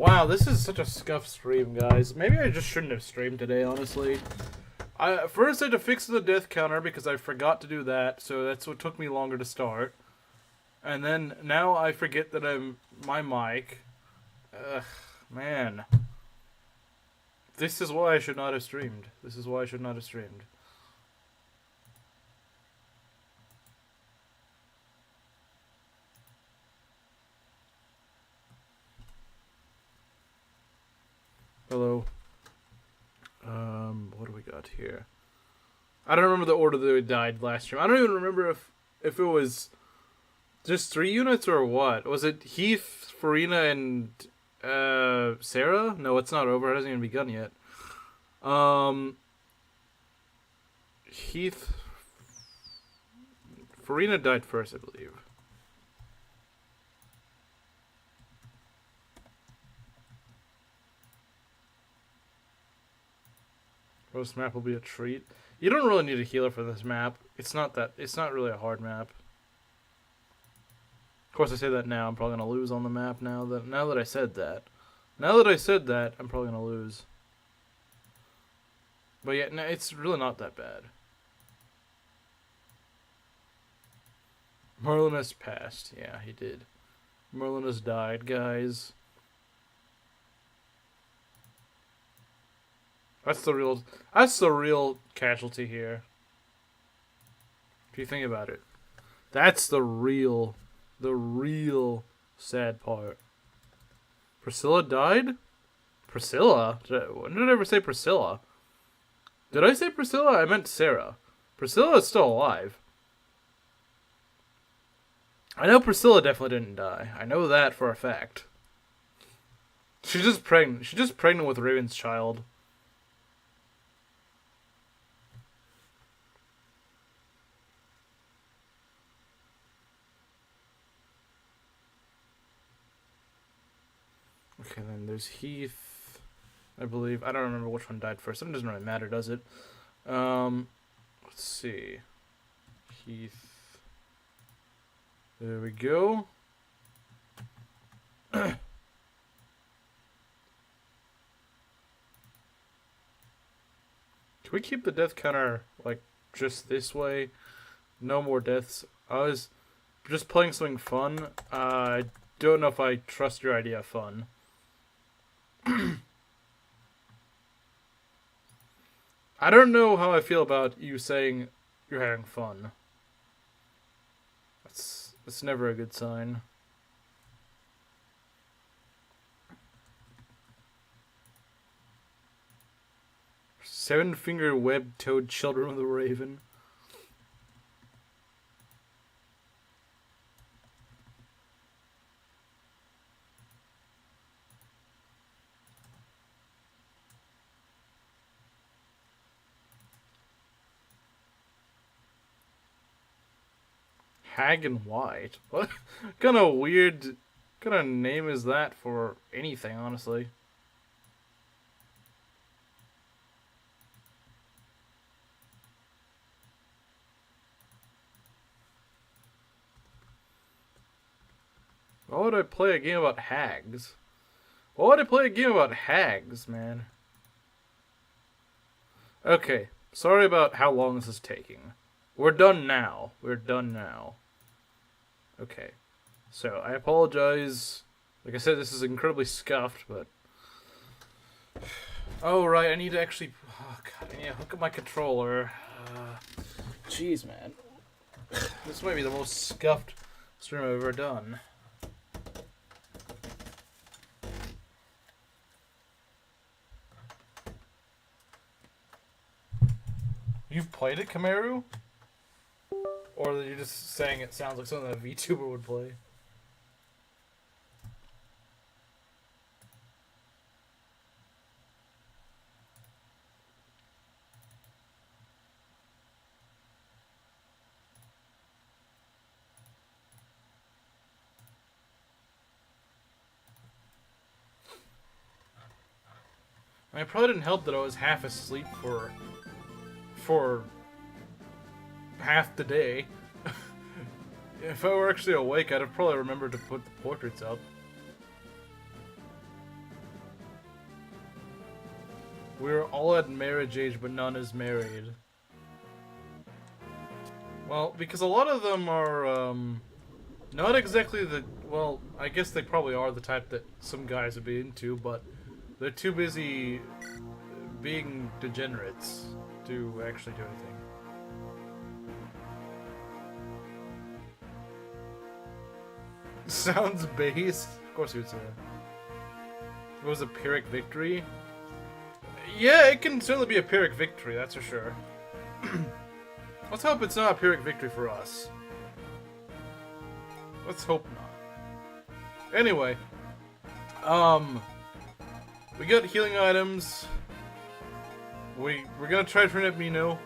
Wow, this is such a scuffed stream, guys. Maybe I just shouldn't have streamed today, honestly. First I had to fix the death counter because I forgot to do that, so that's what took me longer to start. And then now I forget that my mic. Ugh, man. This is why I should not have streamed. This is why I should not have streamed. Hello. What do we got here? I don't remember the order that we died last stream. I don't even remember if it was just 3 units or what. Was it Heath, Farina, and Sarah? No, it's not over. It hasn't even begun yet. Heath, Farina died first, I believe. This map will be a treat. You don't really need a healer for this map. It's not really a hard map. Of course, I say that now. I'm probably gonna lose on the map now that I said that. Now that I said that, I'm probably gonna lose. But yeah, no, it's really not that bad. Merlin has passed. Yeah, he did. Merlin has died, guys. That's the real casualty here. If you think about it. That's the real sad part. Priscilla died? Priscilla? When did I ever say Priscilla? Did I say Priscilla? I meant Sarah. Priscilla is still alive. I know Priscilla definitely didn't die. I know that for a fact. She's just pregnant. She's just pregnant with Raven's child. Okay, then there's Heath, I believe. I don't remember which one died first. It doesn't really matter, does it? Let's see. Heath. There we go. Can we keep the death counter, like, just this way? No more deaths. I was just playing something fun. I don't know if I trust your idea of fun. I don't know how I feel about you saying you're having fun. That's never a good sign. Seven-finger web-toed children of the raven. Hag and White? What kind of weird kind of name is that for anything, honestly? Why would I play a game about hags? Why would I play a game about hags, man? Okay, sorry about how long this is taking. We're done now. We're done now. Okay. So, I apologize. Like I said, this is incredibly scuffed, but... Oh, right, I need to actually... Oh, God, I need to hook up my controller. Jeez, man. This might be the most scuffed stream I've ever done. You've played it, Kamaru? Or are you just saying it sounds like something that a VTuber would play? I mean, it probably didn't help that I was half asleep for half the day. If I were actually awake, I'd have probably remembered to put the portraits up. We're all at marriage age, but none is married. Well, because a lot of them are, not exactly the... Well, I guess they probably are the type that some guys would be into, but they're too busy being degenerates to actually do anything. Sounds based? Of course you would say that. It was a Pyrrhic victory? Yeah, it can certainly be a Pyrrhic victory, that's for sure. Let's hope it's not a Pyrrhic victory for us. Let's hope not. Anyway. We got healing items. We're gonna try to turn up Nino.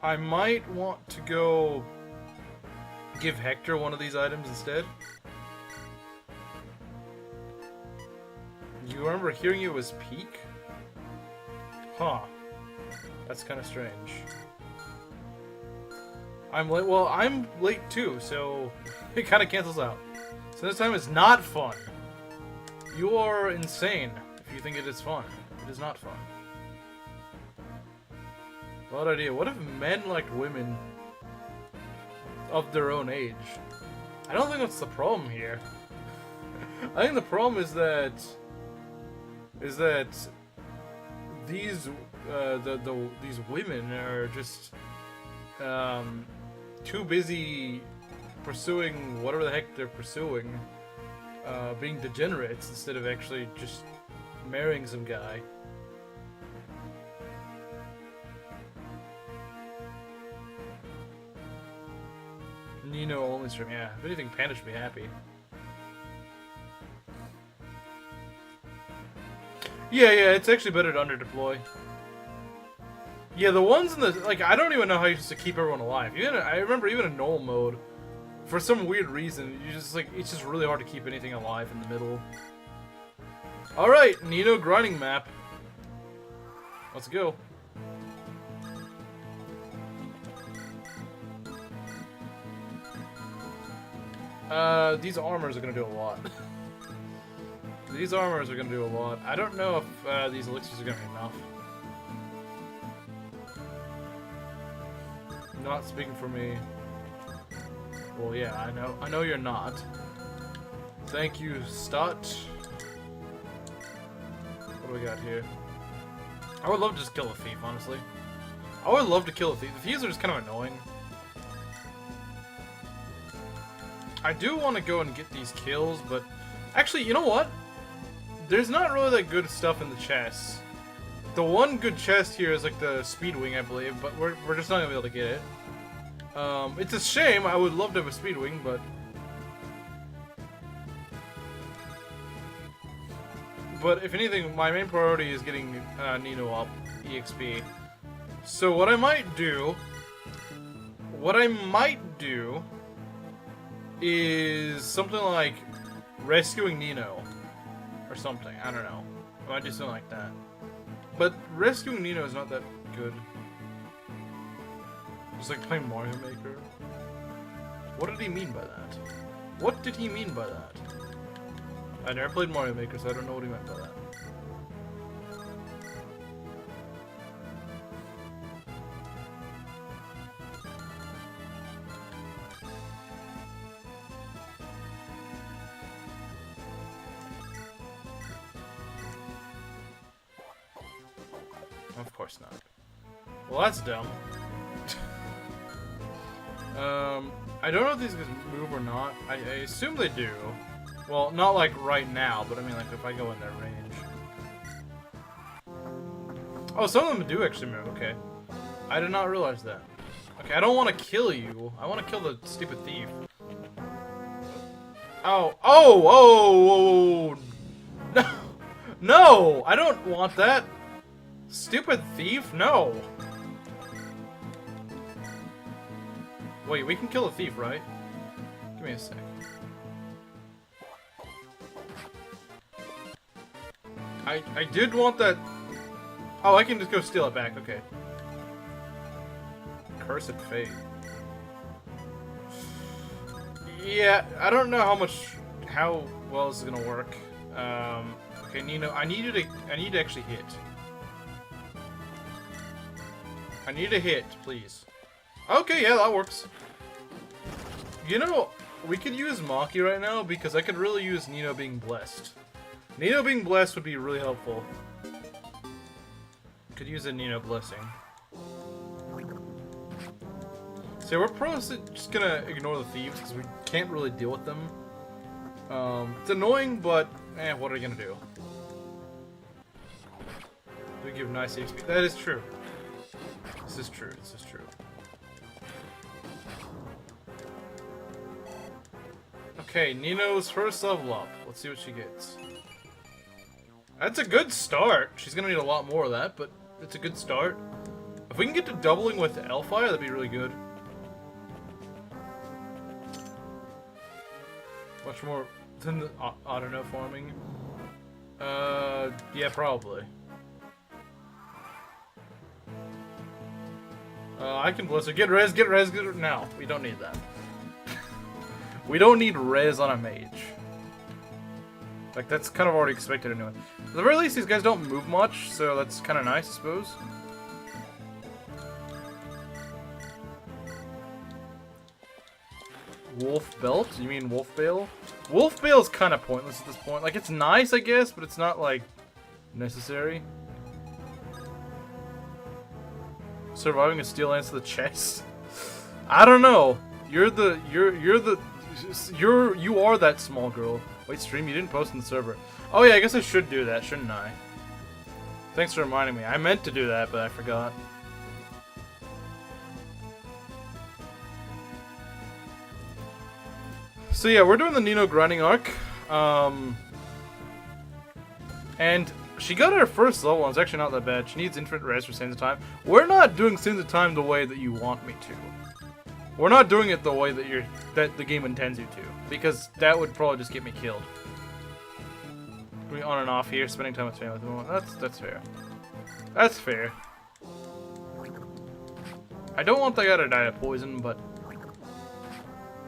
I might want to go give Hector one of these items instead. You remember hearing it was peak? Huh. That's kind of strange. I'm late. Well, I'm late too, so it kind of cancels out. So this time is not fun. You are insane if you think it is fun. It is not fun. What idea? What if men liked women of their own age? I don't think that's the problem here. I think the problem is that these these women are just too busy pursuing whatever the heck they're pursuing, being degenerates instead of actually just marrying some guy. Nino only stream, yeah. If anything, Panda should be happy. Yeah, it's actually better to under-deploy. Yeah, the ones in the... Like, I don't even know how you used to keep everyone alive. I remember even in null mode, for some weird reason, you just, like, it's just really hard to keep anything alive in the middle. Alright, Nino grinding map. Let's go. These armors are gonna do a lot. These armors are gonna do a lot. I don't know if these elixirs are gonna be enough. Not speaking for me. Well, yeah, I know you're not. Thank you, Stott. What do we got here? I would love to just kill a thief, honestly. I would love to kill a thief. The thieves are just kind of annoying. I do want to go and get these kills, but... Actually, you know what? There's not really that good stuff in the chests. The one good chest here is like the speed wing, I believe, but we're just not gonna be able to get it. It's a shame. I would love to have a speed wing, but if anything, my main priority is getting Nino up EXP. So what I might do is something like rescuing Nino or something. I don't know. I might do something like that. But rescuing Nino is not that good. Just like playing Mario Maker. What did he mean by that? What did he mean by that? I never played Mario Maker, so I don't know what he meant by that. Of course not. Well, that's dumb. I don't know if these guys move or not. I assume they do. Well, not like right now, but I mean like if I go in their range. Oh, some of them do actually move, okay. I did not realize that. Okay, I don't want to kill you. I want to kill the stupid thief. Oh, oh, no, no, I don't want that. Stupid thief, no. Wait, we can kill a thief, right? Give me a sec. I did want that. Oh, I can just go steal it back, okay. Cursed fate. Yeah, I don't know how much how well is this gonna work? Okay, Nino, I need to actually hit. I need to hit, please. Okay, yeah, that works. You know, we could use Maki right now because I could really use Nino being blessed. Nino being blessed would be really helpful. Could use a Nino blessing. So we're probably just gonna ignore the thieves because we can't really deal with them. It's annoying, but what are you gonna do? We give nice XP. That is true. This is true. This is true. Okay, Nino's first level up. Let's see what she gets. That's a good start. She's gonna need a lot more of that, but it's a good start. If we can get to doubling with Hellfire, that'd be really good. Much more than the auto farming. Yeah, probably. I can bless her. Get res, get res, get res. No, we don't need that. We don't need res on a mage. Like, that's kind of already expected anyway. At the very least, these guys don't move much, so that's kind of nice, I suppose. Wolf Belt? You mean Wolf Bale? Wolf Bale is kind of pointless at this point. Like, it's nice, I guess, but it's not, like, necessary. Surviving a steel lance to the chest? I don't know. You are that small girl. Wait, stream, you didn't post in the server. Oh yeah, I guess I should do that, shouldn't I? Thanks for reminding me. I meant to do that, but I forgot. So yeah, we're doing the Nino grinding arc. And she got her first level, and it's actually not that bad. She needs infinite res for Sands of Time. We're not doing Sands of Time the way that you want me to. We're not doing it the way that the game intends you to, because that would probably just get me killed. Going on and off here, spending time with family at the moment. That's fair. That's fair. I don't want that guy to die of poison, but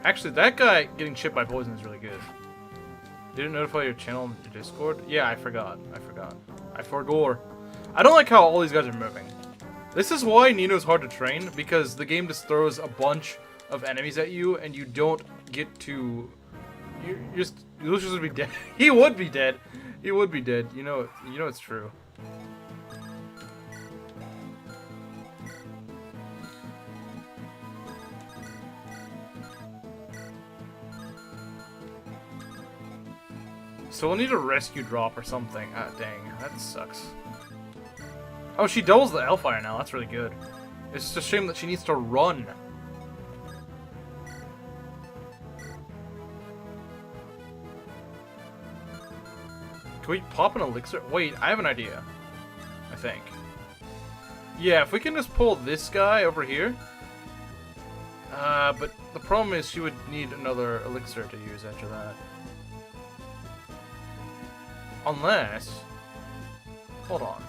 actually, that guy getting chipped by poison is really good. Did it notify your channel on your Discord? Yeah, I forgot. I forgot. I don't like how all these guys are moving. This is why Nino's hard to train, because the game just throws a bunch of enemies at you, and you don't get to... You'll just be dead. He would be dead. He would be dead. You know it's true. So we'll need a rescue drop or something. Ah, dang. That sucks. Oh, she doubles the Hellfire now. That's really good. It's just a shame that she needs to run. Can we pop an elixir? Wait, I have an idea. I think. Yeah, if we can just pull this guy over here. But the problem is she would need another elixir to use after that. Unless... Hold on.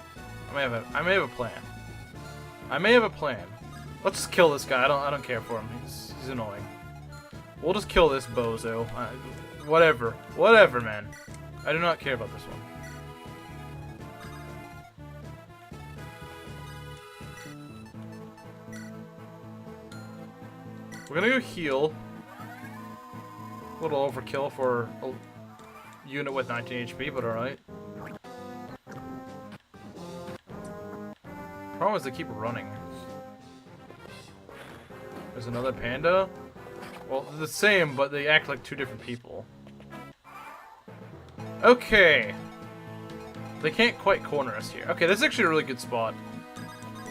I may have a plan. I may have a plan. Let's just kill this guy. I don't care for him. He's annoying. We'll just kill this bozo. Whatever. Whatever, man. I do not care about this one. We're gonna go heal. A little overkill for a unit with 19 HP, but alright. Problem is they keep running. There's another panda. Well, they're the same, but they act like two different people. Okay. They can't quite corner us here. Okay, this is actually a really good spot.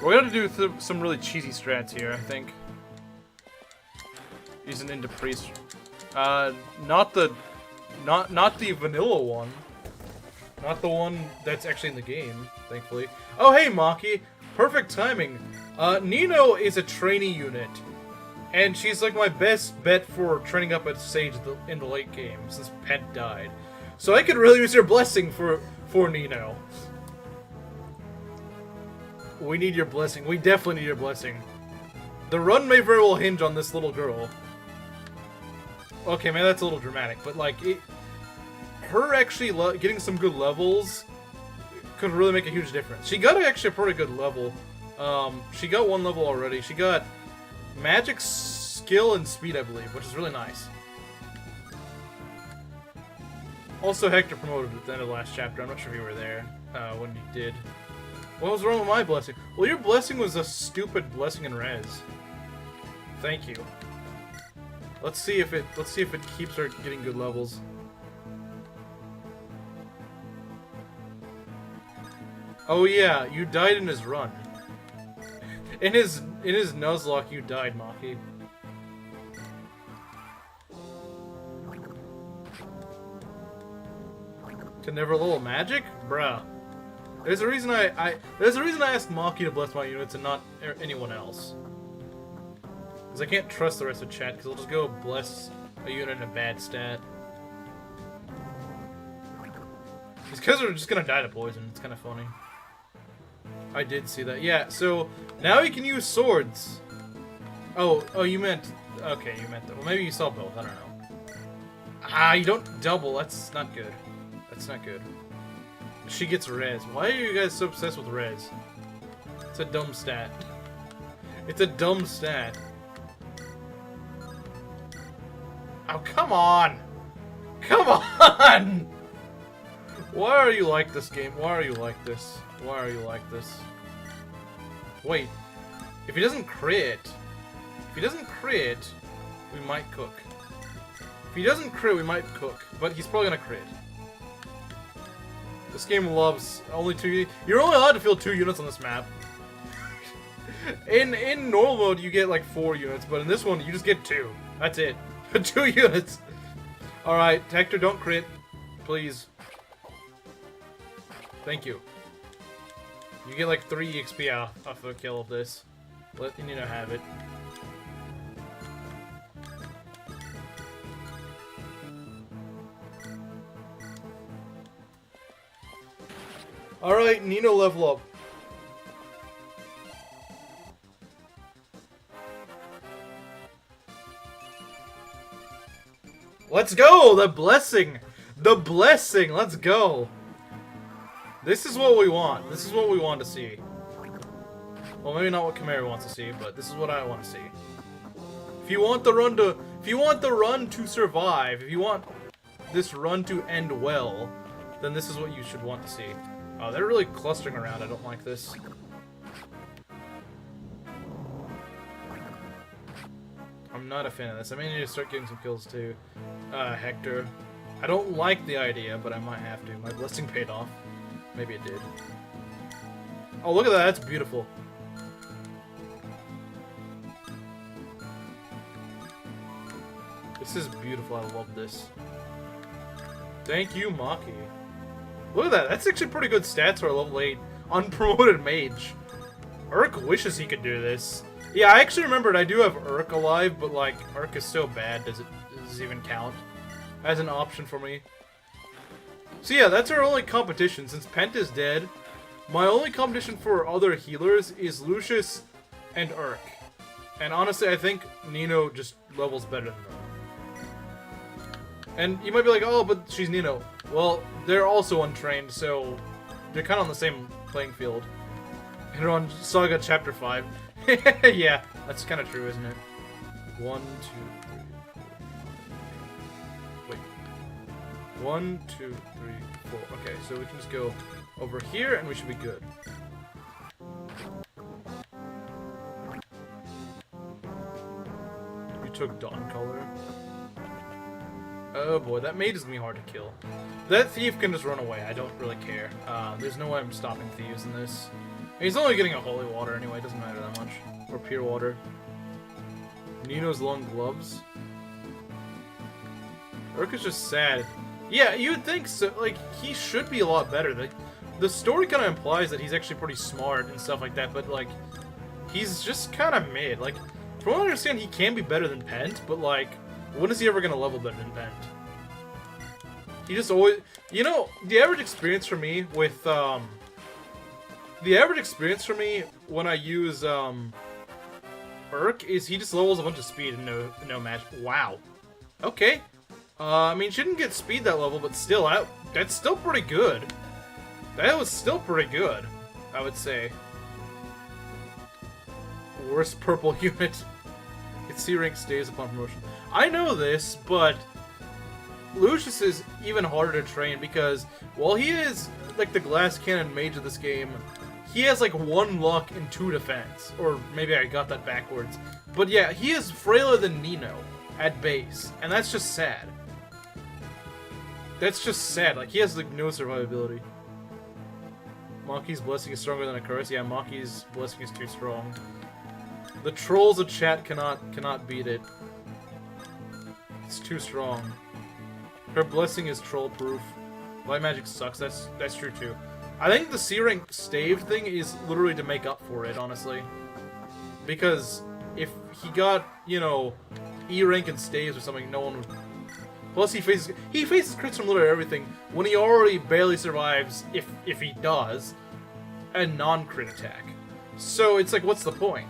We're gonna do some really cheesy strats here, I think. Using into priest. Not the vanilla one. Not the one that's actually in the game, thankfully. Oh, hey, Maki. Perfect timing. Nino is a trainee unit. And she's like my best bet for training up at Sage in the late game, since Pet died. So I could really use your blessing for Nino. We need your blessing. We definitely need your blessing. The run may very well hinge on this little girl. Okay, man, that's a little dramatic, but like, her actually getting some good levels could really make a huge difference. She got actually a pretty good level. She got 1 level already. She got magic, skill, and speed, I believe, which is really nice. Also, Hector promoted at the end of the last chapter. I'm not sure if you were there when he did. What was wrong with my blessing? Well, your blessing was a stupid blessing in res. Thank you. Let's see if it keeps her getting good levels. Oh yeah, you died in his run. In his Nuzlocke, you died, Maki. Can never level magic? Bruh. There's a reason I asked Maki to bless my units and not anyone else. Because I can't trust the rest of chat, because I'll just go bless a unit in a bad stat. These guys are just gonna die to poison. It's kind of funny. I did see that. Yeah, so now you can use swords. Oh, you meant... Okay, you meant that. Well, maybe you saw both. I don't know. Ah, you don't double. That's not good. That's not good. She gets res. Why are you guys so obsessed with res? It's a dumb stat. It's a dumb stat. Oh, come on! Come on! Why are you like this game? Why are you like this? Why are you like this? Wait. If he doesn't crit... If he doesn't crit, we might cook. If he doesn't crit, we might cook. But he's probably gonna crit. This game loves only 2... You're only allowed to field 2 units on this map. In normal mode, you get like 4 units, but in this one, you just get 2. That's it. 2 units. Alright, Hector, don't crit. Please. Thank you. You get like 3 XP off a kill of this. Let Nino have it. Alright, Nino level up. Let's go! The blessing! The blessing! Let's go! This is what we want. This is what we want to see. Well, maybe not what Kamari wants to see, but this is what I want to see. If you want the run to... If you want the run to survive, if you want this run to end well, then this is what you should want to see. Oh, they're really clustering around. I don't like this. I'm not a fan of this. I may need to start getting some kills too. Hector. I don't like the idea, but I might have to. My blessing paid off. Maybe it did. Oh, look at that. That's beautiful. This is beautiful. I love this. Thank you, Maki. Look at that. That's actually pretty good stats for a level 8 unpromoted mage. Urk wishes he could do this. Yeah, I actually remembered I do have Urk alive, but like, Urk is so bad, does it even count as an option for me? So yeah, that's our only competition. Since Pent is dead, my only competition for other healers is Lucius and Urk. And honestly, I think Nino just levels better than them. And you might be like, oh, but she's Nino. Well, they're also untrained, so they're kind of on the same playing field. And they're on Saga Chapter 5. Yeah, that's kind of true, isn't it? 1, 2, 3, 4. Wait. 1, 2, 3, 4. Okay, so we can just go over here, and we should be good. You took Dawn Color. Oh boy, that mage is gonna be hard to kill. That thief can just run away. I don't really care. There's no way I'm stopping thieves in this. He's only getting a holy water anyway. It doesn't matter that much. Or pure water. Nino's long gloves. Urk is just sad. Yeah, you would think so. Like, he should be a lot better. The story kind of implies that he's actually pretty smart and stuff like that, but like, he's just kind of mid. Like, from what I understand, he can be better than Pent, but like, when is he ever gonna level better than Pent? He just always... You know, the average experience for me with, the average experience for me when I use, Urk is he just levels a bunch of speed and no match. Wow. Okay. I mean, she didn't get speed that level, but still, that's still pretty good. That was still pretty good, I would say. Worst purple unit. Its C rank stays upon promotion. I know this, but Lucius is even harder to train because while he is like the glass cannon mage of this game, he has like 1 luck and 2 defense. Or maybe I got that backwards. But yeah, he is frailer than Nino at base, and that's just sad. That's just sad. Like, he has like no survivability. Maki's blessing is stronger than a curse. Yeah, Maki's blessing is too strong. The trolls of chat cannot beat it. It's too strong. Her blessing is troll proof. Light magic sucks. That's true too. I think the C rank stave thing is literally to make up for it, honestly. Because if he got, you know, E rank and staves or something, no one would. Plus he faces crits from literally everything when he already barely survives, if he does, a non-crit attack. So it's like, what's the point?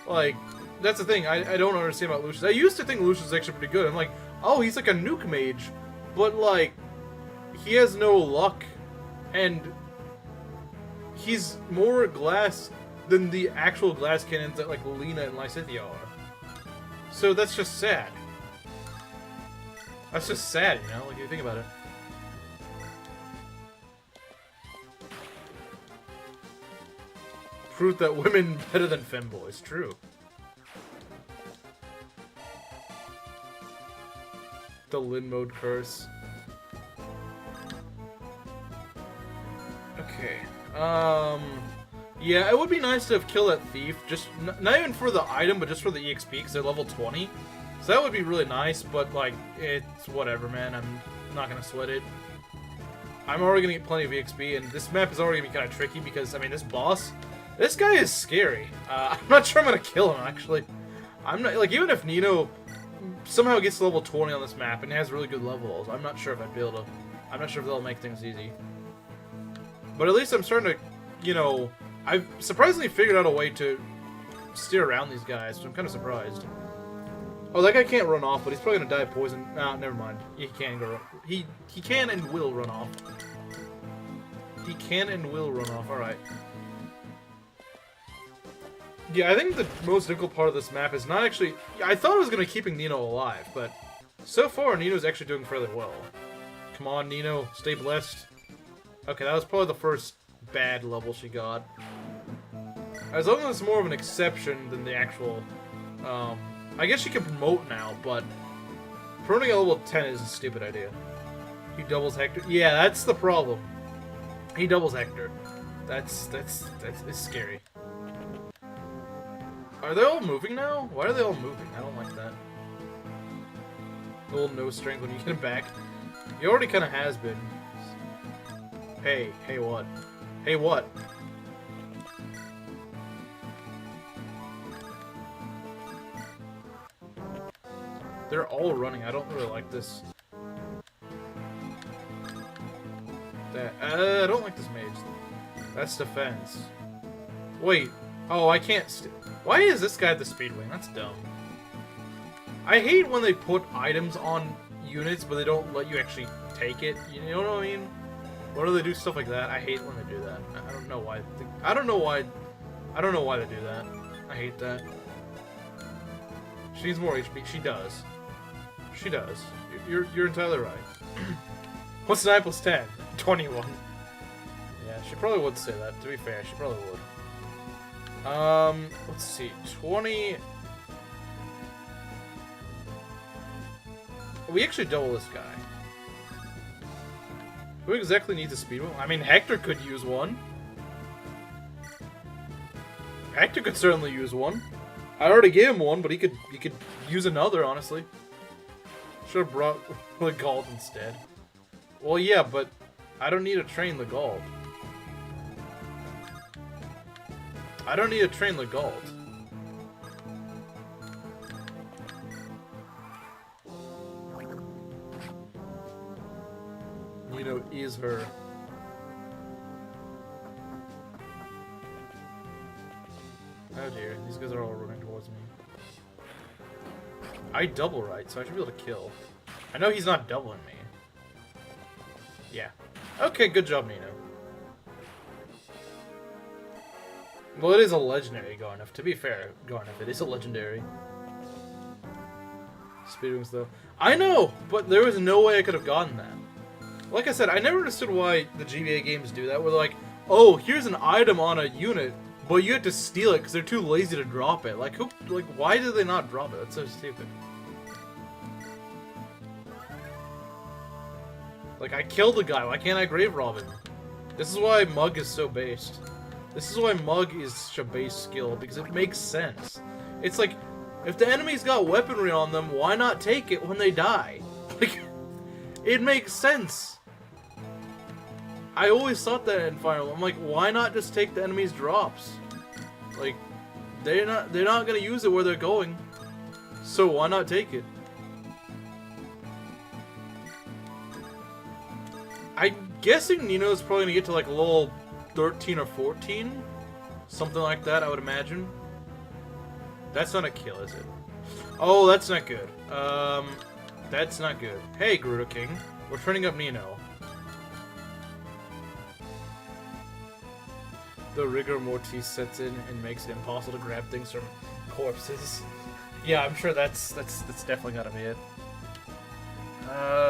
Like, that's the thing I don't understand about Lucius. I used to think Lucius was actually pretty good. I'm like, oh, he's like a nuke mage, but like, he has no luck, and he's more glass than the actual glass cannons that like Lena and Lysithea are. So that's just sad. That's just sad, you know, like if you think about it. Proof that women better than femboys. True. The Lin mode curse. Okay. Yeah, it would be nice to have killed that thief. Just not even for the item, but just for the EXP, because they're level 20. So that would be really nice, but like, it's whatever, man. I'm not gonna sweat it. I'm already gonna get plenty of EXP, and this map is already gonna be kind of tricky because, I mean, this boss, this guy is scary. I'm not sure I'm gonna kill him, actually. I'm not, like, even if Nino somehow gets to level 20 on this map and has really good levels, I'm not sure if I'd be able to, I'm not sure if they'll make things easy. But at least I'm starting to, you know, I've surprisingly figured out a way to steer around these guys, so I'm kind of surprised. Oh, that guy can't run off, but he's probably gonna die of poison. Nah, never mind. He can go. He can and will run off. He can and will run off. All right. Yeah, I think the most difficult part of this map is not actually. I thought it was gonna be keeping Nino alive, but so far Nino's actually doing fairly well. Come on, Nino, stay blessed. Okay, that was probably the first bad level she got. As long as it's more of an exception than the actual. I guess she can promote now, but promoting at level 10 is a stupid idea. He doubles Hector. Yeah, that's the problem. He doubles Hector. That's scary. Are they all moving now? Why are they all moving? I don't like that. A little no strength when you get him back. He already kind of has been. Hey what? Hey what? They're all running. I don't really like this. I don't like this mage. That's defense. Wait. Oh, I can't. Why is this guy the speed wing? That's dumb. I hate when they put items on units, but they don't let you actually take it. You know what I mean? Why do they do stuff like that? I hate when they do that. I don't know why. I don't know why. I don't know why they do that. I hate that. She needs more HP. She does. She does. You're entirely right. What's 9 plus 10? 21. Yeah, she probably would say that. To be fair, she probably would. Let's see. 20. We actually double this guy. Who exactly needs a speed wheel? I mean, Hector could use one. Hector could certainly use one. I already gave him one, but he could use another, honestly. Should have brought Legault instead. Well, yeah, but I don't need to train Legault. I don't need to train Legault. Nino is her. Oh dear, these guys are all running towards me. I double right, so I should be able to kill. I know he's not doubling me. Yeah. Okay, good job, Nino. Well, it is a legendary Garneth. To be fair, Garneth, it is a legendary. Speedwings, though. I know, but there was no way I could have gotten that. Like I said, I never understood why the GBA games do that, where they're like, oh, here's an item on a unit, but you have to steal it because they're too lazy to drop it. Like, why do they not drop it? That's so stupid. Like, I killed a guy, why can't I grave rob him? This is why Mug is so based. This is why Mug is such a base skill, because it makes sense. It's like, if the enemy's got weaponry on them, why not take it when they die? Like, it makes sense. I always thought that in Fire Emblem. I'm like, why not just take the enemy's drops? Like, they're not gonna use it where they're going, so why not take it? I'm guessing Nino's probably gonna get to like level 13 or 14, something like that. I would imagine. That's not a kill, is it? Oh, that's not good. That's not good. Hey, Gerudo King, we're turning up Nino. The rigor mortis sets in and makes it impossible to grab things from corpses. Yeah, I'm sure that's definitely gotta be it.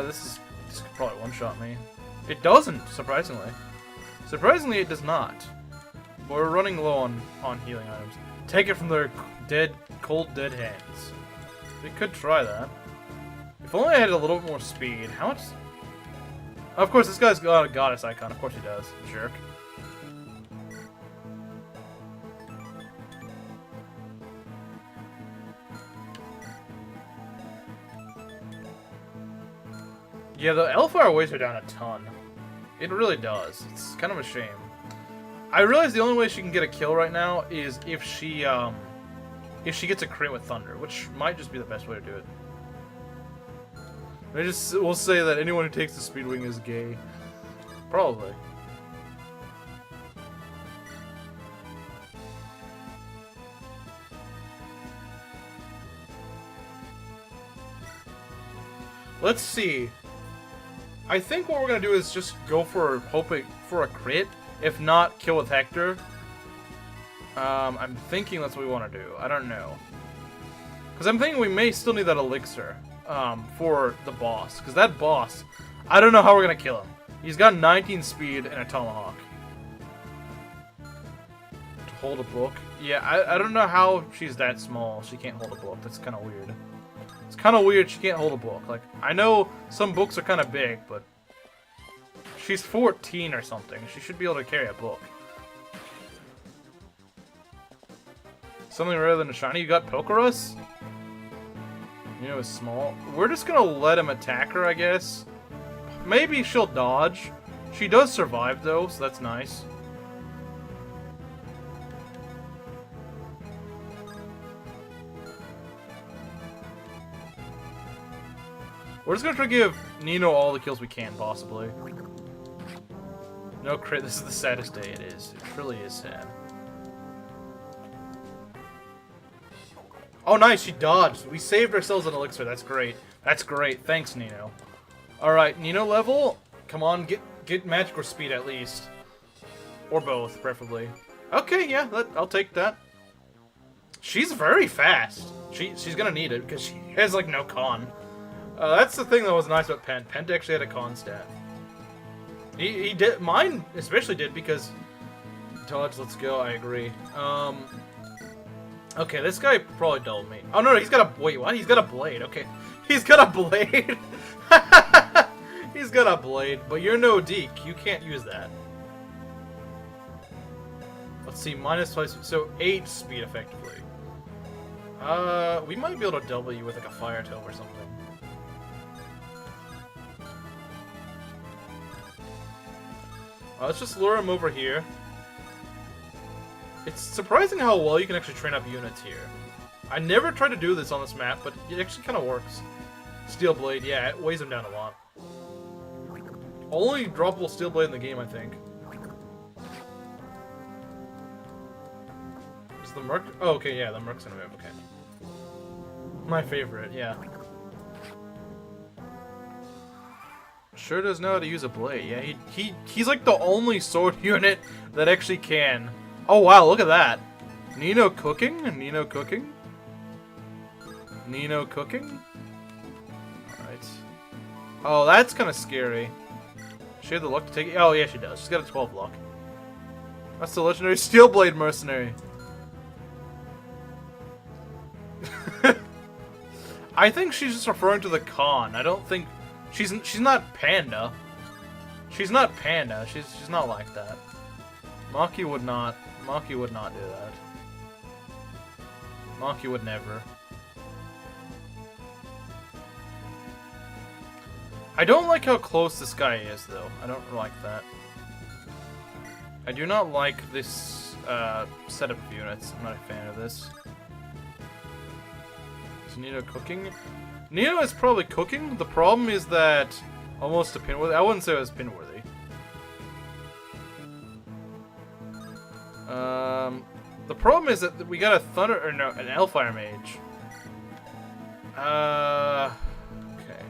This could probably one-shot me. It doesn't, surprisingly. Surprisingly, it does not. But we're running low on healing items. Take it from their cold dead hands. We could try that. If only I had a little bit more speed. How much? Of course, this guy's got a goddess icon. Of course he does. Jerk. Yeah, the Hellfire weighs her down a ton. It really does. It's kind of a shame. I realize the only way she can get a kill right now is if she gets a crit with Thunder, which might just be the best way to do it. We'll say that anyone who takes the Speedwing is gay. Probably. Let's see. I think what we're gonna do is just go for hoping for a crit. If not, kill with Hector. I'm thinking that's what we want to do. I don't know. Because I'm thinking we may still need that elixir for the boss. Because that boss, I don't know how we're going to kill him. He's got 19 speed and a tomahawk. To hold a book? Yeah, I don't know how she's that small. She can't hold a book. That's kind of weird. It's kind of weird she can't hold a book. Like, I know some books are kind of big, but she's 14 or something. She should be able to carry a book. Something rather than a shiny. You got Pokerus? You know, it's small. We're just gonna let him attack her, I guess. Maybe she'll dodge. She does survive, though, so that's nice. We're just gonna try to give Nino all the kills we can, possibly. No crit. This is the saddest day it is. It truly is sad. Oh, nice. She dodged. We saved ourselves an elixir. That's great. That's great. Thanks, Nino. Alright, Nino level. Come on, get magic or speed at least. Or both, preferably. Okay, yeah, I'll take that. She's very fast. She's gonna need it, because she has, like, no con. That's the thing that was nice about Pent. Pent actually had a con stat. He did. Mine especially did, because... Dodge, let's go, I agree. Okay, this guy probably dulled me. Oh, no, he's got a... Wait, what? He's got a blade. Okay. He's got a blade. He's got a blade, but you're no Deke. You can't use that. Let's see, minus twice... So, 8 speed, effectively. We might be able to double you with, like, a fire tome or something. Let's just lure him over here. It's surprising how well you can actually train up units here. I never tried to do this on this map, but it actually kind of works. Steel Blade, yeah, it weighs him down a lot. Only droppable Steel Blade in the game, I think. Is the Merc... Oh, okay, yeah, the Merc's gonna move, okay. My favorite, yeah. Sure does know how to use a blade. Yeah, he's like the only sword unit that actually can. Oh wow, look at that. Nino cooking? Nino cooking? Nino cooking? Alright. Oh, that's kind of scary. She had the luck to take it? Oh yeah, she does. She's got a 12 luck. That's the legendary Steel Blade Mercenary. I think she's just referring to the Khan. I don't think she's not Panda. She's not Panda. She's not like that. Maki would not do that. Maki would never. I don't like how close this guy is though. I don't like that. I do not like this setup of units. I'm not a fan of this. Is Nino cooking? Nino is probably cooking. The problem is that almost a pin worthy. I wouldn't say it was pin worthy. The problem is that we got a thunder or no, an Hellfire Mage. Okay.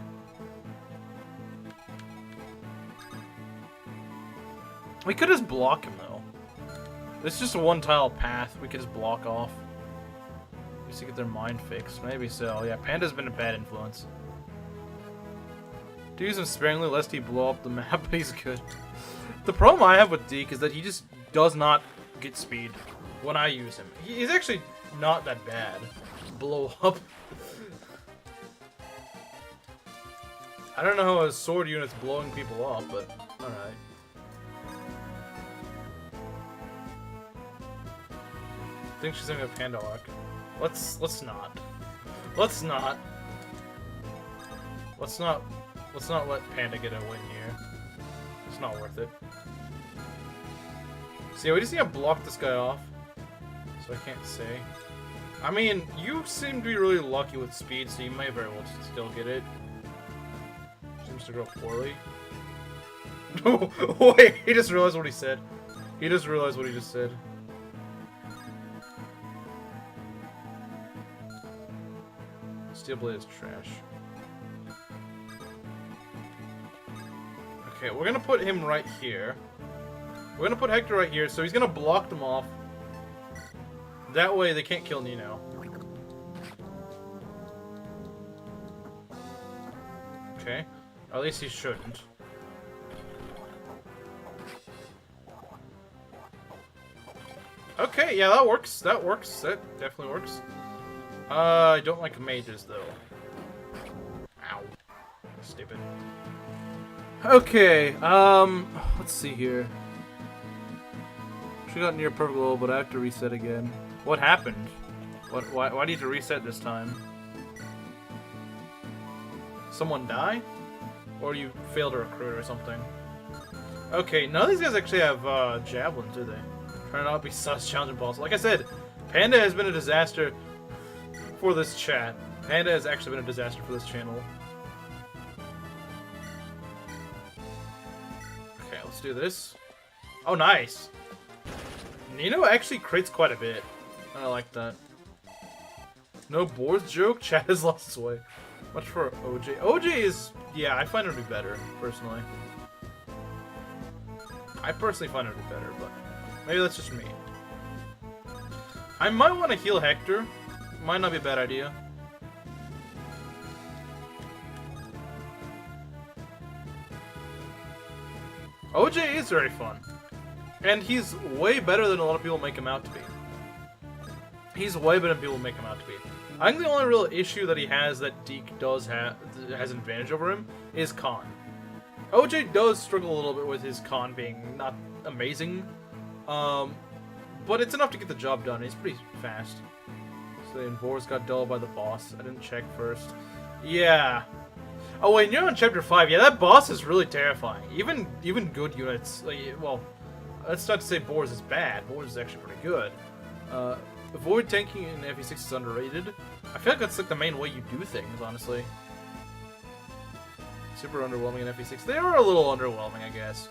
We could just block him though. This is just a one-tile path. We could just block off. Just to get their mind fixed. Maybe so. Yeah, Panda's been a bad influence. To use him sparingly lest he blow up the map, but he's good. The problem I have with Deke is that he just does not get speed when I use him. He's actually not that bad. Blow up. I don't know how his sword unit's blowing people up, but alright. I think she's having a Panda arc. Let's not let Panda get a win here. It's not worth it. See, we just need to block this guy off. So I can't say. I mean, you seem to be really lucky with speed, so you may very well still get it. Seems to go poorly. Oh, wait, he just realized what he said. He just realized what he just said. Steel Blade is trash. Okay, we're gonna put him right here. We're gonna put Hector right here, so he's gonna block them off. That way they can't kill Nino. Okay. Or at least he shouldn't. Okay, yeah, that works. That works. That definitely works. I don't like mages, though. Ow. Stupid. Okay, let's see here. She got near perfect level, but I have to reset again. What happened? Why do you have to reset this time? Someone die? Or you failed to recruit or something? Okay, none of these guys actually have, javelins, do they? Trying not to be sus challenging balls. Like I said, Panda has been a disaster for this chat. Panda has actually been a disaster for this channel. Okay, let's do this. Oh, nice! Nino actually crits quite a bit. I like that. No boards joke? Chat has lost its way. Much for OJ. OJ is... yeah, I find her to be better, personally. I personally find her to be better, but... maybe that's just me. I might want to heal Hector. Might not be a bad idea. OJ is very fun. And he's way better than a lot of people make him out to be. He's way better than people make him out to be. I think the only real issue that he has that Deke does has an advantage over him is Con. OJ does struggle a little bit with his Con being not amazing. But it's enough to get the job done. He's pretty fast. So then Boris got dulled by the boss. I didn't check first. Yeah. Oh wait, you're on chapter 5. Yeah, that boss is really terrifying. Even good units, like, well, that's not to say Boris is bad. Boris is actually pretty good. Avoid tanking in FE6 is underrated. I feel like that's like the main way you do things, honestly. Super underwhelming in FE6. They are a little underwhelming, I guess.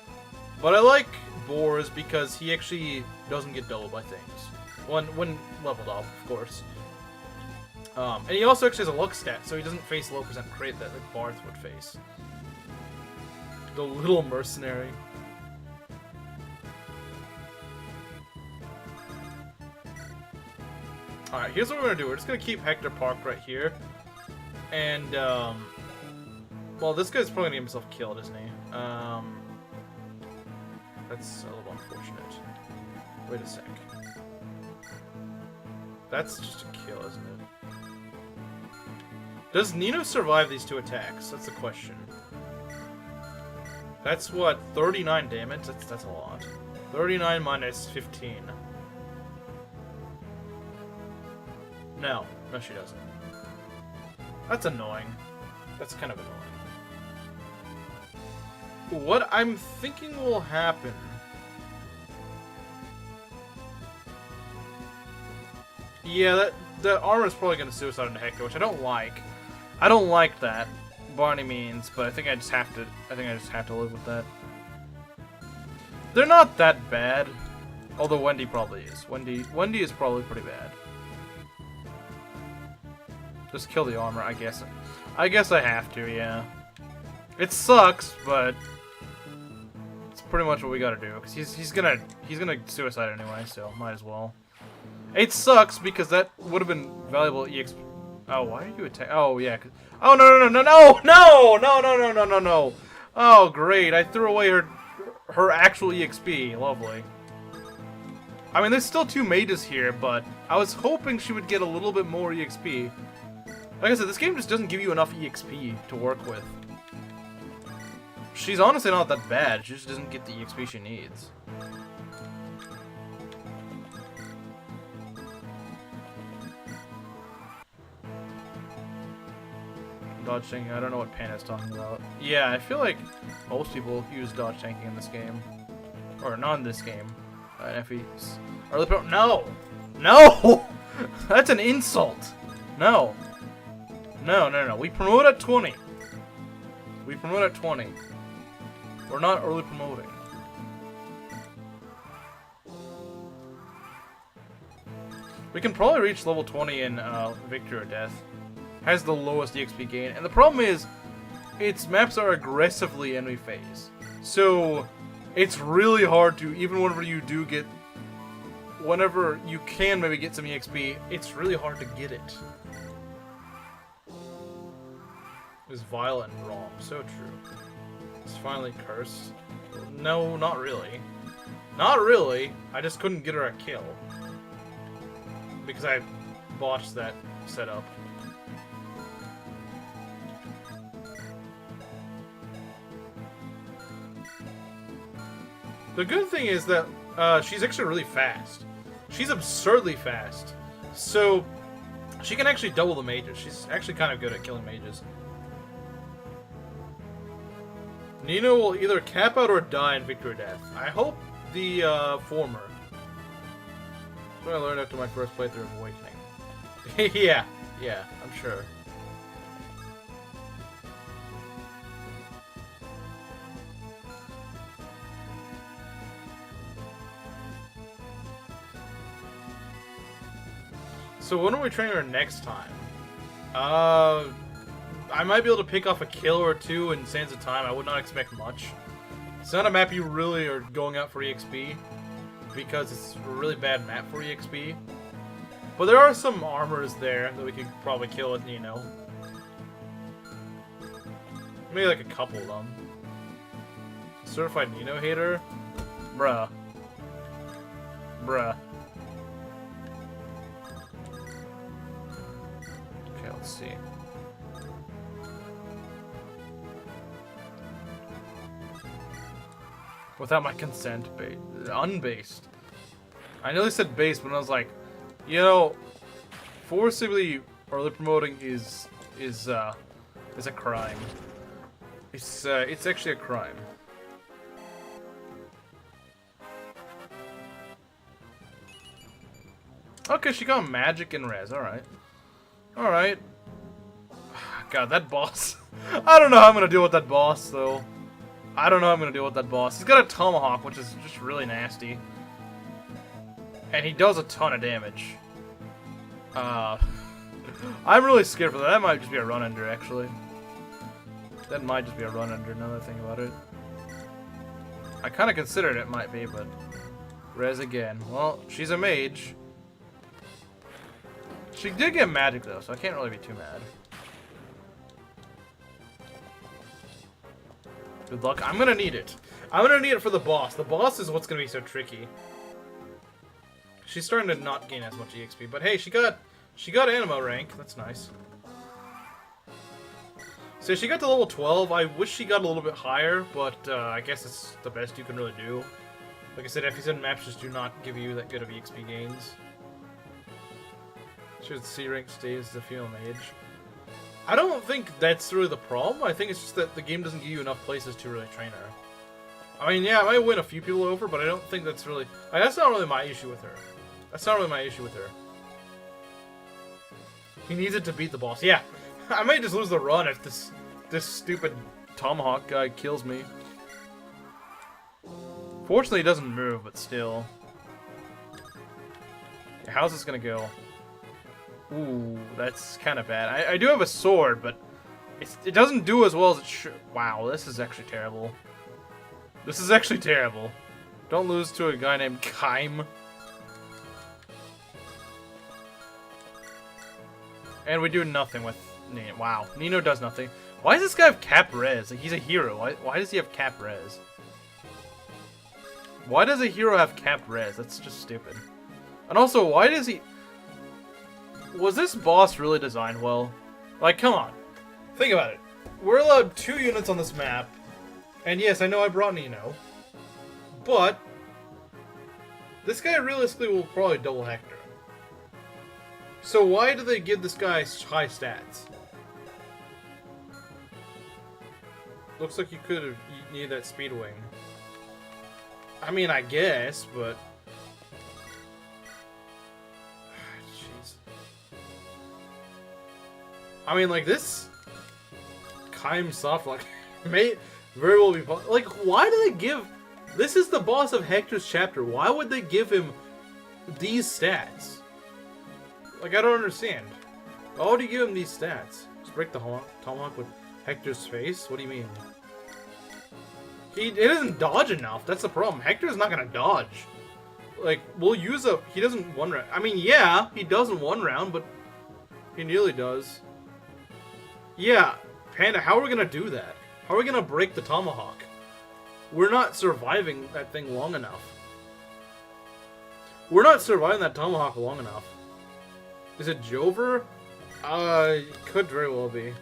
But I like Boris because he actually doesn't get doubled by things. When leveled up, of course. And he also actually has a luck stat, so he doesn't face low percent crit that like Barth would face. The little mercenary. Alright, here's what we're gonna do. We're just gonna keep Hector parked right here. And, well, this guy's probably gonna get himself killed, isn't he? That's a little unfortunate. Wait a sec. That's just a kill, isn't it? Does Nino survive these 2 attacks? That's the question. That's what, 39 damage? That's a lot. 39 minus 15. No, she doesn't. That's annoying. That's kind of annoying. What I'm thinking will happen... Yeah, that armor is probably going to suicide into Hector, which I don't like. I don't like that by any means, but I think I just have to live with that. They're not that bad, although Wendy probably is. Wendy is probably pretty bad. Just kill the armor, I guess. I guess I have to, yeah. It sucks, but it's pretty much what we gotta do. Cause he's gonna suicide anyway, so might as well. It sucks because that would have been valuable EXP. Oh, why are you attack? Oh yeah. Oh no! Oh great! I threw away her actual EXP. Lovely. I mean, there's still 2 mages here, but I was hoping she would get a little bit more EXP. Like I said, this game just doesn't give you enough EXP to work with. She's honestly not that bad, she just doesn't get the EXP she needs. Dodge tanking, I don't know what Pana's talking about. Yeah, I feel like most people use dodge tanking in this game. Or not in this game. FEs. No! No! That's an insult! No. No. We promote at 20. We promote at 20. We're not early promoting. We can probably reach level 20 in Victory or Death. Has the lowest EXP gain. And the problem is, its maps are aggressively enemy phase. So, it's really hard to, even whenever you do get... Whenever you can maybe get some EXP, it's really hard to get it. Is violent and wrong. So true. It's finally cursed. No, not really. Not really. I just couldn't get her a kill. Because I botched that setup. The good thing is that she's actually really fast. She's absurdly fast. So, she can actually double the mages. She's actually kind of good at killing mages. Nino will either cap out or die in Victory or Death. I hope the former. That's what I learned after my first playthrough of Awakening. yeah, I'm sure. So when are we training her next time? I might be able to pick off a kill or 2 in Sands of Time. I would not expect much. It's not a map you really are going out for EXP, because it's a really bad map for EXP. But there are some armors there that we could probably kill with Nino. Maybe like a couple of them. Certified Nino hater? Bruh. Okay, let's see. Without my consent, unbased. I nearly said based, but I was like, you know, forcibly early promoting is a crime. It's actually a crime. Okay, she got magic and res. All right. God, that boss. I don't know how I'm gonna deal with that boss though. I don't know how I'm going to deal with that boss. He's got a tomahawk, which is just really nasty. And he does a ton of damage. I'm really scared for that. That might just be a run-ender, actually. That might just be a run-ender, another thing about it. I kind of considered it might be, but res again. Well, she's a mage. She did get magic though, so I can't really be too mad. Good luck. I'm gonna need it. I'm gonna need it for the boss. The boss is what's gonna be so tricky. She's starting to not gain as much EXP, but hey, she got Animo rank. That's nice. So she got to level 12. I wish she got a little bit higher, but I guess it's the best you can really do. Like I said, FE7 maps just do not give you that good of EXP gains. Should C rank stays the female mage. I don't think that's really the problem. I think it's just that the game doesn't give you enough places to really train her. I mean, yeah, I might win a few people over, but I don't think that's really... Like, that's not really my issue with her. That's not really my issue with her. He needs it to beat the boss. Yeah, I might just lose the run if this stupid Tomahawk guy kills me. Fortunately, he doesn't move, but still. How's this gonna go? Ooh, that's kind of bad. I do have a sword, but it doesn't do as well as it should. Wow, this is actually terrible. This is actually terrible. Don't lose to a guy named Kaim. And we do nothing with Nino. Wow, Nino does nothing. Why does this guy have cap res? Like, he's a hero. Why does he have cap res? Why does a hero have cap res? That's just stupid. And also, why does he... Was this boss really designed well? Like, come on. Think about it. We're allowed 2 units on this map. And yes, I know I brought Nino. But... this guy realistically will probably double Hector. So why do they give this guy high stats? Looks like you could have needed that speed wing. I mean, I guess, but... Jeez. I mean, like, this... Kaim soft, like, may very well be... Like, why do they give... This is the boss of Hector's chapter. Why would they give him these stats? Like, I don't understand. Why would you give him these stats? Just break the tomahawk with Hector's face? What do you mean? He doesn't dodge enough. That's the problem. Hector's not gonna dodge. Like, we'll use a... He doesn't one round. I mean, yeah, he does in 1 round, but he nearly does. Yeah, Panda, how are we gonna do that? How are we gonna break the tomahawk? We're not surviving that thing long enough. We're not surviving that tomahawk long enough. Is it Jover? Could very well be.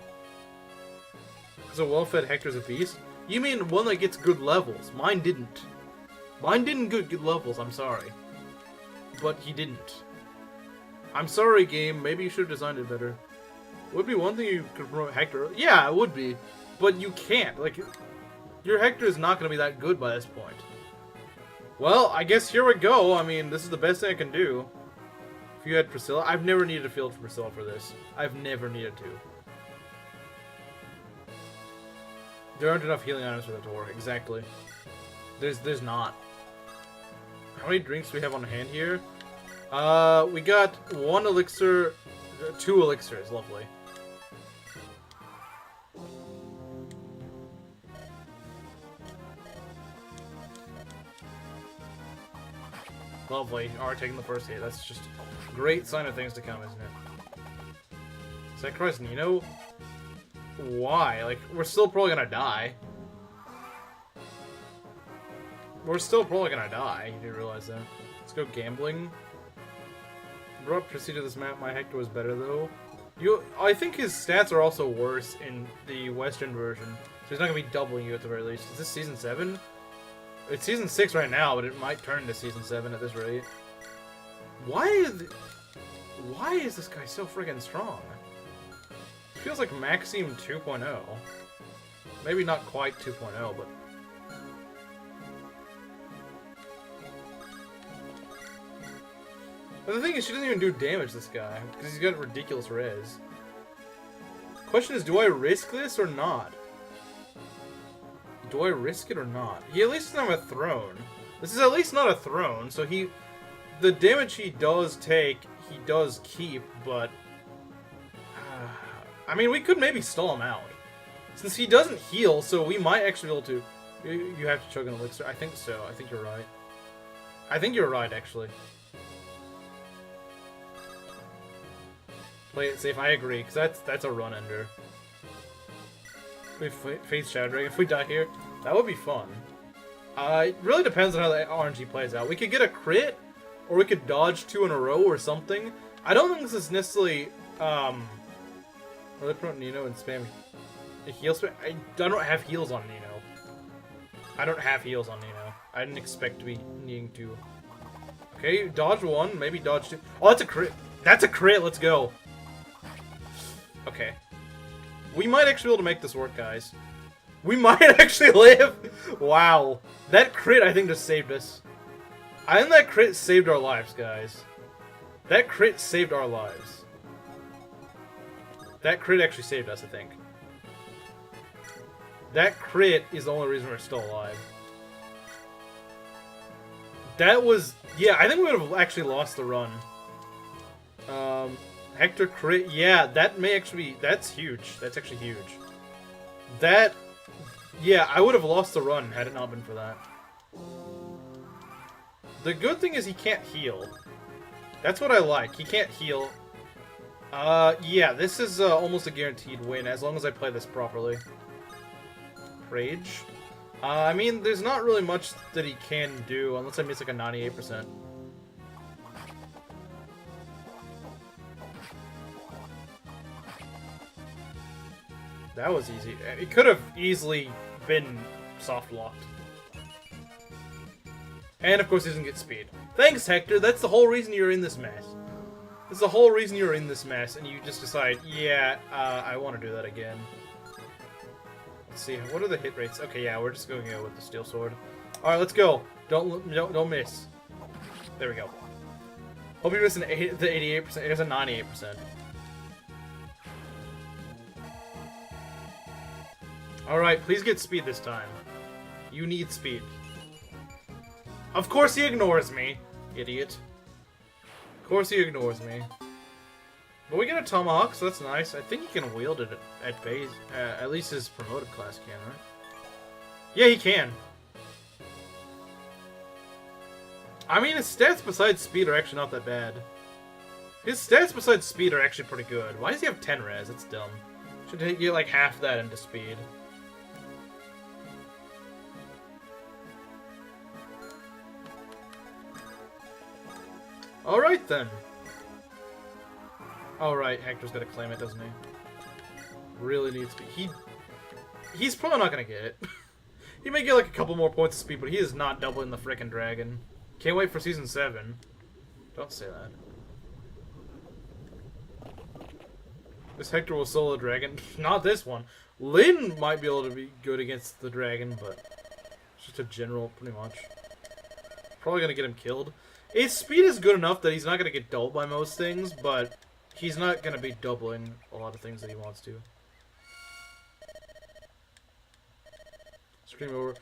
Is a well-fed Hector's a beast? You mean one that gets good levels. Mine didn't. Mine didn't get good levels, I'm sorry. But he didn't. I'm sorry, game. Maybe you should have designed it better. Would be one thing you could promote Hector. Yeah, it would be. But you can't. Like, your Hector is not going to be that good by this point. Well, I guess here we go. I mean, this is the best thing I can do. If you had Priscilla, I've never needed a field for Priscilla for this. I've never needed to. There aren't enough healing items for that to work. Exactly. There's not. How many drinks do we have on hand here? We got 1 elixir, 2 elixirs. Lovely. Lovely. Alright, taking the first hit. That's just a great sign of things to come, isn't it? Sacrifice Nino? Why? Like, we're still probably gonna die. We're still probably gonna die. You do realize that. Let's go gambling. Brought proceed to this map. My Hector was better, though. I think his stats are also worse in the Western version. So he's not gonna be doubling you at the very least. Is this Season 7? It's Season 6 right now, but it might turn to Season 7 at this rate. Why is this guy so friggin' strong? It feels like Maxime 2.0. Maybe not quite 2.0, but... But the thing is, she doesn't even do damage, this guy, because he's got ridiculous res. Question is, do I risk this or not? Do I risk it or not? He at least doesn't have a throne. This is at least not a throne, so the damage he does take, he does keep, but... I mean, we could maybe stall him out. Since he doesn't heal, so we might actually be able to... You have to chug an elixir. I think so. I think you're right. I think you're right, actually. Play it safe. I agree, because that's a run ender. If we face Shadow Dragon, if we die here, that would be fun. It really depends on how the RNG plays out. We could get a crit, or we could dodge 2 in a row or something. I don't think this is necessarily, really put on Nino and spam a heal spam. I don't have heals on Nino. I don't have heals on Nino. I didn't expect to be needing to. Okay, dodge 1, maybe dodge 2. Oh, that's a crit. That's a crit, let's go. Okay. We might actually be able to make this work, guys. We might actually live! Wow. That crit, I think, just saved us. I think that crit saved our lives, guys. That crit saved our lives. That crit actually saved us, I think. That crit is the only reason we're still alive. That was... Yeah, I think we would have actually lost the run. Hector crit... Yeah, that may actually be... That's huge. That's actually huge. That... Yeah, I would have lost the run had it not been for that. The good thing is he can't heal. That's what I like. He can't heal. Yeah, this is almost a guaranteed win as long as I play this properly. Rage. I mean, there's not really much that he can do unless I miss like a 98%. That was easy. It could have easily been soft locked. And of course he doesn't get speed. Thanks, Hector. That's the whole reason you're in this mess. That's the whole reason you're in this mess, and you just decide, yeah, I want to do that again. Let's see, what are the hit rates? Okay, yeah, we're just going to go with the steel sword. All right, let's go. Don't miss. There we go. Hope you missed the 88%. It was a 98%. All right, please get speed this time. You need speed. Of course he ignores me, idiot. Of course he ignores me. But we get a tomahawk, so that's nice. I think he can wield it at base. At least his promoted class can, right? Yeah, he can. I mean, his stats besides speed are actually not that bad. His stats besides speed are actually pretty good. Why does he have 10 res? That's dumb. Should get like half that into speed. Alright then. Alright, Hector's gotta claim it, doesn't he? Really needs speed. He's probably not gonna get it. He may get like a couple more points of speed, but he is not doubling the frickin' dragon. Can't wait for season 7. Don't say that. This Hector will solo the dragon. Not this one. Lyn might be able to be good against the dragon, but it's just a general, pretty much. Probably gonna get him killed. His speed is good enough that he's not gonna get doubled by most things, but he's not gonna be doubling a lot of things that he wants to. Stream over.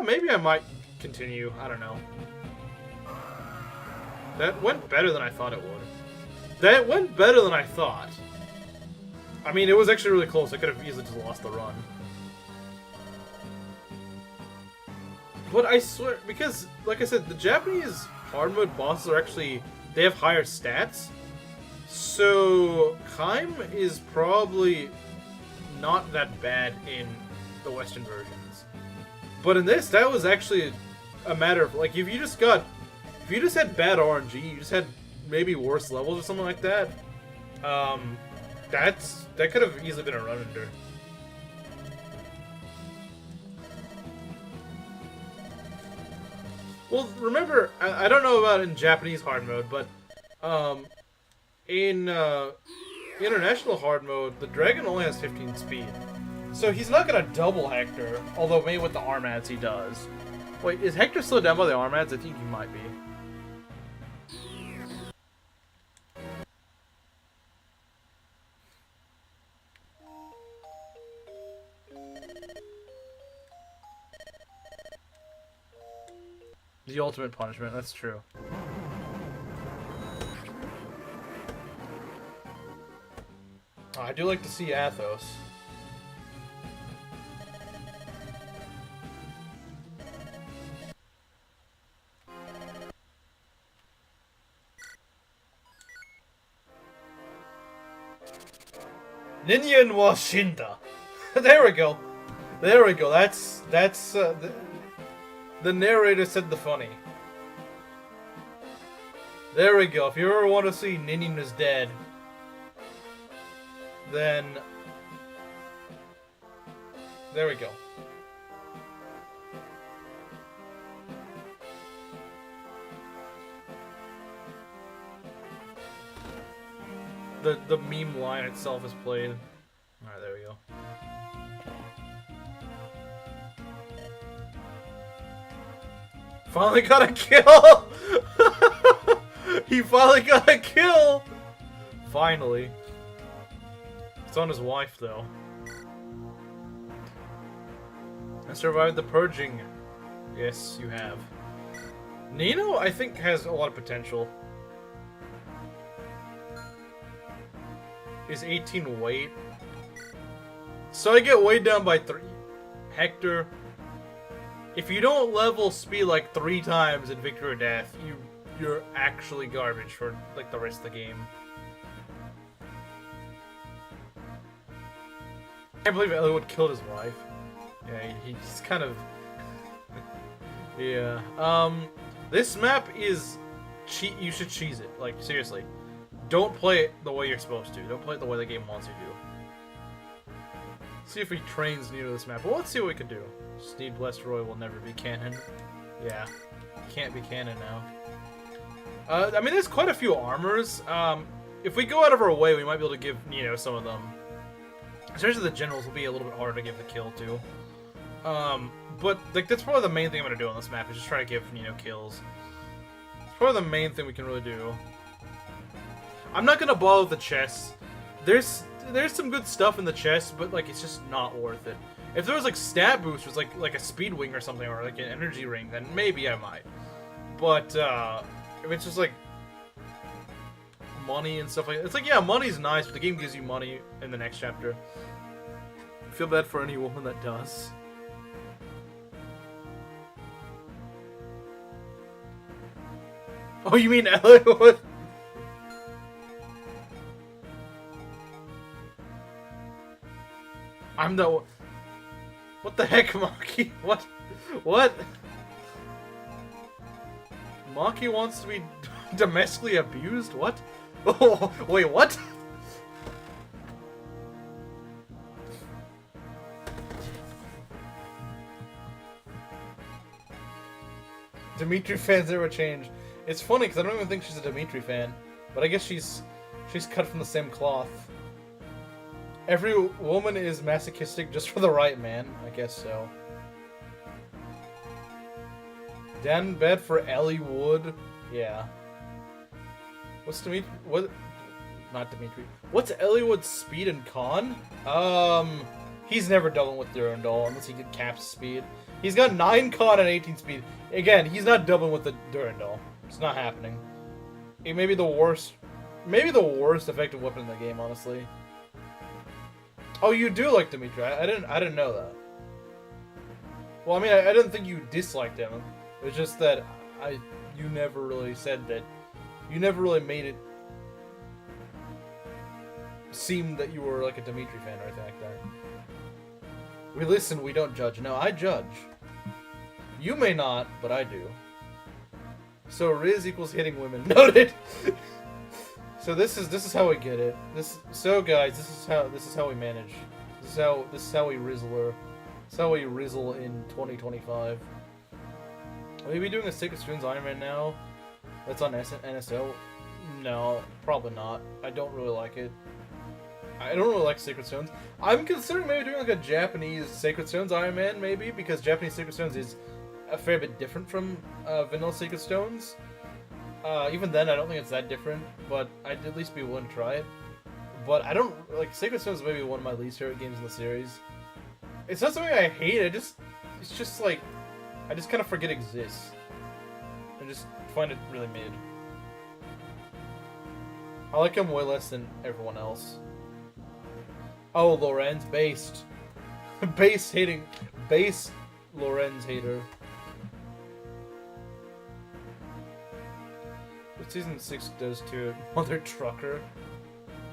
Maybe I might continue. I don't know. That went better than I thought it would. That went better than I thought. I mean, it was actually really close. I could have easily just lost the run. But I swear, because, like I said, the Japanese hard mode bosses are actually, they have higher stats. So, Kaim is probably not that bad in the Western versions. But in this, that was actually a matter of, like, if you just had bad RNG, you just had maybe worse levels or something like that, that could have easily been a run under. Well, remember, I don't know about in Japanese hard mode, but in international hard mode, the dragon only has 15 speed. So he's not going to double Hector, although maybe with the Armads he does. Wait, is Hector slowed down by the Armads? I think he might be. The ultimate punishment, that's true. Oh, I do like to see Athos. Ninyan wa shinda. There we go. There we go. That's the narrator said the funny. There we go. If you ever want to see Ninyan is dead, then there we go. The meme line itself is played. Alright, there we go. Finally got a kill! He finally got a kill! Finally. It's on his wife, though. I survived the purging. Yes, you have. Nino, I think, has a lot of potential. Is 18 weight? So I get weighed down by 3. Hector, if you don't level speed like 3 times in Victory or Death, you're actually garbage for like the rest of the game. I can't believe Eliwood killed his wife. Yeah, he's kind of... yeah. This map is... you should cheese it. Like, seriously. Don't play it the way you're supposed to. Don't play it the way the game wants you to. See if he trains new to this map. Well, let's see what we can do. Steed Blessed Roy will never be canon. Yeah. Can't be canon now. I mean, there's quite a few armors. If we go out of our way, we might be able to give Nino some of them. Especially the generals will be a little bit harder to give the kill to. But like that's probably the main thing I'm going to do on this map, is just try to give Nino kills. It's probably the main thing we can really do. I'm not going to bother with the chests. There's some good stuff in the chest, but like it's just not worth it. If there was like stat boosters, like a speed wing or something, or like an energy ring, then maybe I might. But if it's just like money and stuff like that, it's like, yeah, money's nice, but the game gives you money in the next chapter. I feel bad for any woman that does. Oh, you mean Eliwood? I'm the... What the heck, Maki? What? What? Maki wants to be domestically abused? What? Oh, wait, what? Dimitri fans never change. It's funny because I don't even think she's a Dimitri fan, but I guess she's cut from the same cloth. Every woman is masochistic just for the right man. I guess so. Dan bed for Eliwood. Yeah. What's Dimitri? What? Not Dimitri. What's Eliwood's speed and con? He's never doubling with Durandal unless he caps speed. He's got 9 con and 18 speed. Again, he's not doubling with the Durandal. It's not happening. It may be the worst effective weapon in the game, honestly. Oh, you do like Dimitri. I didn't know that. Well, I mean, I didn't think you disliked him. It was just that you never really said that. You never really made it seem that you were like a Dimitri fan or anything like that. We listen, we don't judge. No, I judge. You may not, but I do. So Riz equals hitting women. Noted. So this is how we get it. So guys, this is how we manage. This is how we rizzler. This is how we rizzle in 2025. Will we be doing a Sacred Stones Ironman now? That's on NSO? No, probably not. I don't really like it. I don't really like Sacred Stones. I'm considering maybe doing like a Japanese Sacred Stones Ironman, maybe, because Japanese Sacred Stones is a fair bit different from vanilla Sacred Stones. Even then, I don't think it's that different, but I'd at least be willing to try it. But I don't, like, Sacred Stones is maybe one of my least favorite games in the series. It's not something I hate, it's just like, I just kind of forget it exists. I just find it really mid. I like him way less than everyone else. Oh, Lorenz, based. Base Lorenz hater. What Season 6 does to it? Mother Trucker.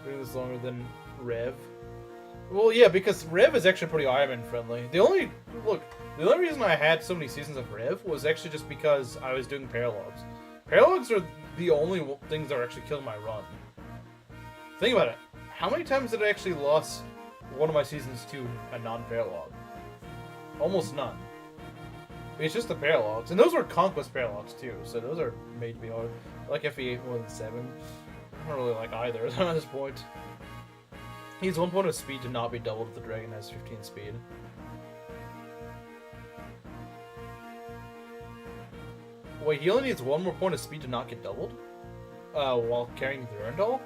Doing this longer than Rev. Well, yeah, because Rev is actually pretty Ironman friendly. The only reason I had so many seasons of Rev was actually just because I was doing paralogs. Paralogs are the only things that are actually killing my run. Think about it. How many times did I actually lost one of my seasons to a non-paralog? Almost none. It's just the paralogs. And those were Conquest paralogs too, so those are made to be hard. I like FE8 more than 7. I don't really like either at this point. He has 1 point of speed to not be doubled if the dragon has 15 speed. Wait, he only needs 1 more point of speed to not get doubled? While carrying the Durandal?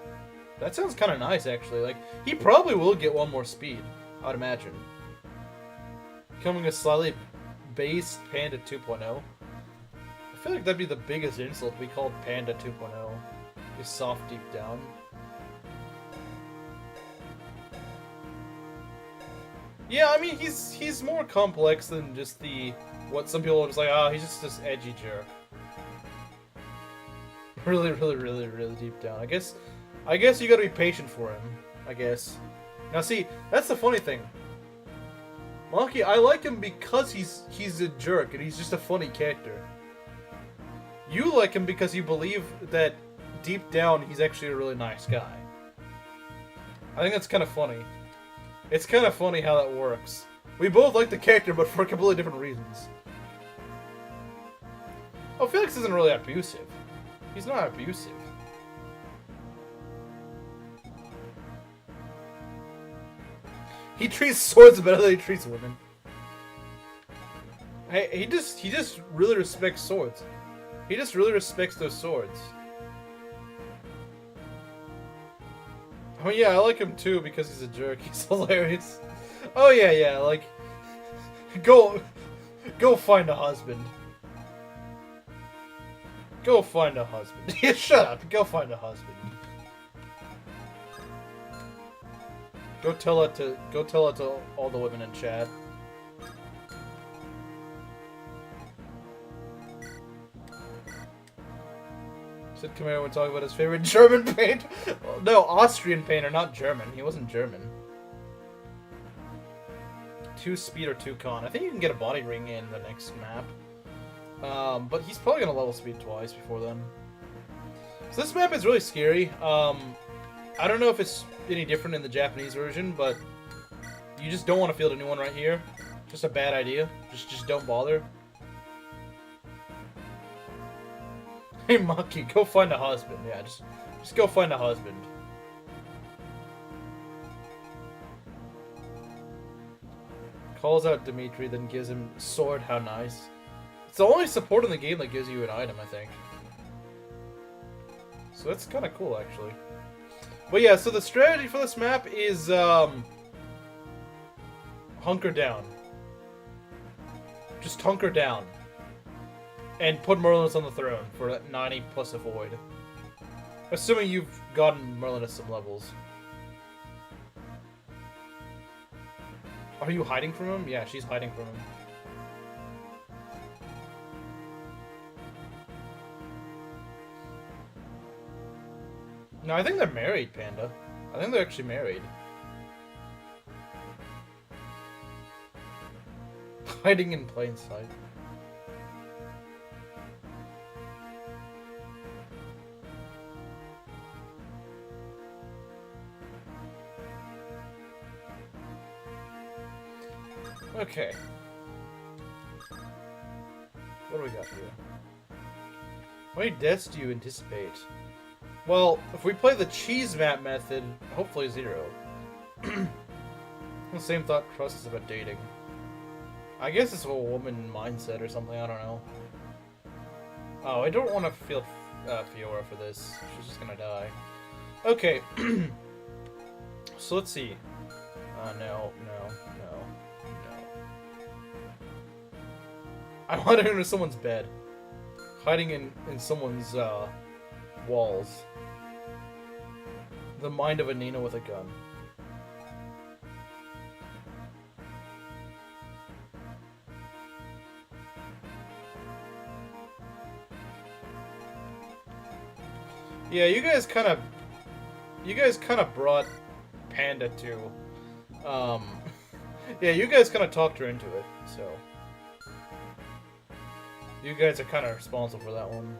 That sounds kind of nice, actually. Like, he probably will get 1 more speed, I would imagine. Becoming a slightly based Panda 2.0. I feel like that'd be the biggest insult to be called Panda 2.0. Be soft deep down. Yeah, I mean, he's more complex than just what some people are just like, oh, he's just this edgy jerk. Really, really, really, really deep down. I guess you gotta be patient for him, I guess. Now see, that's the funny thing. Monkey, I like him because he's a jerk and he's just a funny character. You like him because you believe that deep down he's actually a really nice guy. I think that's kind of funny. It's kind of funny how that works. We both like the character, but for completely different reasons. Oh, Felix isn't really abusive. He's not abusive. He treats swords better than he treats women. Hey, he just really respects swords. He just really respects those swords. Oh yeah, I like him too because he's a jerk. He's hilarious. Oh yeah, like go find a husband. Go find a husband. Yeah, shut up. Go find a husband. Go tell it to all the women in chat. Said Camaro would talk about his favorite German painter. No, Austrian painter, not German. He wasn't German. 2 speed or 2 con. I think you can get a body ring in the next map. But he's probably gonna level speed twice before then. So this map is really scary. I don't know if it's any different in the Japanese version, but you just don't want to field a new one right here. Just a bad idea. Just don't bother. Hey Maki, go find a husband. Yeah, just go find a husband. Calls out Dimitri, then gives him sword. How nice. It's the only support in the game that gives you an item, I think. So that's kind of cool, actually. But yeah, so the strategy for this map is hunker down. Just hunker down. And put Merlinus on the throne for that 90 plus a void. Assuming you've gotten Merlinus some levels. Are you hiding from him? Yeah, she's hiding from him. No, I think they're married, Panda. I think they're actually married. Hiding in plain sight. Okay. What do we got here? How many deaths do you anticipate? Well, if we play the cheese map method, hopefully 0. The same thought process about dating. I guess it's a woman mindset or something, I don't know. Oh, I don't want to feel Fiora for this. She's just gonna die. Okay. So let's see. No. I'm hiding under someone's bed. Hiding in someone's, walls. The mind of a Nina with a gun. Yeah, you guys kind of you guys kind of brought Panda to, yeah, you guys kind of talked her into it, so. You guys are kind of responsible for that one.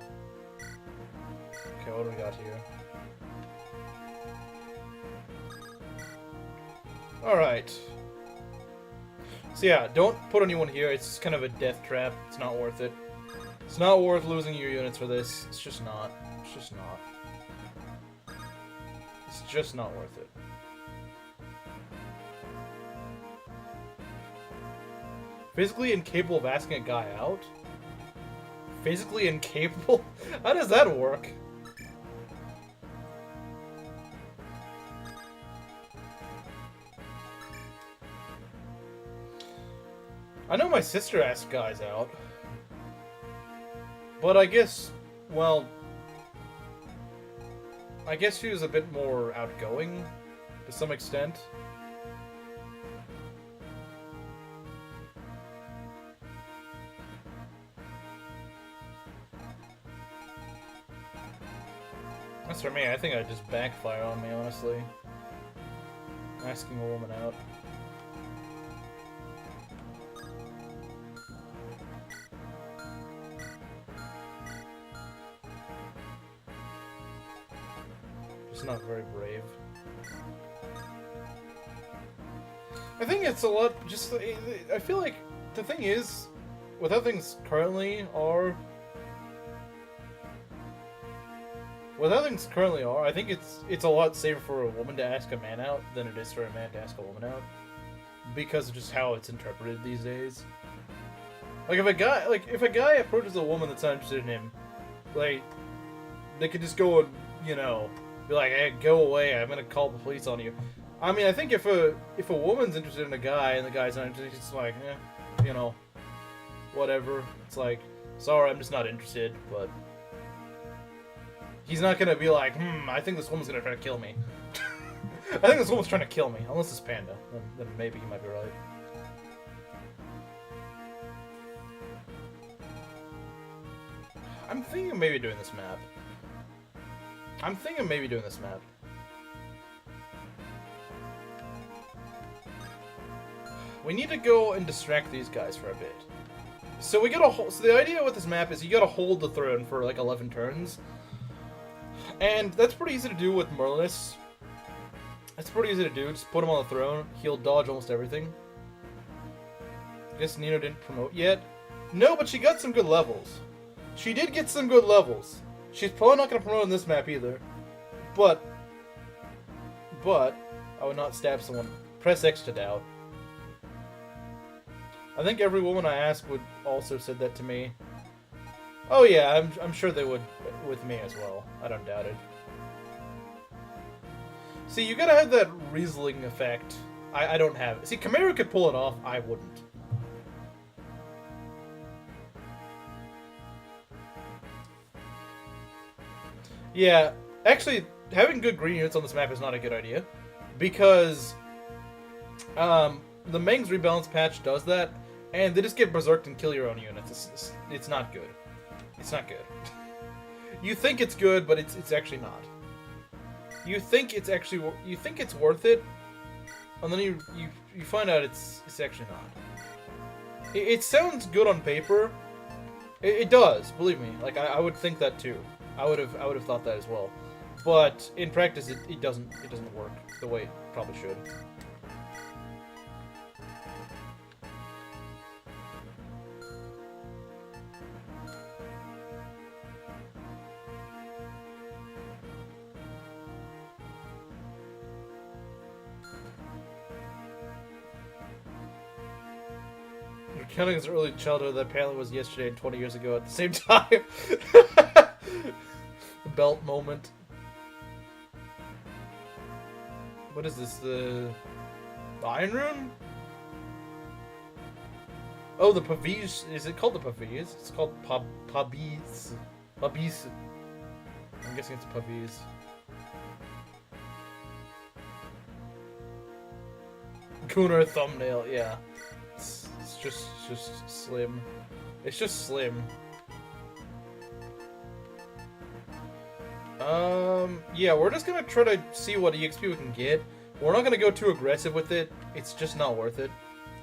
Okay, what do we got here? Alright. So yeah, don't put anyone here. It's kind of a death trap. It's not worth it. It's not worth losing your units for this. It's just not. It's just not. It's just not worth it. Physically incapable of asking a guy out? Physically incapable? How does that work? I know my sister asked guys out. But I guess, well, I guess she was a bit more outgoing to some extent. That's for me. I think I'd just backfire on me, honestly. Asking a woman out. Just not very brave. I think it's a lot, just, I feel like the thing is, with how things currently are, I think it's a lot safer for a woman to ask a man out than it is for a man to ask a woman out, because of just how it's interpreted these days. Like if a guy approaches a woman that's not interested in him, like they could just go and, you know, be like, "Hey, go away! I'm gonna call the police on you." I mean, I think if a woman's interested in a guy and the guy's not interested, it's like, you know, whatever. It's like, sorry, I'm just not interested, but. He's not gonna be like, I think this woman's gonna try to kill me. I think this woman's trying to kill me. Unless it's Panda. Then maybe he might be right. I'm thinking of maybe doing this map. We need to go and distract these guys for a bit. So we gotta hold. So the idea with this map is you gotta hold the throne for like 11 turns. And that's pretty easy to do with Merlinus. That's pretty easy to do. Just put him on the throne. He'll dodge almost everything. I guess Nino didn't promote yet. No, but she got some good levels. She did get some good levels. She's probably not going to promote on this map either. But, I would not stab someone. Press X to doubt. I think every woman I asked would also said that to me. Oh yeah, I'm sure they would with me as well. I don't doubt it. See, you gotta have that Riesling effect. I don't have it. See, Chimera could pull it off. I wouldn't. Yeah, actually, having good green units on this map is not a good idea. Because the Meng's rebalance patch does that, and they just get berserked and kill your own units. It's not good. It's not good. You think it's good, but it's actually not. You think it's worth it, and then you find out it's actually not. It sounds good on paper. It does, believe me. Like I would think that too. I would have thought that as well. But in practice, it doesn't work the way it probably should. Counting his early childhood, that apparently was yesterday and 20 years ago at the same time. The belt moment. What is this? The Iron Rune? Oh, the Pavis. Is it called the Pavis? It's called Pavis. Pavis. I'm guessing it's Pavis. Cooner thumbnail, yeah. It's just slim. It's just slim. Yeah, we're just gonna try to see what EXP we can get. We're not gonna go too aggressive with it. It's just not worth it.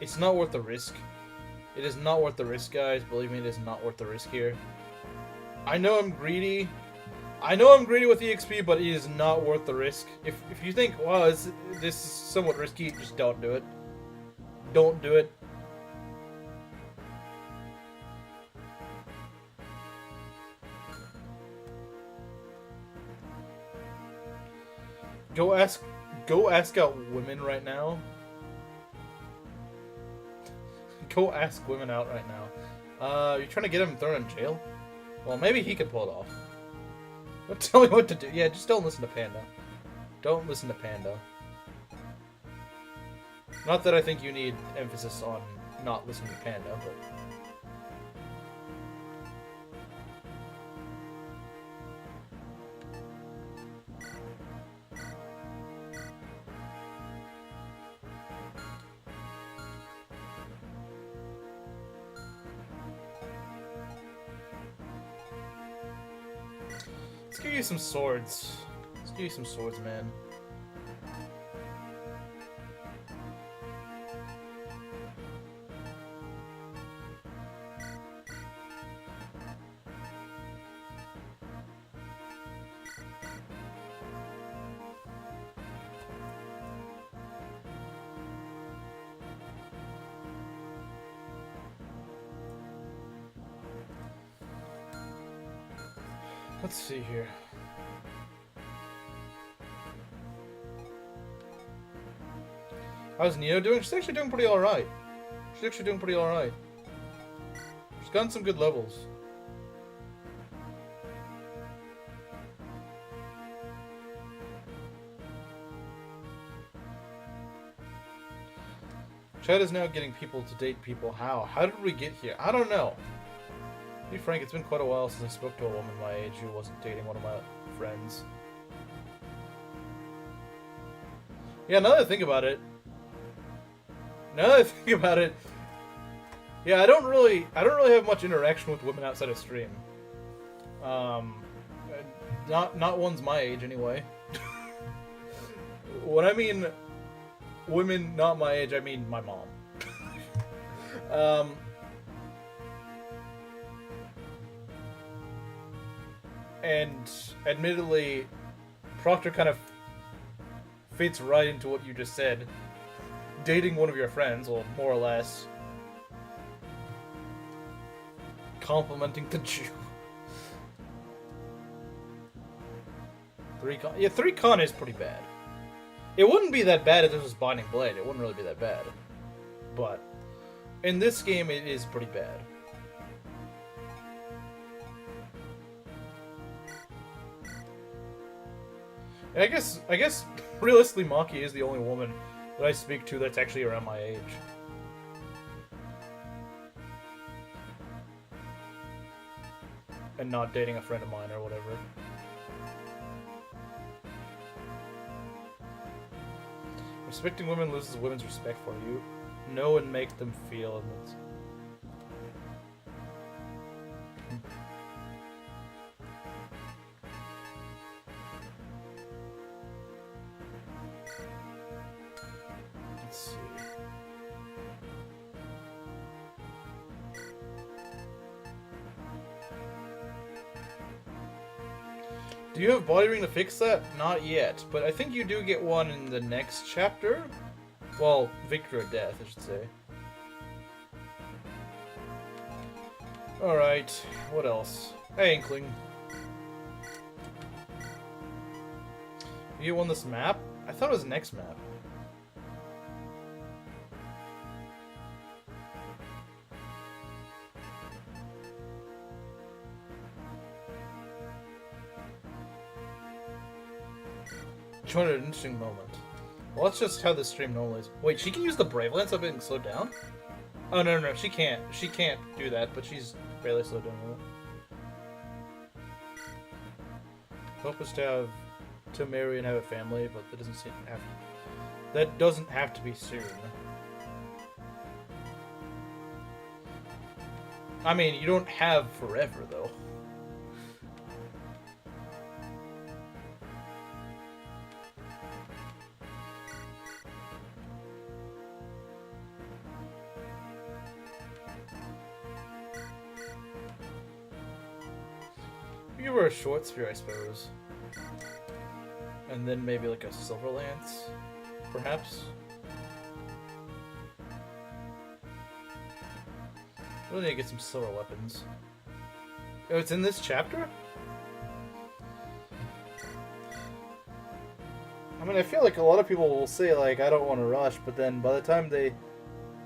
It's not worth the risk. It is not worth the risk, guys. Believe me, it is not worth the risk here. I know I'm greedy. I know I'm greedy with EXP, but it is not worth the risk. If you think, wow, this is somewhat risky, just don't do it. Don't do it. Go ask out women right now. Go ask women out right now. You're trying to get him thrown in jail? Well, maybe he could pull it off. Don't tell me what to do. Yeah, just don't listen to Panda. Don't listen to Panda. Not that I think you need emphasis on not listening to Panda, but... Let's give you some swords. Let's give you some swords, man. Let's see here. How's Neo doing? She's actually doing pretty alright. She's actually doing pretty alright. She's gotten some good levels. Chad is now getting people to date people. How? How did we get here? I don't know. To be frank, it's been quite a while since I spoke to a woman my age who wasn't dating one of my friends. Yeah, now that I think about it... Yeah, I don't really have much interaction with women outside of stream. Not ones my age, anyway. When I mean women not my age, I mean my mom. And admittedly, Proctor kind of fits right into what you just said. Dating one of your friends, well, more or less. Complimenting the Jew. 3-con. Yeah, 3-con is pretty bad. It wouldn't be that bad if this was Binding Blade. It wouldn't really be that bad. But in this game, it is pretty bad. I guess realistically Maki is the only woman that I speak to that's actually around my age. And not dating a friend of mine or whatever. Respecting women loses women's respect for you. Know and make them feel. Let's see. Do you have body ring to fix that? Not yet, but I think you do get one in the next chapter. Well, Victor or Death, I should say. Alright, what else? Hey, Inkling. You won this map? I thought it was the next map. Joined at an interesting moment. Well, that's just how this stream normally is. Wait, she can use the Brave Lance without being slowed down? Oh, no, she can't. She can't do that, but she's barely slowed down with it. Hope is to marry and have a family, but that doesn't have to be soon. I mean, you don't have forever, though. You give her a short spear, I suppose. And then maybe like a silver lance, perhaps. We need to get some silver weapons. Oh, it's in this chapter? I mean, I feel like a lot of people will say, like, I don't want to rush, but then by the time they...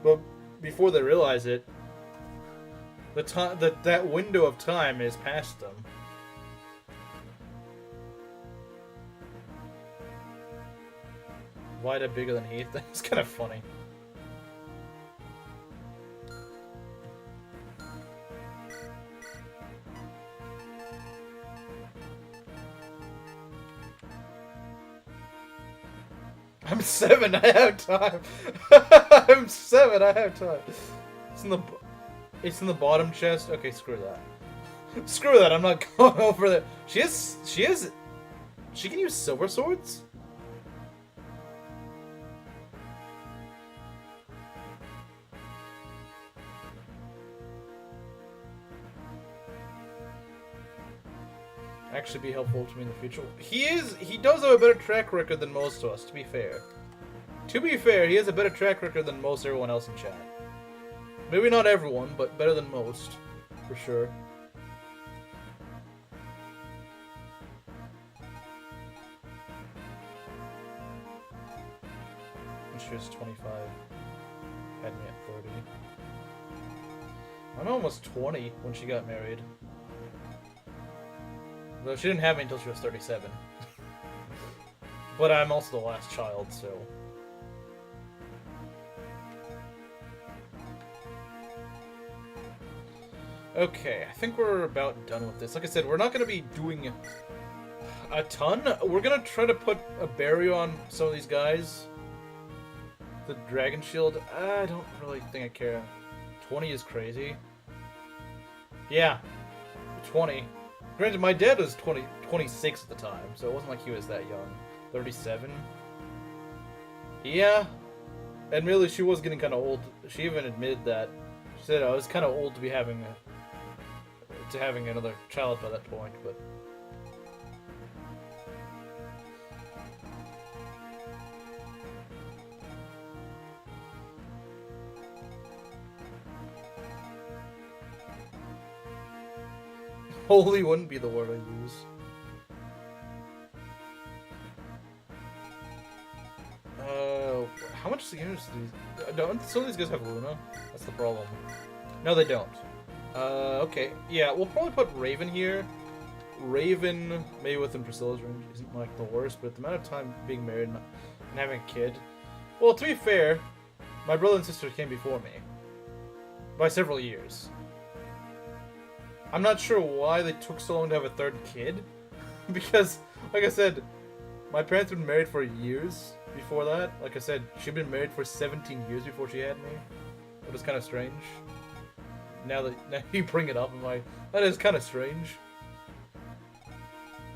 But before they realize it, that window of time is past them. Wider, bigger than Heath. That's kind of funny. I'm 7, I have time. I'm 7, I have time. It's in the bottom chest. Okay, screw that. Screw that. I'm not going over there. She can use silver swords? Actually be helpful to me in the future. He does have a better track record than most of us, to be fair. To be fair, he has a better track record than most everyone else in chat. Maybe not everyone, but better than most, for sure. And she was 25. Had me at 30. I'm almost 20 when she got married. Though she didn't have me until she was 37. But I'm also the last child, so... Okay, I think we're about done with this. Like I said, we're not going to be doing a ton. We're going to try to put a barrier on some of these guys. The Dragon Shield, I don't really think I care. 20 is crazy. Yeah, 20. Granted, my dad was 26 at the time, so it wasn't like he was that young. 37? Yeah. Admittedly, she was getting kind of old. She even admitted that. She said I was kind of old to be having another child by that point, but... Holy wouldn't be the word I use. How much damage do these... Don't some of these guys have Luna? That's the problem. No, they don't. Okay. Yeah, we'll probably put Raven here. Raven, maybe within Priscilla's range, isn't like the worst, but the amount of time being married and having a kid... Well, to be fair, my brother and sister came before me. By several years. I'm not sure why they took so long to have a third kid. Because, like I said, my parents had been married for years before that. Like I said, she'd been married for 17 years before she had me. It was kind of strange. Now you bring it up, I'm like, that is kind of strange.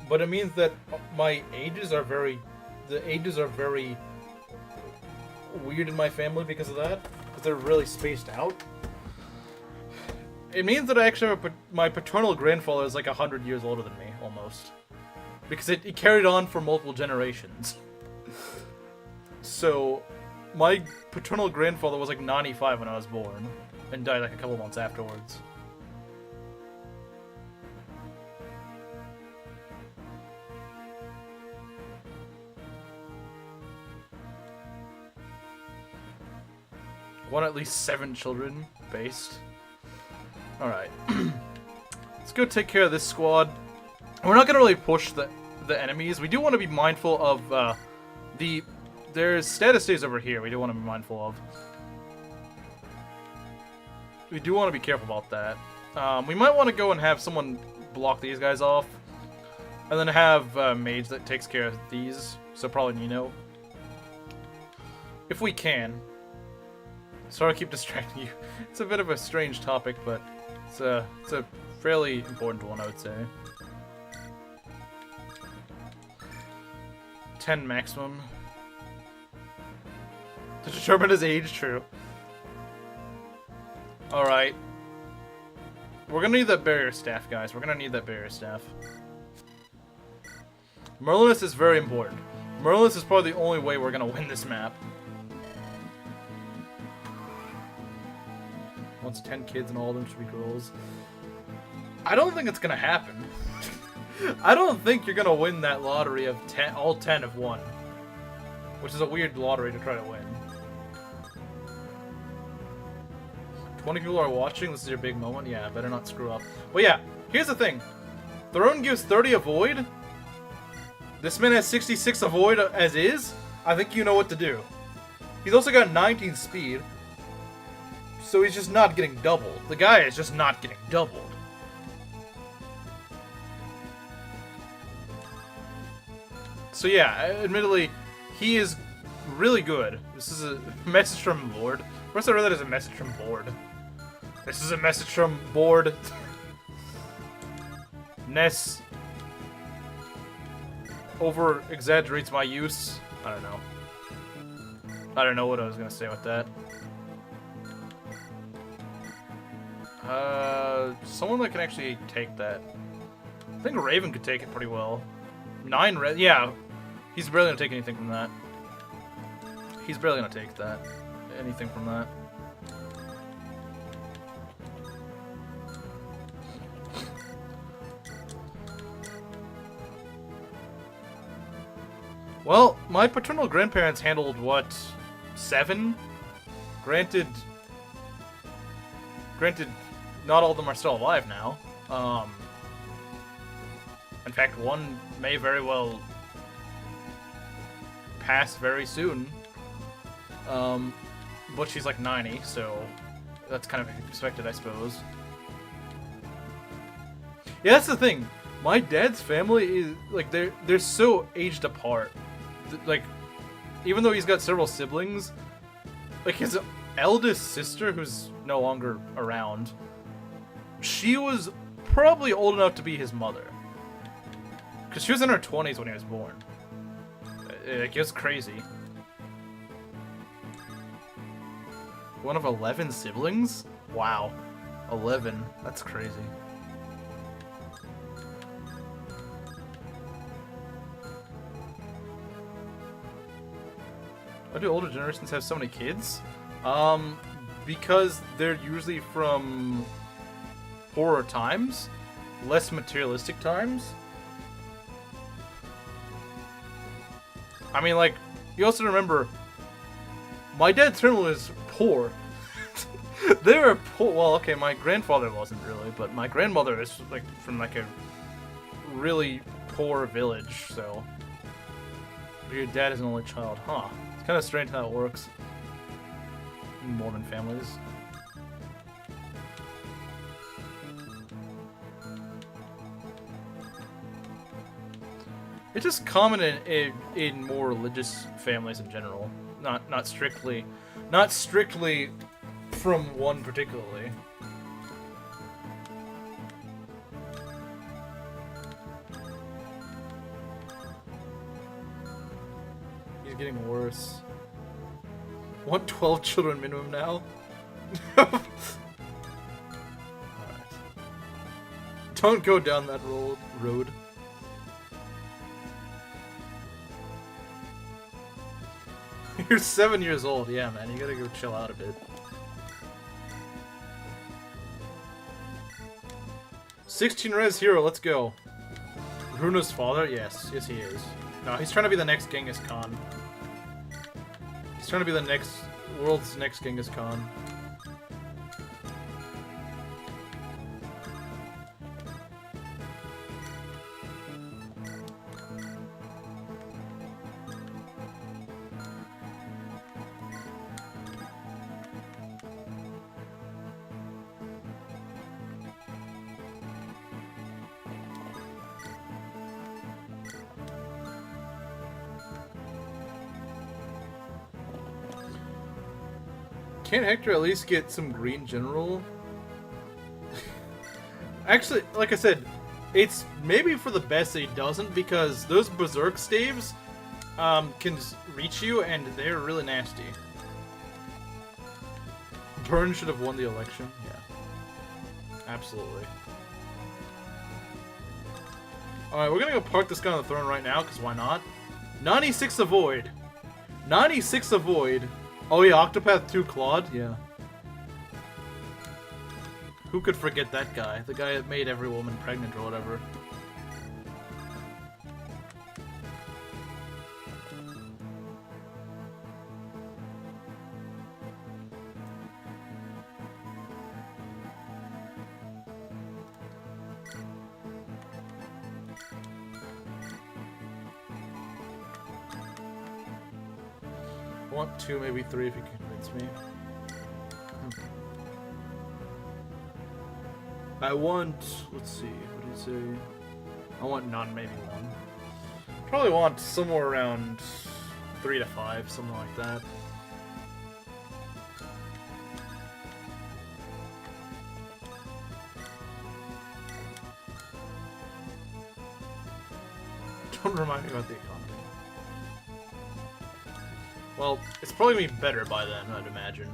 But it means that the ages are very weird in my family because of that. Because they're really spaced out. It means that I actually have my paternal grandfather is like 100 years older than me, almost. Because it carried on for multiple generations. So, my paternal grandfather was like 95 when I was born, and died like a couple months afterwards. Want at least 7 children, based. Alright. Let's go take care of this squad. We're not going to really push the enemies. We do want to be mindful of there's status days over here we do want to be mindful of. We do want to be careful about that. We might want to go and have someone block these guys off. And then have a mage that takes care of these. So probably Nino. If we can. Sorry to keep distracting you. It's a bit of a strange topic, but it's a fairly important one, I would say. 10 maximum. To determine his age, true. Alright. We're gonna need that barrier staff, guys. We're gonna need that barrier staff. Merlinus is very important. Merlinus is probably the only way we're gonna win this map. Wants 10 kids and all of them should be girls. I don't think it's gonna happen. I don't think you're gonna win that lottery of 10, all 10 of one. Which is a weird lottery to try to win. 20 people are watching, this is your big moment. Yeah, better not screw up. But yeah, here's the thing. Throne gives 30 avoid. This man has 66 avoid as is. I think you know what to do. He's also got 19 speed. So he's just not getting doubled. The guy is just not getting doubled. So yeah, admittedly, he is really good. This is a message from Lord. First I read that as a message from Board. This is a message from Board. Ness over-exaggerates my use. I don't know. I don't know what I was gonna say with that. Someone that can actually take that. I think Raven could take it pretty well. 9 red, yeah. He's barely gonna take anything from that. He's barely gonna take that. Anything from that. Well, my paternal grandparents handled, what, 7? Granted, not all of them are still alive now. In fact, one may very well pass very soon. But she's like 90, so that's kind of expected, I suppose. Yeah, that's the thing. My dad's family is like they're so aged apart. Like, even though he's got several siblings, like his eldest sister, who's no longer around, she was probably old enough to be his mother. Because she was in her 20s when he was born. It was crazy. One of 11 siblings? Wow. 11. That's crazy. Why do older generations have so many kids? Because they're usually from poorer times, less materialistic times. I mean, like, you also remember, my dad's family was poor. They were poor. Well, okay, my grandfather wasn't really, but my grandmother is like from like a really poor village. So, but your dad is an only child, huh? It's kind of strange how it works in Mormon families. It's just common in more religious families in general. Not strictly from one particularly. He's getting worse. Want 12 children minimum now? Alright. Don't go down that road. You're 7 years old. Yeah, man. You gotta go chill out a bit. 16 res hero. Let's go. Runa's father? Yes. Yes, he is. No, he's trying to be the next Genghis Khan. He's trying to be the world's next Genghis Khan. Can't Hector at least get some green general? Actually, like I said, it's maybe for the best that he doesn't, because those berserk staves can reach you and they're really nasty. Burn should have won the election. Yeah. Absolutely. Alright, we're gonna go park this guy on the throne right now, because why not? 96 avoid. 96 avoid. Oh yeah, Octopath 2 Claude? Yeah. Who could forget that guy? The guy that made every woman pregnant or whatever. I want 2, maybe 3 if you can convince me. I want, let's see, what do you say? I want none, maybe 1. Probably want somewhere around 3 to 5, something like that. Don't remind me about the economy. Well, it's probably gonna be better by then, I'd imagine.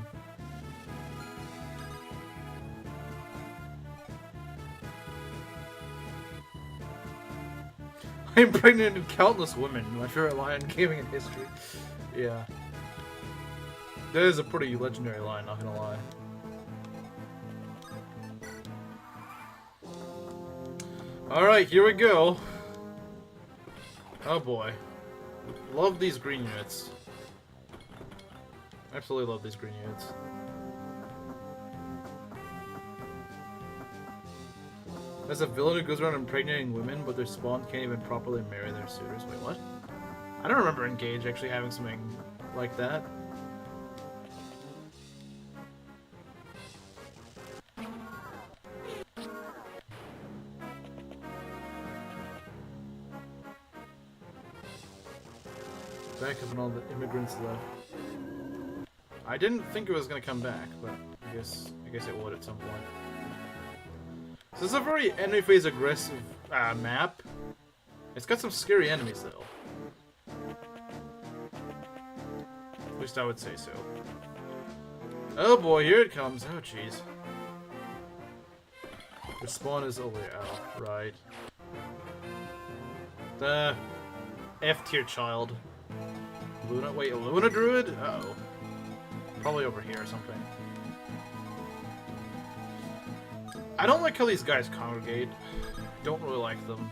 I impregnated countless women, my favorite line in gaming in history. Yeah. That is a pretty legendary line, not gonna lie. Alright, here we go. Oh boy. Love these green units. Absolutely love these green units. As a villain who goes around impregnating women, but their spawn can't even properly marry their suitors. Wait, what? I don't remember Engage actually having something like that. Back up and all the immigrants left. I didn't think it was gonna come back, but I guess it would at some point. So this is a very enemy phase aggressive map. It's got some scary enemies though. At least I would say so. Oh boy, here it comes. Oh jeez. The spawn is over there. Oh, right. The F tier child. Luna, wait, a Luna Druid? Uh-oh. Probably over here or something. I don't like how these guys congregate. Don't really like them.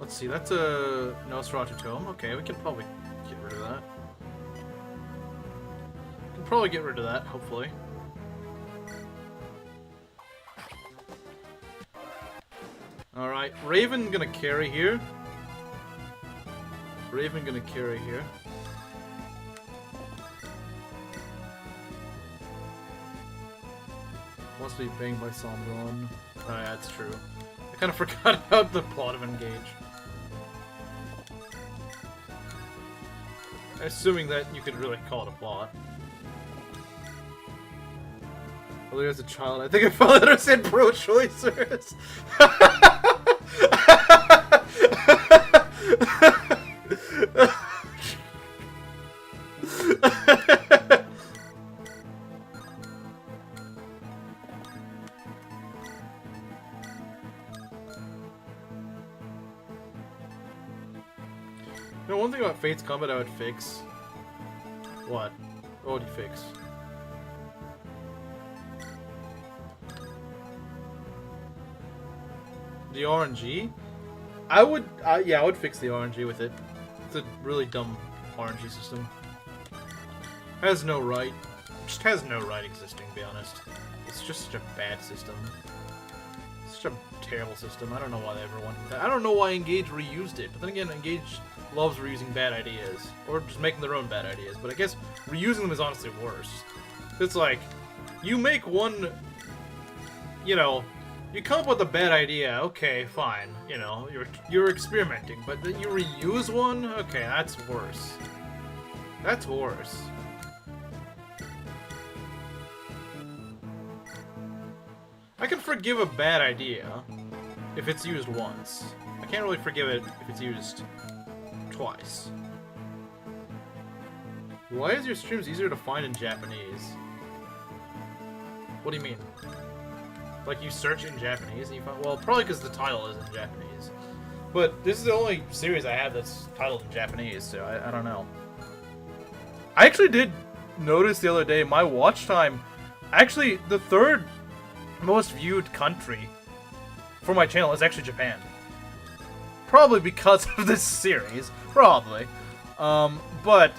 Let's see, that's a Nosferatu Tome. Okay, we can probably get rid of that. We can probably get rid of that, hopefully. Alright, Raven gonna carry here. Raven gonna carry here. Wants to be banged by Sombron. Oh yeah, that's true. I kind of forgot about the plot of Engage. Assuming that you could really call it a plot. Well, there's a child. I think I finally understand pro-choicers. No, one thing about Fate's combat I would fix. What? What would you fix? The RNG? I would, yeah, I would fix the RNG with it. It's a really dumb RNG system. Has no right. Just has no right existing, to be honest. It's just such a bad system. It's such a terrible system. I don't know why they ever wanted that. I don't know why Engage reused it. But then again, Engage loves reusing bad ideas. Or just making their own bad ideas. But I guess reusing them is honestly worse. It's like, you make one, you know, you come up with a bad idea, okay, fine. You know, you're experimenting. But then you reuse one? Okay, that's worse. That's worse. I can forgive a bad idea if it's used once. I can't really forgive it if it's used twice. Why is your streams easier to find in Japanese? What do you mean? Like, you search in Japanese and you find... Well, probably because the title is in Japanese. But this is the only series I have that's titled in Japanese, so I don't know. I actually did notice the other day, my watch time... Actually, the third most viewed country for my channel is actually Japan. Probably because of this series. Probably. But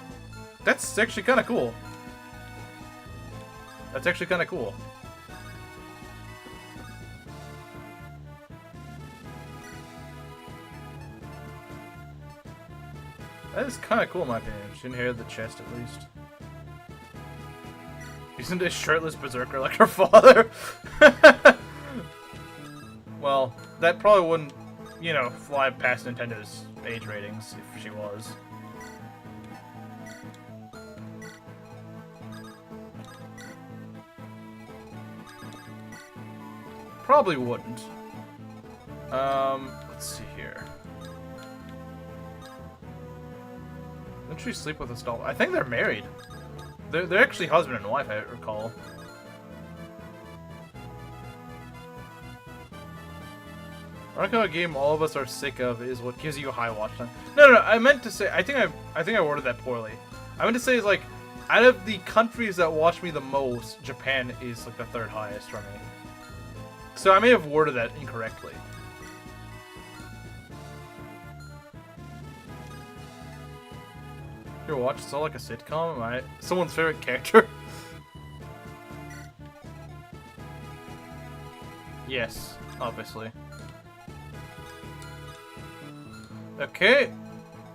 that's actually kind of cool. That's actually kind of cool. That is kind of cool in my opinion. She didn't hear the chest at least. Isn't a shirtless berserker like her father? Well, that probably wouldn't, you know, fly past Nintendo's age ratings if she was. Probably wouldn't. Let's see here. Didn't she sleep with a stall? I think they're married. They're actually husband and wife, I recall. I like how a game all of us are sick of is what gives you a high watch time. No, I meant to say, I think I worded that poorly. I meant to say is like, out of the countries that watch me the most, Japan is like the third highest for me. So I may have worded that incorrectly. Your watch is all like a sitcom? Am I someone's favorite character? Yes, obviously. Okay,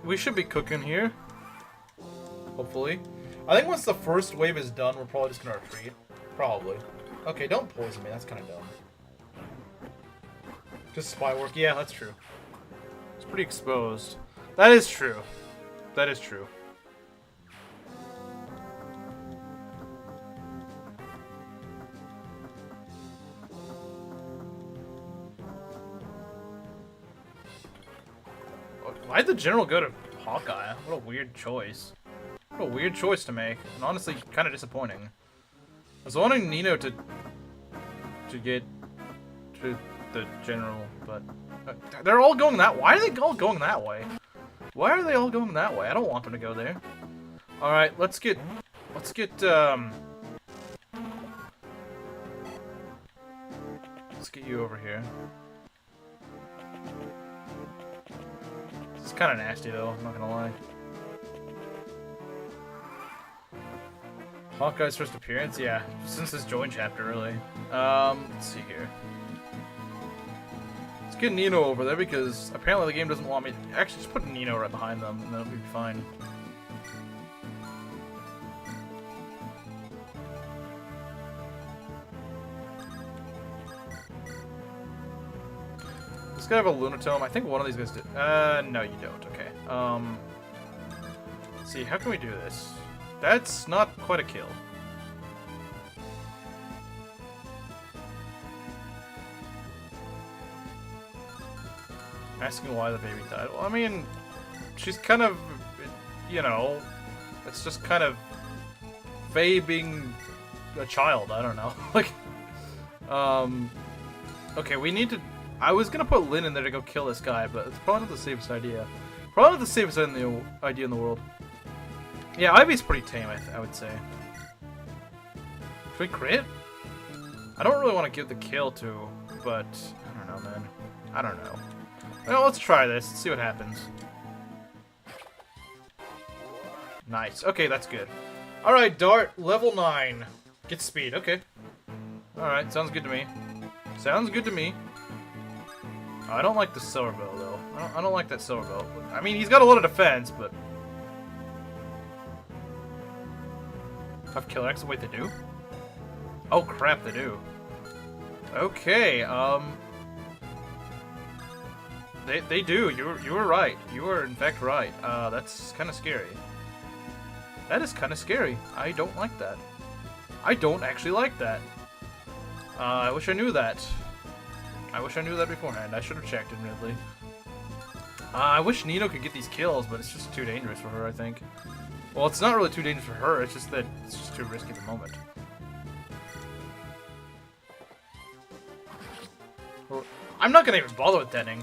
we should be cooking here. Hopefully. I think once the first wave is done, we're probably just gonna retreat. Probably. Okay, don't poison me, that's kind of dumb. Just spy work. Yeah, that's true. It's pretty exposed. That is true. That is true. Why'd the general go to Hawkeye? What a weird choice. What a weird choice to make. And honestly, kind of disappointing. I was wanting Nino to get to the general, but they're all going that way. Why are they all going that way? Why are they all going that way? I don't want them to go there. All right, let's get you over here. It's kind of nasty though, I'm not gonna lie. Hawkeye's first appearance? Yeah, since his join chapter, really. Let's see here. Let's get Nino over there because apparently the game doesn't want me to... Actually, just put Nino right behind them and then it'll be fine. Does this guy have a Lunatome? I think one of these guys did. No, you don't. Okay. Let's see, how can we do this? That's not quite a kill. Asking why the baby died. Well, I mean, she's kind of, you know, it's just kind of Faye being a child. I don't know. Like, okay, we need to. I was gonna put Lynn in there to go kill this guy, but it's probably not the safest idea. Probably not the safest idea in the world. Yeah, Ivy's pretty tame, I would say. Should we crit? I don't really want to give the kill to, but I don't know, man. I don't know. Well, let's try this. Let's see what happens. Nice. Okay, that's good. Alright, Dart, level 9. Get speed. Okay. Alright, sounds good to me. Sounds good to me. I don't like the Silver Bow, though. I don't like that Silver Bow. I mean, he's got a lot of defense, but... Have Killer X? Wait, they do? Oh, crap, they do. Okay, They do. You were right. You were, in fact, right. That's kind of scary. That is kind of scary. I don't like that. I don't actually like that. I wish I knew that. I wish I knew that beforehand. I should have checked, admittedly. I wish Nino could get these kills, but it's just too dangerous for her, I think. Well, it's not really too dangerous for her, it's just that it's just too risky at the moment. I'm not gonna even bother with denning.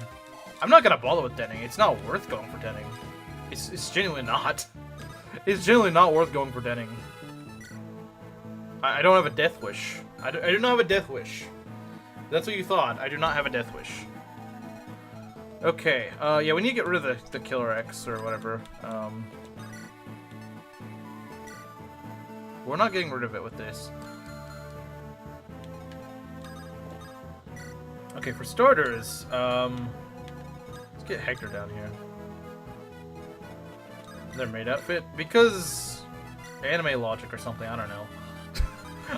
I'm not gonna bother with denning. It's not worth going for denning. It's genuinely not. It's genuinely not worth going for denning. I don't have a death wish. I do not have a death wish. That's what you thought. I do not have a death wish. Okay, yeah, we need to get rid of the Killer X or whatever. We're not getting rid of it with this. Okay, for starters, let's get Hector down here. Their maid outfit, because anime logic or something, I don't know.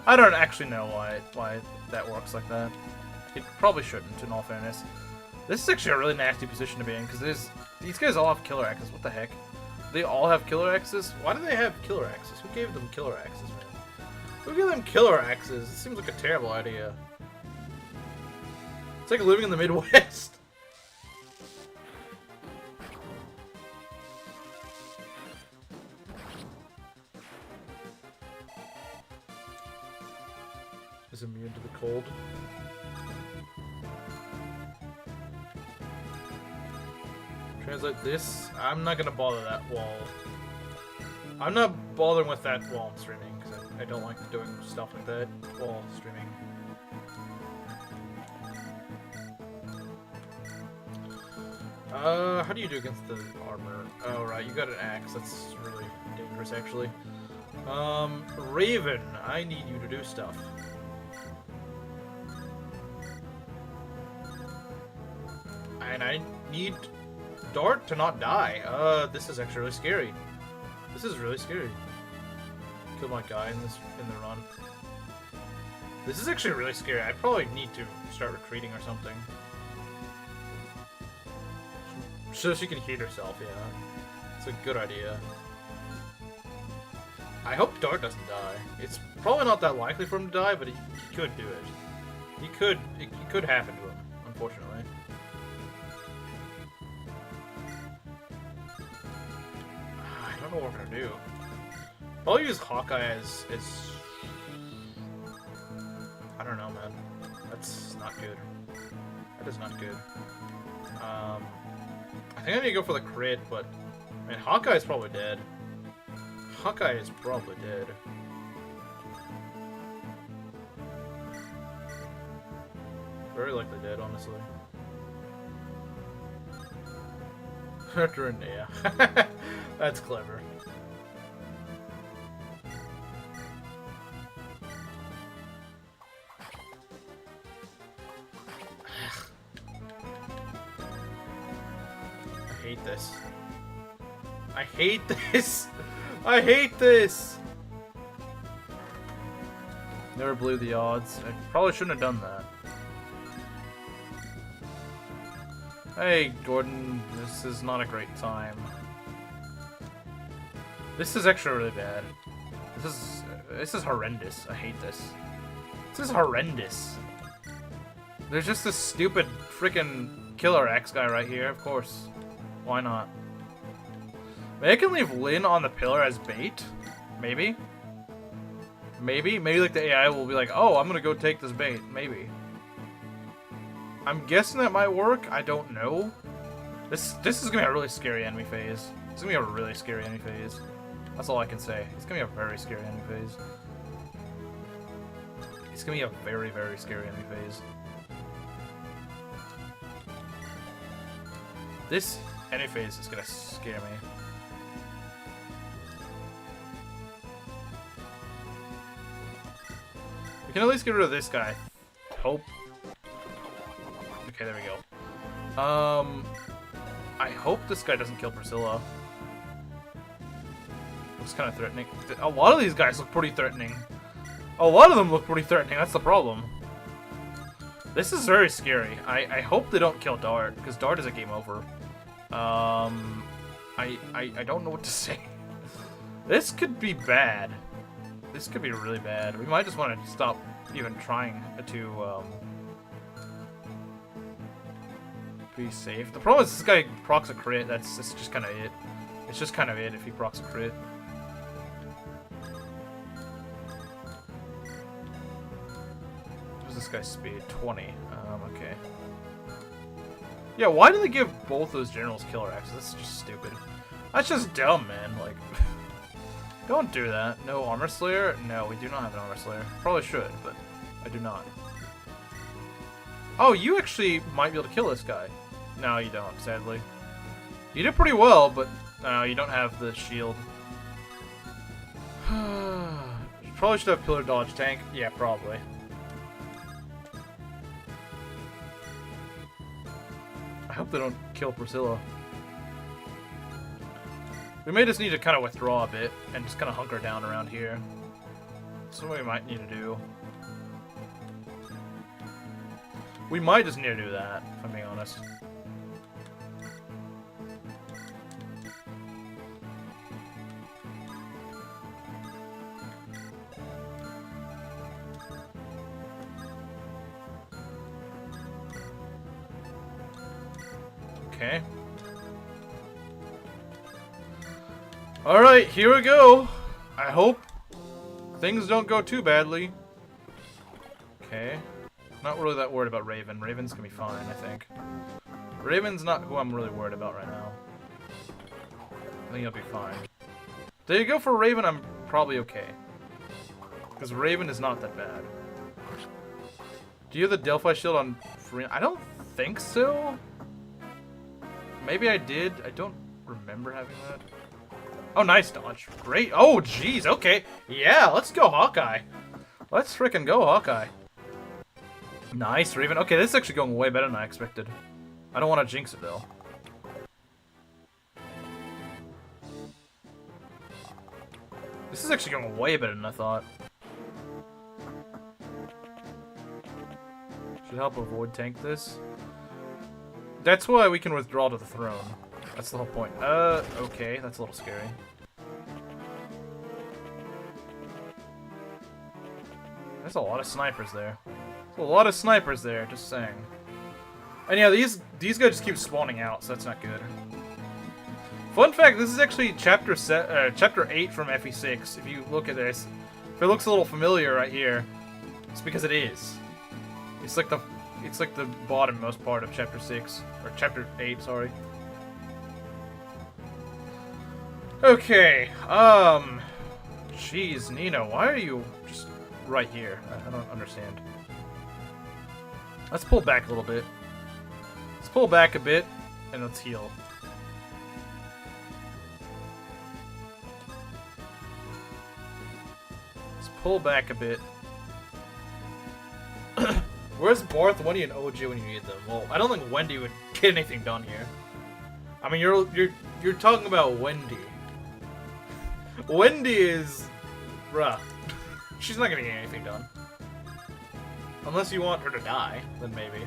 I don't actually know why that works like that. It probably shouldn't, in all fairness. This is actually a really nasty position to be in, because these guys all have killer axes. What the heck? They all have killer axes? Why do they have killer axes? Who gave them killer axes, man? Who gave them killer axes? It seems like a terrible idea. It's like living in the Midwest. Is immune to the cold. Translate this. I'm not gonna bother that wall. I'm not bothering with that while I'm streaming, because I don't like doing stuff like that while streaming. How do you do against the armor? Oh, right, you got an axe. That's really dangerous, actually. Raven, I need you to do stuff. And I need Dart to not die. This is actually really scary. This is really scary. Kill my guy in the run. This is actually really scary. I probably need to start retreating or something. So she can heal herself, yeah. It's a good idea. I hope Dart doesn't die. It's probably not that likely for him to die, but he could do it. It could happen to him, unfortunately. I don't know what we're gonna do. I'll use Hawkeye as I don't know, man. That's not good. That is not good. I think I need to go for the crit, but man, Hawkeye's probably dead. Hawkeye is probably dead. Very likely dead, honestly. Yeah. That's clever. I hate this. I hate this! I hate this! Never blew the odds. I probably shouldn't have done that. Hey, Gordon, this is not a great time. This is actually really bad. This is horrendous. I hate this. This is horrendous. There's just this stupid freaking Killer X guy right here, of course. Why not? Maybe I can leave Lynn on the pillar as bait? Maybe? Maybe like the AI will be like, oh, I'm gonna go take this bait. Maybe. I'm guessing that might work. I don't know. This is gonna be a really scary enemy phase. It's gonna be a really scary enemy phase. That's all I can say. It's gonna be a very scary enemy phase. It's gonna be a very, very scary enemy phase. This enemy phase is gonna scare me. We can at least get rid of this guy. Hope. Okay, there we go. I hope this guy doesn't kill Priscilla. Looks kind of threatening. A lot of these guys look pretty threatening. A lot of them look pretty threatening, that's the problem. This is very scary. I hope they don't kill Dart, because Dart is a game over. I don't know what to say. This could be bad. This could be really bad. We might just want to stop even trying to, be safe. The problem is this guy procs a crit. That's just kind of it. It's just kind of it if he procs a crit. What's this guy's speed? 20. Okay. Yeah, why do they give both those generals killer axes? That's just stupid. That's just dumb, man. Like, don't do that. No armor slayer? No, we do not have an armor slayer. Probably should, but I do not. Oh, you actually might be able to kill this guy. No, you don't, sadly. You did pretty well, but no, you don't have the shield. You probably should have pillar dodge tank. Yeah, probably. I hope they don't kill Priscilla. We may just need to kind of withdraw a bit and just kind of hunker down around here. That's what we might need to do. We might just need to do that, if I'm being honest. Okay. Alright, here we go. I hope things don't go too badly. Okay. Not really that worried about Raven. Raven's gonna be fine, I think. Raven's not who I'm really worried about right now. I think he'll be fine. There you go for Raven, I'm probably okay. Because Raven is not that bad. Do you have the Delphi shield on free? I don't think so. Maybe I did. I don't remember having that. Oh, nice dodge. Great. Oh, jeez. Okay. Yeah, let's go Hawkeye. Let's freaking go Hawkeye. Nice, Raven. Okay, this is actually going way better than I expected. I don't want to jinx it, though. This is actually going way better than I thought. Should help avoid tank this. That's why we can withdraw to the throne. That's the whole point. Okay, that's a little scary. There's a lot of snipers there. There's a lot of snipers there, just saying. And yeah, these guys just keep spawning out, so that's not good. Fun fact, this is actually chapter 8 from FE6. If you look at this, if it looks a little familiar right here, it's because it is. It's like the bottommost part of chapter 6 or chapter 8, sorry. Okay, jeez, Nino, why are you just right here? I don't understand. Let's pull back a little bit. Let's pull back a bit, and let's heal. Let's pull back a bit. Where's Barth, Wendy, and OG when you need them? Well, I don't think Wendy would get anything done here. I mean, you're talking about Wendy. Wendy is, bruh. She's not gonna get anything done. Unless you want her to die, then maybe.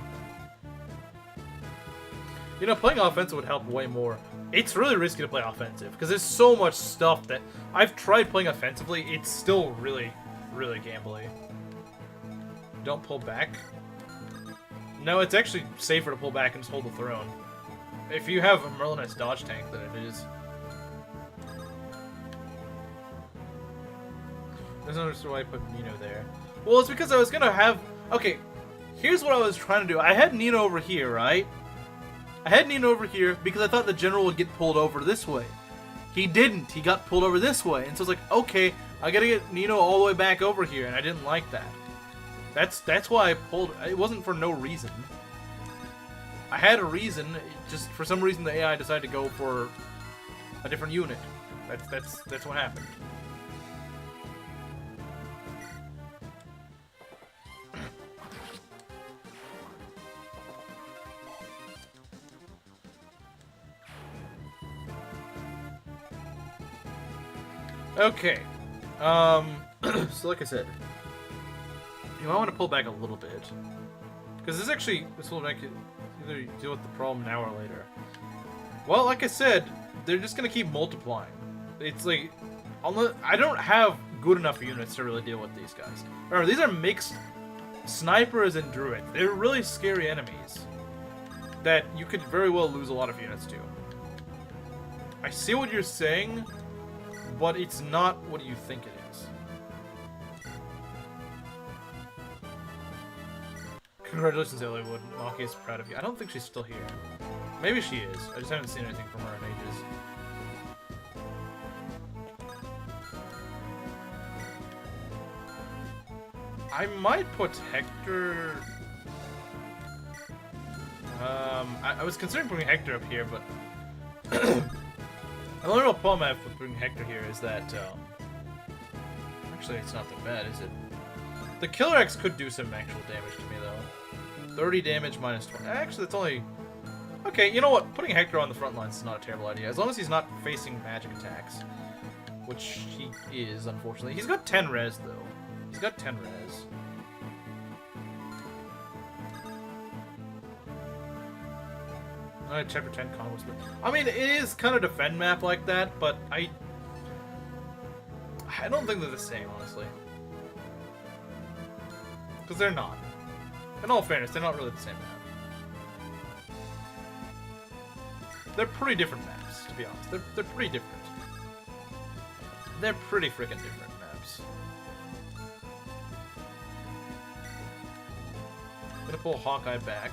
You know, playing offensive would help way more. It's really risky to play offensive, because there's so much stuff that... I've tried playing offensively, it's still really, really gambly. Don't pull back. No, it's actually safer to pull back and just hold the throne. If you have a Merlin's dodge tank, then it is. There's no reason why I put Nino there. Well, it's because I was gonna have... Okay, here's what I was trying to do. I had Nino over here, right? I had Nino over here because I thought the general would get pulled over this way. He didn't. He got pulled over this way. And so I was like, okay, I gotta get Nino all the way back over here, and I didn't like that. That's why I pulled... It wasn't for no reason. I had a reason, just for some reason the AI decided to go for a different unit. That's what happened. Okay. So like I said, you might want to pull back a little bit. Because this will make it either deal with the problem now or later. Well, like I said, they're just going to keep multiplying. It's like, I don't have good enough units to really deal with these guys. Remember, these are mixed snipers and druids. They're really scary enemies that you could very well lose a lot of units to. I see what you're saying, but it's not what you think it is. Congratulations, Eliwood. Maki is proud of you. I don't think she's still here. Maybe she is. I just haven't seen anything from her in ages. I might put Hector... I was considering putting Hector up here, but... the only real problem I have with putting Hector here is that, actually, it's not that bad, is it? The Killer X could do some actual damage to me, though. 30 damage minus 20. Actually, that's only... Okay, you know what? Putting Hector on the front lines is not a terrible idea, as long as he's not facing magic attacks. Which he is, unfortunately. He's got 10 res, though. He's got 10 res. Chapter 10 combos. I mean, it is kind of defend map like that, but I don't think they're the same, honestly. Because they're not. In all fairness, they're not really the same map. They're pretty different maps, to be honest. They're pretty different. They're pretty freaking different maps. I'm gonna pull Hawkeye back.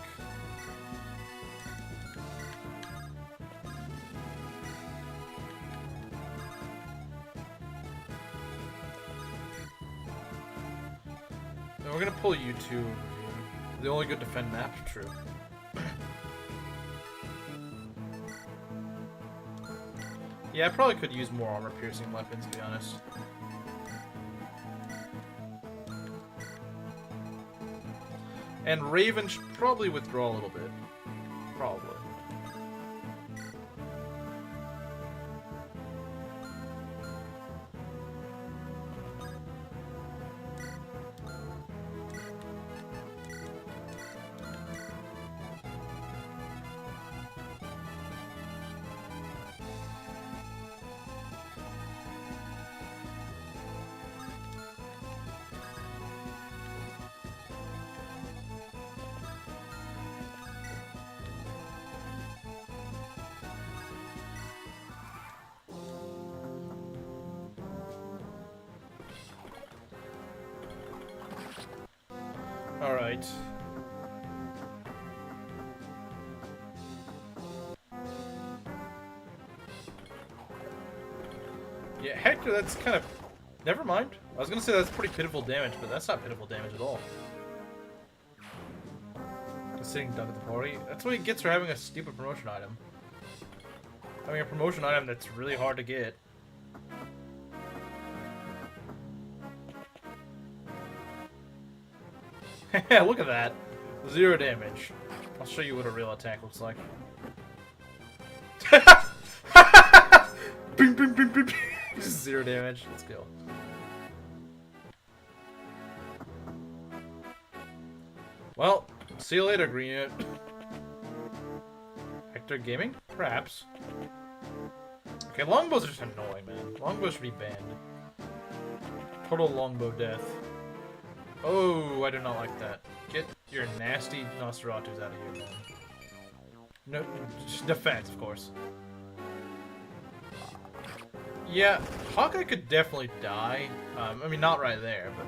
And we're gonna pull you two. The only good defend map, true. Yeah, I probably could use more armor-piercing weapons, to be honest. And Raven should probably withdraw a little bit. Probably. Alright. Yeah, Hector, that's kind of... Never mind. I was gonna say that's pretty pitiful damage, but that's not pitiful damage at all. Sitting Doug at the party. That's what he gets for having a stupid promotion item. Having a promotion item that's really hard to get. Look at that. 0 damage. I'll show you what a real attack looks like. Bing, bing, bing, bing. 0 damage. Let's go. Well, see you later, Green Unit. Hector Gaming? Perhaps. Okay, longbows are just annoying, man. Longbows should be banned. Total longbow death. Oh, I do not like that. Get your nasty Nosferatus out of here, man. No, defense, of course. Yeah, Hawkeye could definitely die. I mean, not right there, but...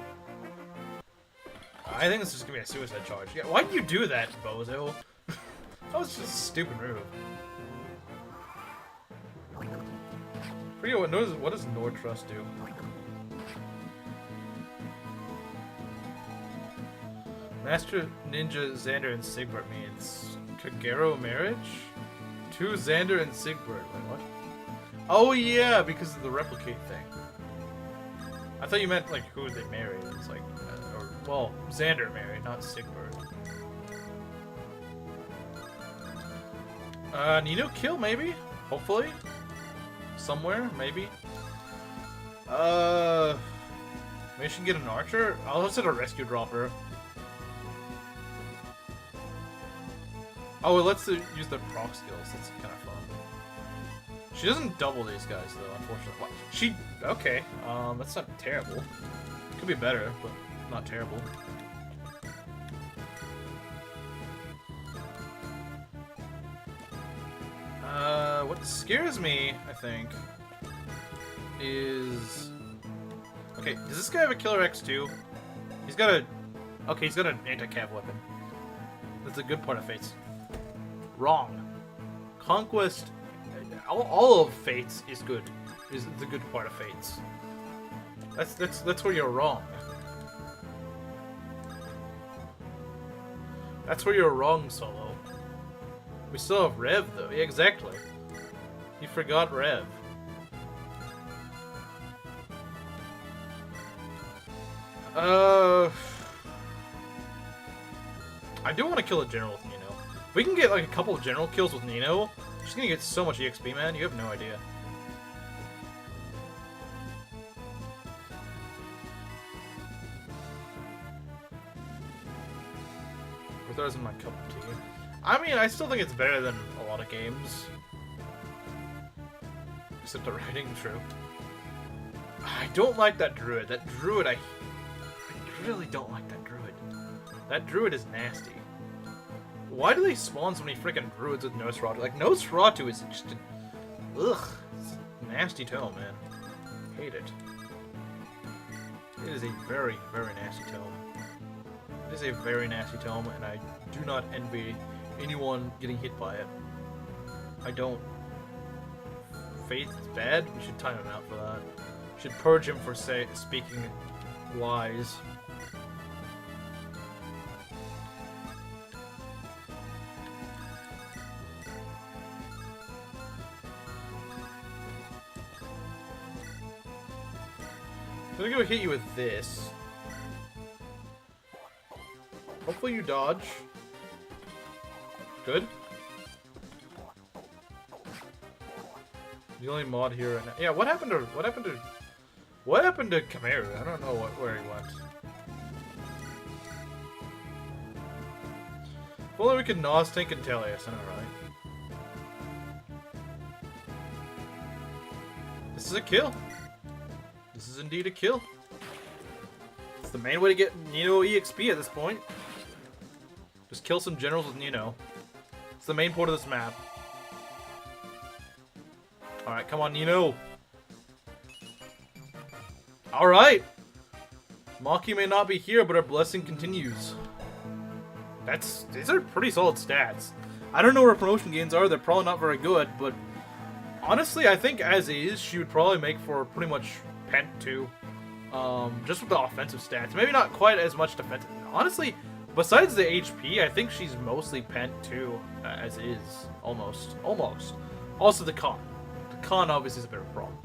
I think this is gonna be a suicide charge. Yeah, why did you do that, bozo? That was just a stupid move. Forget what does Nord Trust do? Master Ninja Xander and Sigbert means Kagero marriage? To Xander and Sigbert. Wait, what? Oh yeah, because of the replicate thing. I thought you meant like who they married. It's like, or well, Xander married, not Sigbert. Nino kill maybe? Hopefully? Somewhere, maybe? Maybe she can get an archer? I'll just hit a rescue dropper. Oh, well, let's use the proc skills. That's kind of fun. She doesn't double these guys, though, unfortunately. What? She... Okay. That's not terrible. Could be better, but not terrible. What scares me, I think, is... Okay, does this guy have a Killer X too? He's got a... Okay, he's got an anti-cav weapon. That's a good part of Fates. Wrong. Conquest, all of Fates is good. Is the good part of Fates. That's where you're wrong. That's where you're wrong, Solo. We still have Rev, though. Yeah, exactly. You forgot Rev. I do want to kill a general with Nino. If we can get like a couple of general kills with Nino, she's gonna get so much EXP, man. You have no idea. Or isn't my cup of tea. I mean, I still think it's better than a lot of games. Except the writing, true. I don't like that druid. That druid, I really don't like that druid. That druid is nasty. Why do they spawn so many freaking druids with Nosferatu? Like, Nosferatu is just a... Ugh. It's a nasty tome, man. Hate it. It is a very, very nasty tome. It is a very nasty tome, and I do not envy anyone getting hit by it. I don't. Faith is bad? We should time him out for that. We should purge him for speaking lies. I'm gonna go hit you with this. Hopefully you dodge. Good. The only mod here right now. Yeah, what happened to Kamaru? I don't know where he went. If only we could Nos, Tank, and Telius, I know, right? This is a kill. This is indeed a kill. It's the main way to get Nino EXP at this point. Just kill some generals with Nino. It's the main point of this map. Alright, come on, Nino. Alright! Maki may not be here, but our blessing continues. These are pretty solid stats. I don't know where promotion gains are, they're probably not very good, but honestly, I think as is, she would probably make for pretty much Pent 2. Just with the offensive stats. Maybe not quite as much defensive. Honestly, besides the HP, I think she's mostly Pent 2 as is. Almost. Also the con. The con obviously is a bit of a problem.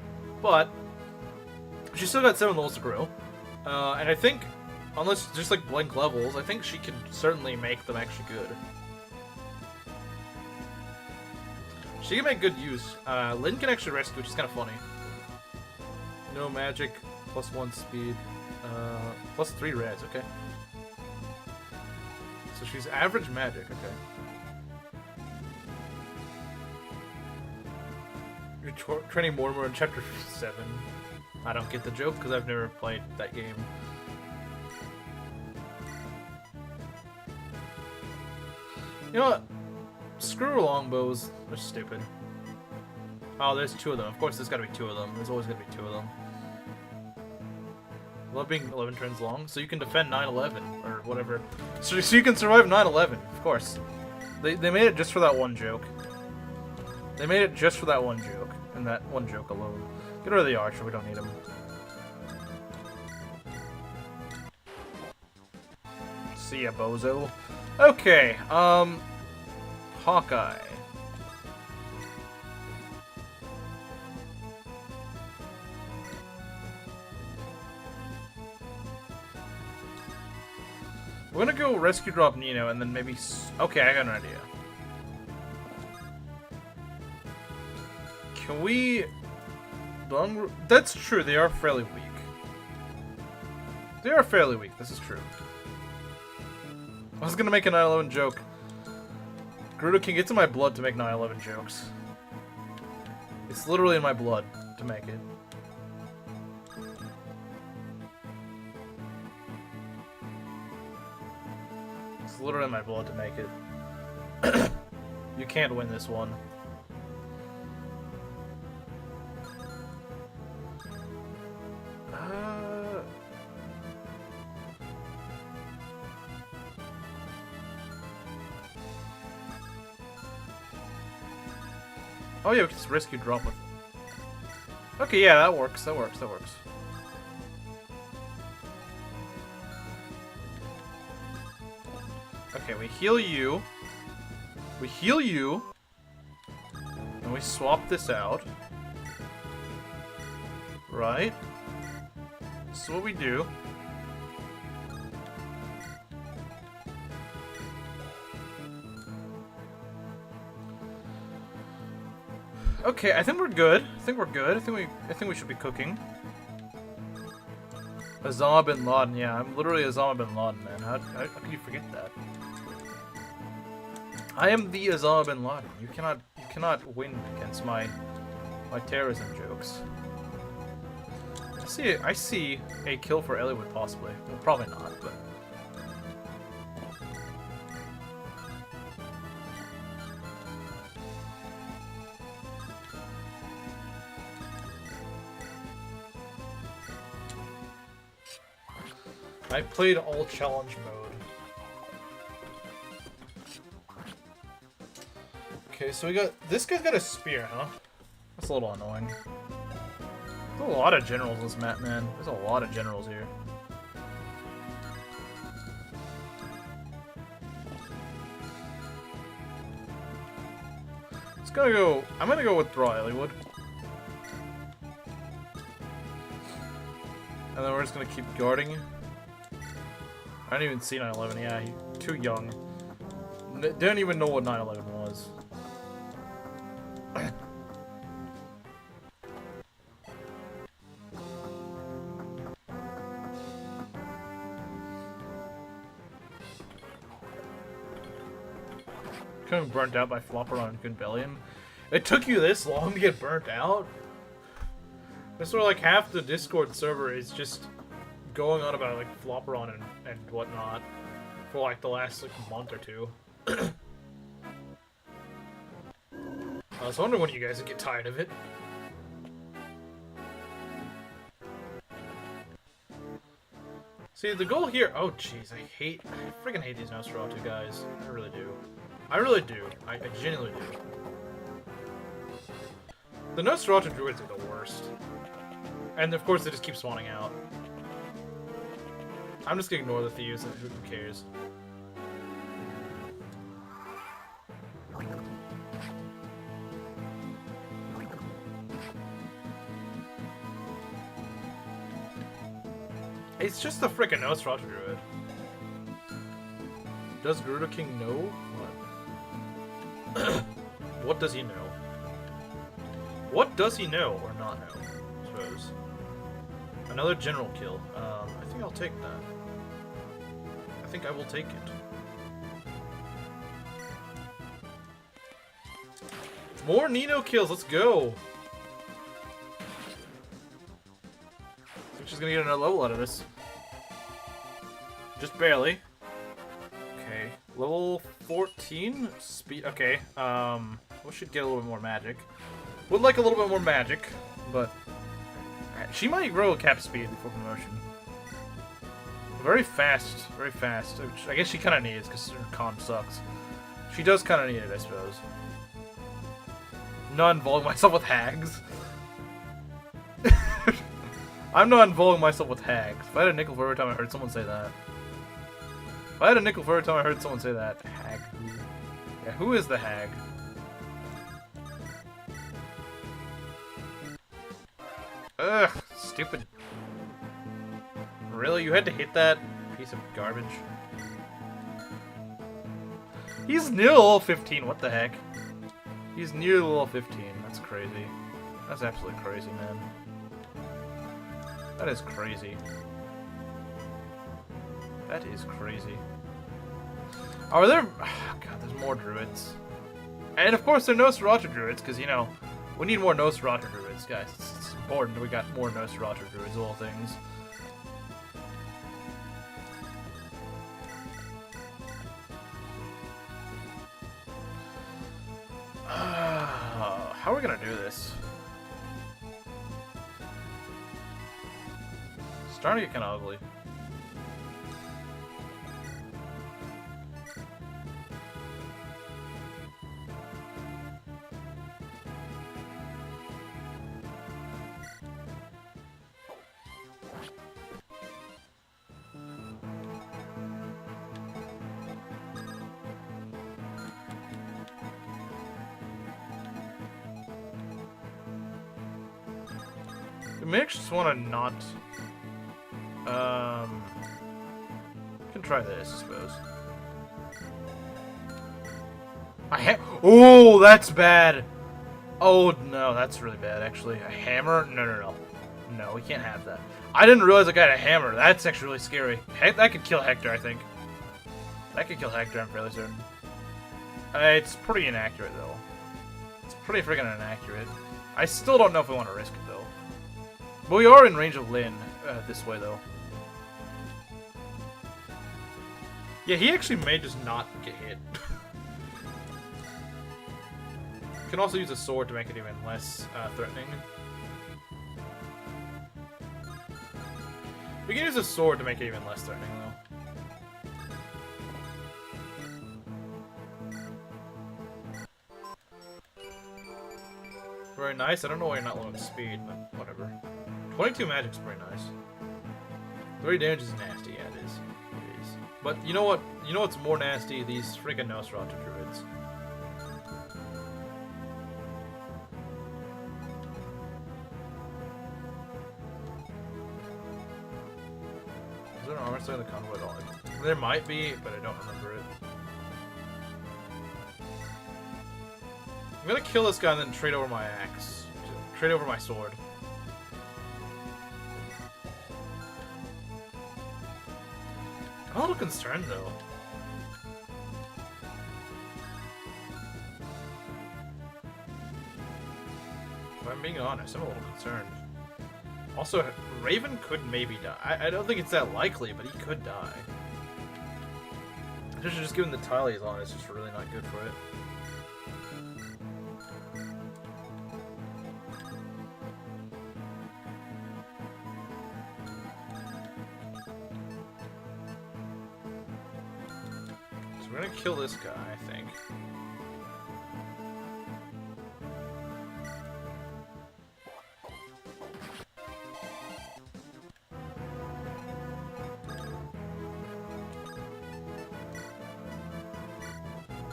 But she's still got 7 levels to grow. And I think, unless just like blank levels, I think she could certainly make them actually good. She can make good use. Lyn can actually rescue, which is kind of funny. No magic, +1 speed, +3 res, okay. So she's average magic, okay. You're training Mortimer in Chapter 7. I don't get the joke because I've never played that game. You know what? Screw longbows. They're stupid. Oh, there's 2 of them. Of course, there's gotta be 2 of them. There's always gonna be 2 of them. Love being 11 turns long, so you can defend 9/11 or whatever. So you can survive 9/11, of course. They made it just for that one joke. They made it just for that one joke, and that one joke alone. Get rid of the archer. We don't need him. See ya, bozo. Okay. Hawkeye. We're gonna go rescue drop Nino and then maybe... Okay, I got an idea. Can we... That's true, they are fairly weak. They are fairly weak, this is true. I was gonna make a 9/11 joke. Gerudo King, it's in my blood to make 9/11 jokes. It's literally in my blood to make it. It's literally in my blood to make it. You can't win this one. Oh yeah, we can just rescue drop with. Okay, yeah, that works. That works. That works. Okay, we heal you. We heal you. And we swap this out. Right? This is what we do. Okay, I think we're good. I think we're good. I think we should be cooking. Osama bin Laden, yeah, I'm literally Osama bin Laden, man. How can you forget that? I am the Osama bin Laden. You cannot win against my terrorism jokes. I see a kill for Eliwood possibly. Well, probably not, but. I played all challenge mode. Okay, so we got... This guy's got a spear, huh? That's a little annoying. There's a lot of generals in this map, man. There's a lot of generals here. It's gonna go... I'm gonna go withdraw Eliwood. And then we're just gonna keep guarding. I didn't even see 9/11. Yeah, he's too young. Didn't even know what 9/11 was. Kind of burnt out by Flopper on Gunbellion. It took you this long to get burnt out? It's sort of like half the Discord server is just going on about like Flopperon and whatnot for like the last like month or two. I was wondering when you guys would get tired of it. See, the goal here. Oh, jeez, I freaking hate these Nosferatu guys. I really do. I really do. I genuinely do. The Nosferatu druids are the worst, and of course they just keep spawning out. I'm just gonna ignore the thieves, who cares? It's just the frickin' Nosferatu druid. Does Gerudo King know? What? What does he know? What does he know or not know? I suppose. Another general kill. I think I'll take that. I think I will take it. More Nino kills, let's go! I think she's gonna get another level out of this. Just barely. Okay, level 14? Speed, okay. We should get a little bit more magic. Would like a little bit more magic, but... She might grow cap speed before promotion. Very fast, very fast. Which I guess she kind of needs because her con sucks. She does kind of need it, I suppose. Not involving myself with hags. I'm not involving myself with hags. If I had a nickel for every time I heard someone say that. If I had a nickel for every time I heard someone say that. Hag. Yeah, who is the hag? Ugh, stupid. Really? You had to hit that piece of garbage? He's near level 15, what the heck? He's near level 15, that's crazy. That's absolutely crazy, man. That is crazy. That is crazy. Are there... Oh, God, there's more druids. And of course, there are Nosferatu druids, because, you know, we need more Nosferatu druids, guys. It's important that we got more Nosferatu druids, of all things. How are we gonna do this? It's starting to get kind of ugly. We may actually just want to not... can try this, I suppose. Oh, that's bad! Oh, no, that's really bad, actually. A hammer? No, no, no. No, we can't have that. I didn't realize I got a hammer. That's actually really scary. Heck, that could kill Hector, I think. That could kill Hector, I'm fairly certain. It's pretty inaccurate, though. It's pretty freaking inaccurate. I still don't know if we want to risk it, though. But we are in range of Lyn this way, though. Yeah, he actually may just not get hit. You can also use a sword to make it even less threatening. We can use a sword to make it even less threatening, though. Very nice. I don't know why you're not low on speed, but whatever. 22 magic's pretty nice. 30 damage is nasty, yeah, it is. It is. But you know what? You know what's more nasty? These freaking Nosferatu druids. Is there an armor star in the convoy at all? There might be, but I don't remember it. I'm gonna kill this guy and then trade over my axe. Trade over my sword. I'm a little concerned though. If I'm being honest, I'm a little concerned. Also, Raven could maybe die. I don't think it's that likely, but he could die. Just given the tile he's on, it's just really not good for it. We're gonna kill this guy, I think.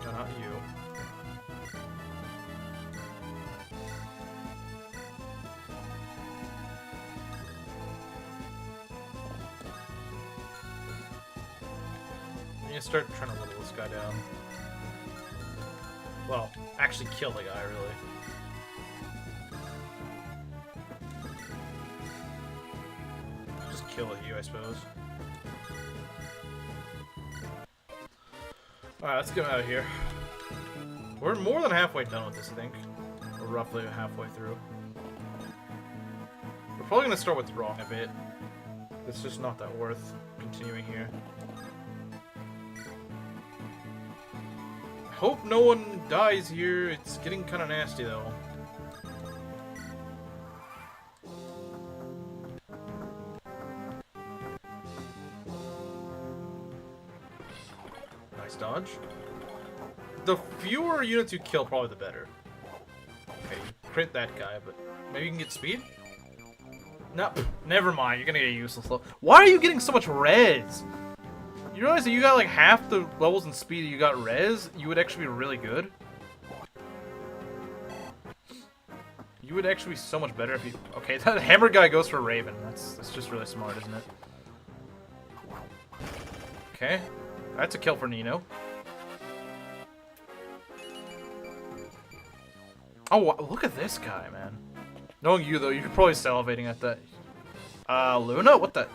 No, not you. I'm gonna start trying to whittle this guy down. Well, actually kill the guy, really. Just kill you, I suppose. Alright, let's get him out of here. We're more than halfway done with this, I think. We're roughly halfway through. We're probably gonna start with Throng a bit. It's just not that worth continuing here. Hope no one dies here. It's getting kind of nasty, though. Nice dodge. The fewer units you kill, probably the better. Okay, you crit that guy, but maybe you can get speed? No, never mind. You're gonna get useless. Why are you getting so much res? You realize that you got like half the levels in speed that you got res, you would actually be really good. You would actually be so much better if you... Okay, that hammer guy goes for Raven. That's just really smart, isn't it? Okay. That's a kill for Nino. Oh, look at this guy, man. Knowing you, though, you're probably salivating at that. Luna? What the...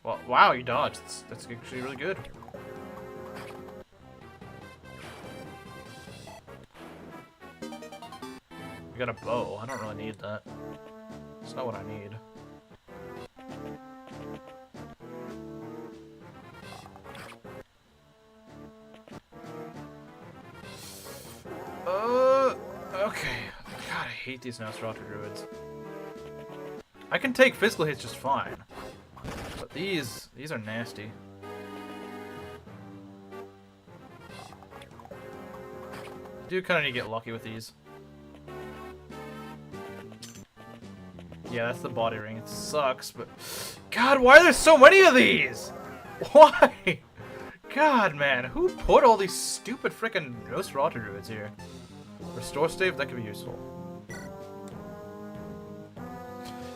Well, wow, you dodged. That's actually really good. We got a bow. I don't really need that. It's not what I need. Okay. God, I hate these Nosferatu druids. I can take physical hits just fine. But these are nasty. Do kind of need to get lucky with these. Yeah, that's the body ring. It sucks, but... God, why are there so many of these? Why? God, man. Who put all these stupid frickin' Nosferatu druids here? Restore stave? That could be useful.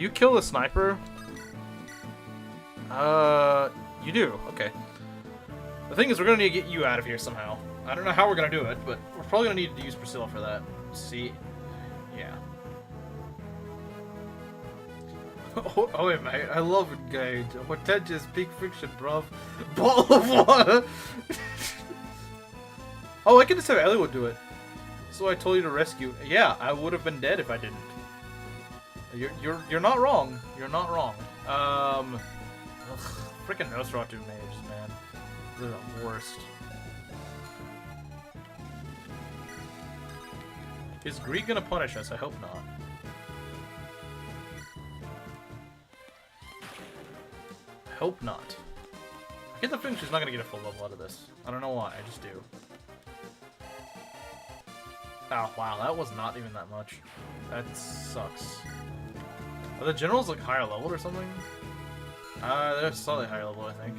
Do you kill the sniper? You do. Okay. The thing is, we're gonna need to get you out of here somehow. I don't know how we're gonna do it, but we're probably gonna need to use Priscilla for that. See? Yeah. Oh wait, mate. I love Engage. Hortensia is peak friction, bruv. Ball of water! Oh, I can just have Eliwood do it. So I told you to rescue. Yeah, I would have been dead if I didn't. You're not wrong. You're not wrong. Freaking Nosferatu mages, man. They're the worst. Is Greek gonna punish us? I hope not. I hope not. I get the feeling she's not gonna get a full level out of this. I don't know why, I just do. Oh, wow, that was not even that much. That sucks. Are the generals like higher level or something? They're slightly higher level, I think.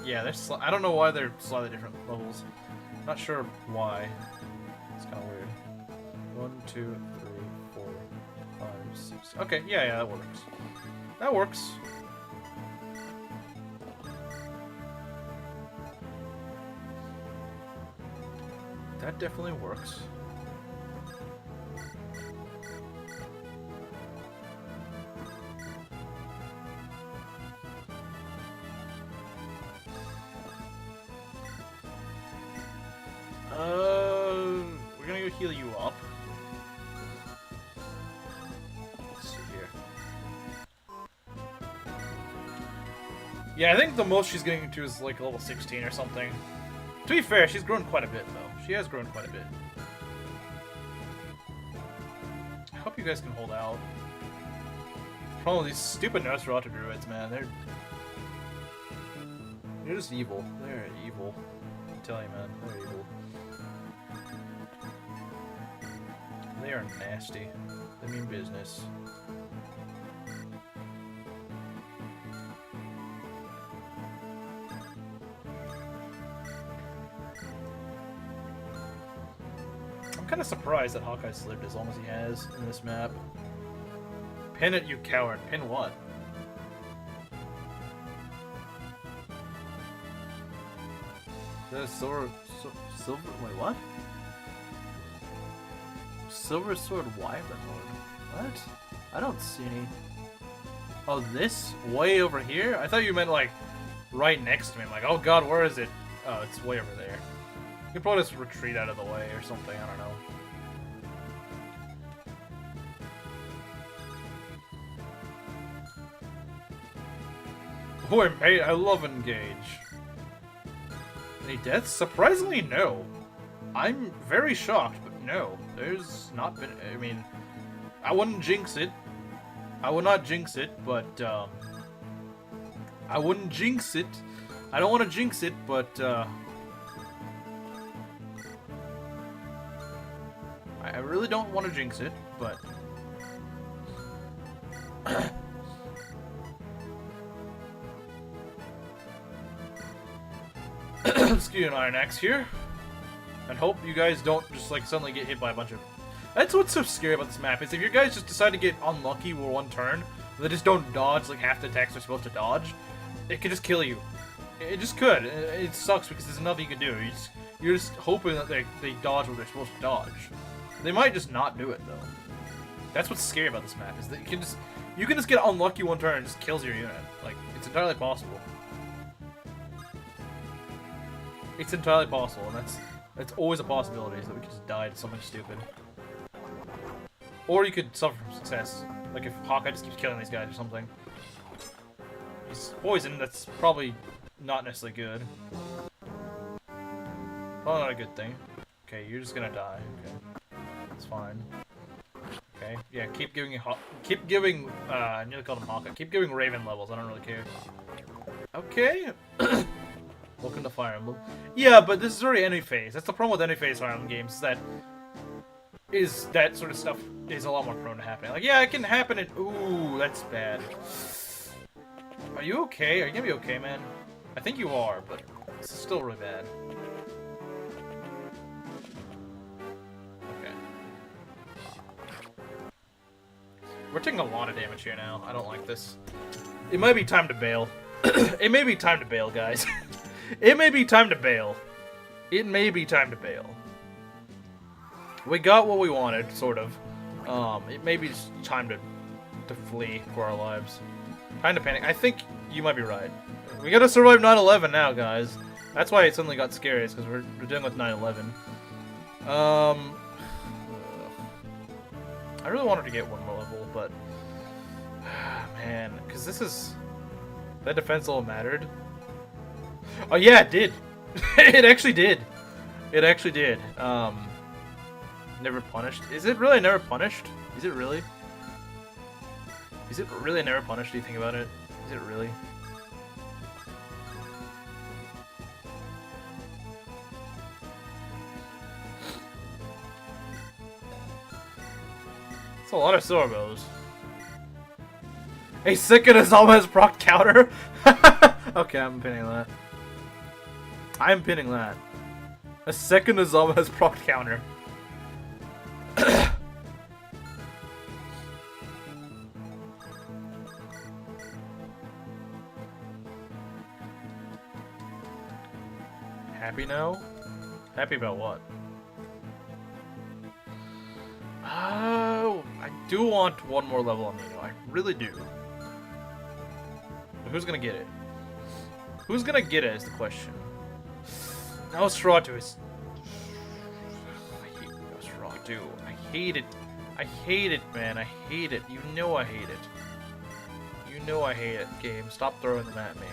Yeah, they're I don't know why they're slightly different levels. Not sure why. It's kind of weird. 1, 2, 3, 4, 5, 6. Okay, yeah, that works. That works. That definitely works. We're gonna go heal you up. Let's see here. Yeah, I think the most she's getting to is like level 16 or something. To be fair, she's grown quite a bit, though. She has grown quite a bit. I hope you guys can hold out. Problem with these stupid Nosferatu druids, man. They're just evil. They're evil. I tell you, man. They're evil. They are nasty. They mean business. I'm kind of surprised that Hawkeye's lived as long as he has in this map. Pin it, you coward. Pin what? The silver... Wait, what? Silver Sword Wyvern Lord. What? I don't see any... Oh, this? Way over here? I thought you meant, like, right next to me. I'm like, oh god, where is it? Oh, it's way over there. You can probably just retreat out of the way or something, I don't know. Boy, mate, I love Engage. Any deaths? Surprisingly, no. I'm very shocked, but no. There's not been... I mean, I wouldn't jinx it. I would not jinx it, but, I wouldn't jinx it. I don't want to jinx it, but, I really don't want to jinx it, but... Let's get an Iron Axe here. And hope you guys don't just, like, suddenly get hit by a bunch of... That's what's so scary about this map, is if you guys just decide to get unlucky for one turn, they just don't dodge, like, half the attacks they're supposed to dodge, it could just kill you. It just could. It sucks because there's nothing you can do. You're just hoping that they dodge what they're supposed to dodge. They might just not do it, though. That's what's scary about this map, is that you can just get unlucky one turn and it just kills your unit. Like, it's entirely possible. It's entirely possible, and that's always a possibility, is that we could just die to something stupid. Or you could suffer from success. Like if Hawkeye just keeps killing these guys or something. He's poisoned, that's probably not necessarily good. Probably not a good thing. Okay, you're just gonna die. Okay. That's fine. Okay, yeah, keep giving, I nearly called him Hawkeye. Keep giving Raven levels, I don't really care. Okay. Welcome to Fire Emblem. Yeah, but this is already enemy phase. That's the problem with enemy phase Fire Emblem games, is that sort of stuff is a lot more prone to happening. Like, yeah, it can happen in... Ooh, that's bad. Are you okay? Are you gonna be okay, man? I think you are, but it's still really bad. Okay. We're taking a lot of damage here now. I don't like this. It might be time to bail. It may be time to bail, guys. It may be time to bail. It may be time to bail. We got what we wanted, sort of. It may be just time to flee for our lives. Time to panic. I think you might be right. We gotta survive 9/11 now, guys. That's why it suddenly got scary, because we're dealing with 9/11. I really wanted to get one more level, but... man, because this is... That defense all mattered. Oh yeah, it did! It actually did! It actually did. Never punished? Is it really never punished? Is it really? Is it really never punished, do you think about it? Is it really? It's a lot of Sorbows. A second Azama has proc counter? Okay, I'm pinning that. I'm pinning that. A second Azama has proc counter. Happy now? Happy about what? Oh, I do want one more level on Nino. I really do. But who's gonna get it? Who's gonna get it is the question. Nosferatu is... I hate Nosferatu. I hate it. I hate it, man. I hate it. You know I hate it. You know I hate it. Game, stop throwing them at me.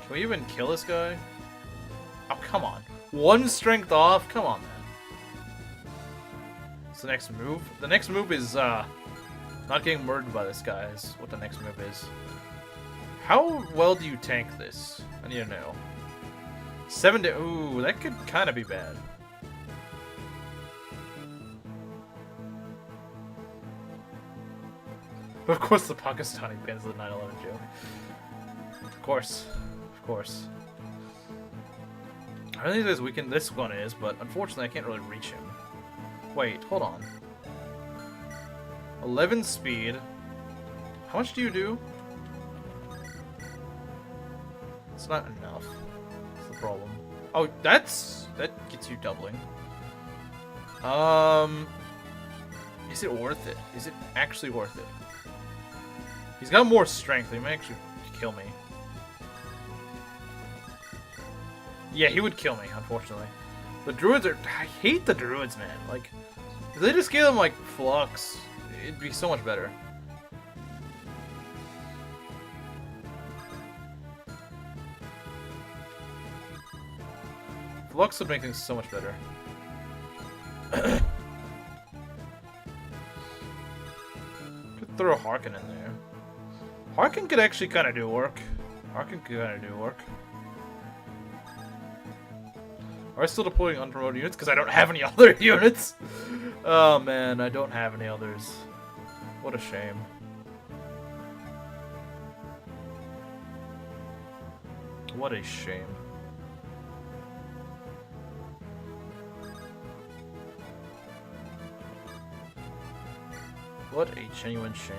Can we even kill this guy? Oh, come on. One strength off? Come on, man. What's the next move? The next move is, not getting murdered by this guy is what the next move is. How well do you tank this? I need to know. 7 to... Ooh, that could kind of be bad. Of course the Pakistani pins the 9/11 joke. Of course. Of course. I don't think as weakened this one is, but unfortunately I can't really reach him. Wait, hold on. 11 speed. How much do you do? It's not enough. That's the problem. Oh, that gets you doubling. Is it worth it? Is it actually worth it? He's got more strength. He might actually kill me. Yeah, he would kill me, unfortunately. The druids are... I hate the druids, man. Like, if they just gave them, like, flux, it'd be so much better. Flux would make things so much better. Could throw a Harkin in there. Harkin could actually kind of do work. Harkin could kind of do work. Are I still deploying unpromoted units? Because I don't have any other units! Oh man, I don't have any others. What a shame. What a shame. What a genuine shame.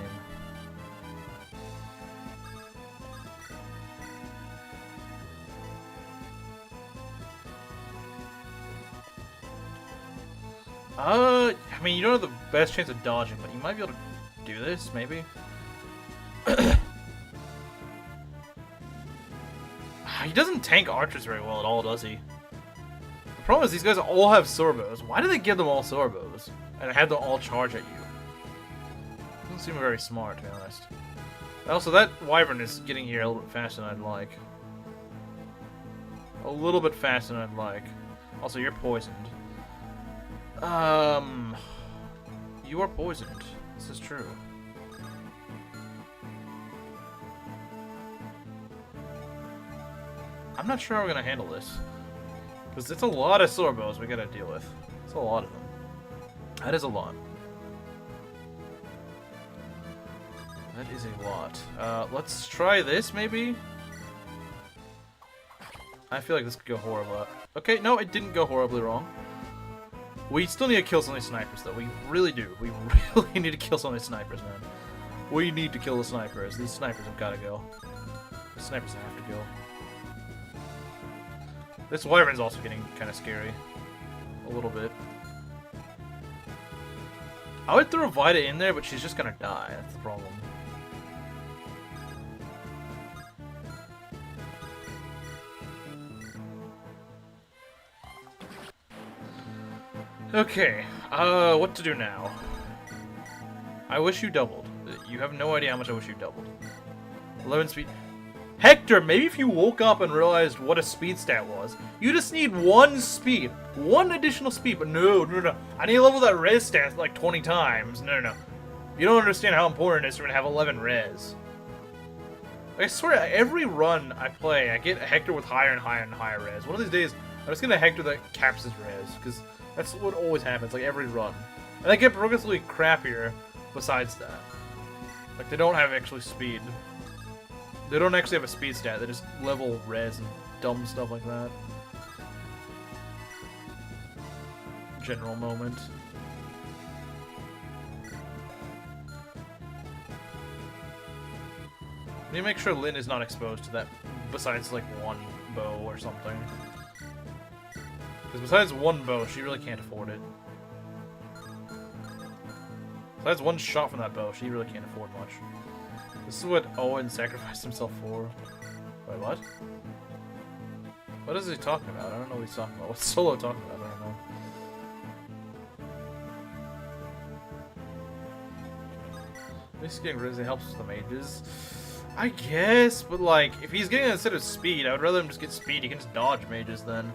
I mean, you don't have the best chance of dodging, but you might be able to do this, maybe? He doesn't tank archers very well at all, does he? The problem is these guys all have Sorbows. Why do they give them all Sorbows? And have them all charge at you? Doesn't seem very smart, to be honest. Also, that Wyvern is getting here a little bit faster than I'd like. A little bit faster than I'd like. Also, you're poisoned. You are poisoned. This is true. I'm not sure how we're gonna handle this. Because it's a lot of Sorbows we gotta deal with. It's a lot of them. That is a lot. That is a lot. Let's try this, maybe? I feel like this could go horrible. Okay, no, it didn't go horribly wrong. We still need to kill some of these snipers, though. We really do. We really need to kill some of these snipers, man. We need to kill the snipers. These snipers have got to go. The snipers have to go. This wyvern's also getting kind of scary. A little bit. I would throw Vida in there, but she's just gonna die. That's the problem. Okay, what to do now? I wish you doubled. You have no idea how much I wish you doubled. 11 speed. Hector, maybe if you woke up and realized what a speed stat was, you just need 1 speed. 1 additional speed, but no. I need to level that res stat like 20 times. No. You don't understand how important it is for me to have 11 res. I swear, every run I play, I get a Hector with higher and higher and higher res. One of these days, I'm just gonna Hector that caps his res, because that's what always happens, like every run. And I get progressively crappier besides that. Like, they don't have actually speed. They don't actually have a speed stat, they just level res and dumb stuff like that. General moment. I need to make sure Lynn is not exposed to that, besides like 1 bow or something. Because besides 1 bow, she really can't afford it. Besides 1 shot from that bow, she really can't afford much. This is what Owen sacrificed himself for. Wait, what? What is he talking about? I don't know what he's talking about. What's Solo talking about? I don't know. At least getting res helps with the mages. I guess, but like, if he's getting it instead of speed, I would rather him just get speed. He can just dodge mages then.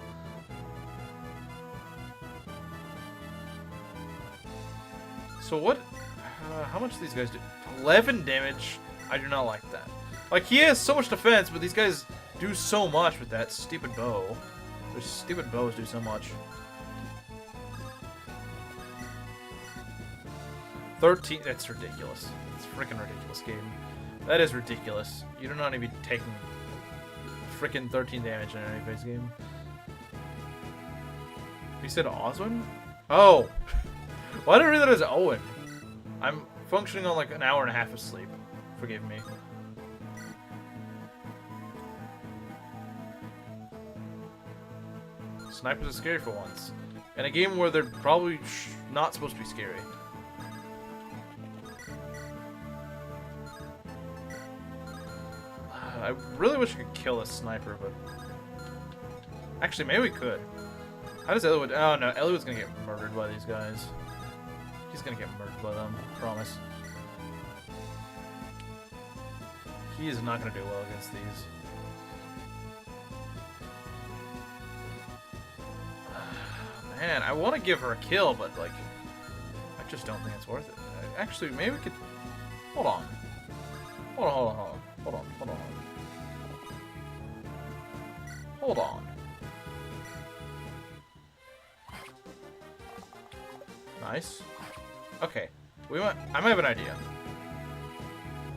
So what? How much do these guys do? 11 damage. I do not like that. Like, he has so much defense, but these guys do so much with that stupid bow. Those stupid bows do so much. 13. That's ridiculous. It's a freaking ridiculous game. That is ridiculous. You do not need to be taking freaking 13 damage in an anybody's game. You said Oswin? Oh! Why did I read that as Owen? I'm functioning on like an hour and a half of sleep. Forgive me. Snipers are scary for once. In a game where they're probably not supposed to be scary. I really wish I could kill a sniper, but... Actually, maybe we could. How does Eliwood... Oh no, Eliwood's gonna get murdered by these guys. He's gonna get murdered by them, I promise. He is not gonna do well against these. Man, I want to give her a kill, but like... I just don't think it's worth it. Actually, maybe we could... Hold on. Hold on. Hold on. Nice. Okay. I might have an idea.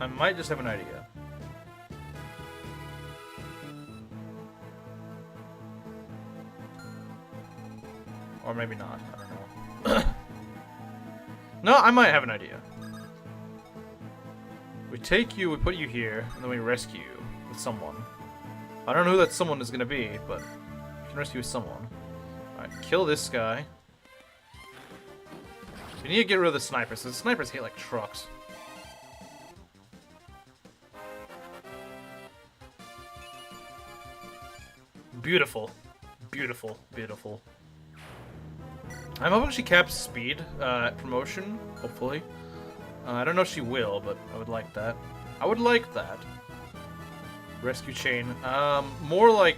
I might just have an idea. Or maybe not. I don't know. No, I might have an idea. We take you, we put you here, and then we rescue you with someone. I don't know who that someone is going to be, but we can rescue someone. Alright, kill this guy. We need to get rid of the snipers, because the snipers hit like trucks. Beautiful. Beautiful. Beautiful. I'm hoping she caps speed at promotion, hopefully. I don't know if she will, but I would like that. I would like that. Rescue chain. More like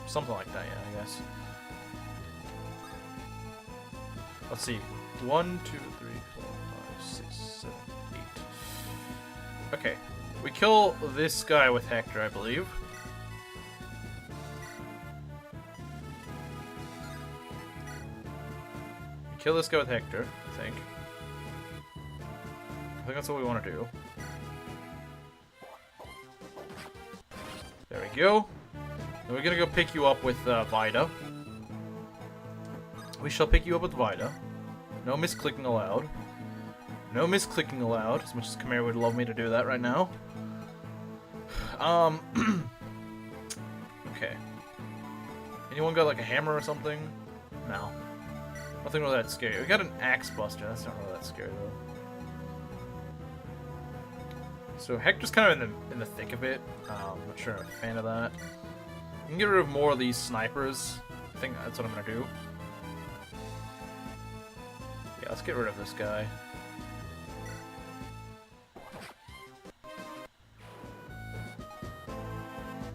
something like that, yeah, I guess. Let's see. 1, 2, 3, 4, 5, 6, 7, 8. Okay. We kill this guy with Hector, I believe. We kill this guy with Hector, I think. I think that's what we want to do. There we go. Then we're gonna go pick you up with Vida. We shall pick you up with Vida. No misclicking allowed. No misclicking allowed, as much as Khmer would love me to do that right now. Okay. Anyone got like a hammer or something? No. Nothing really that scary. We got an axe buster. That's not really that scary though. So Hector's kind of in the thick of it. I'm not sure I'm a fan of that. We can get rid of more of these snipers. I think that's what I'm gonna do. Yeah, let's get rid of this guy.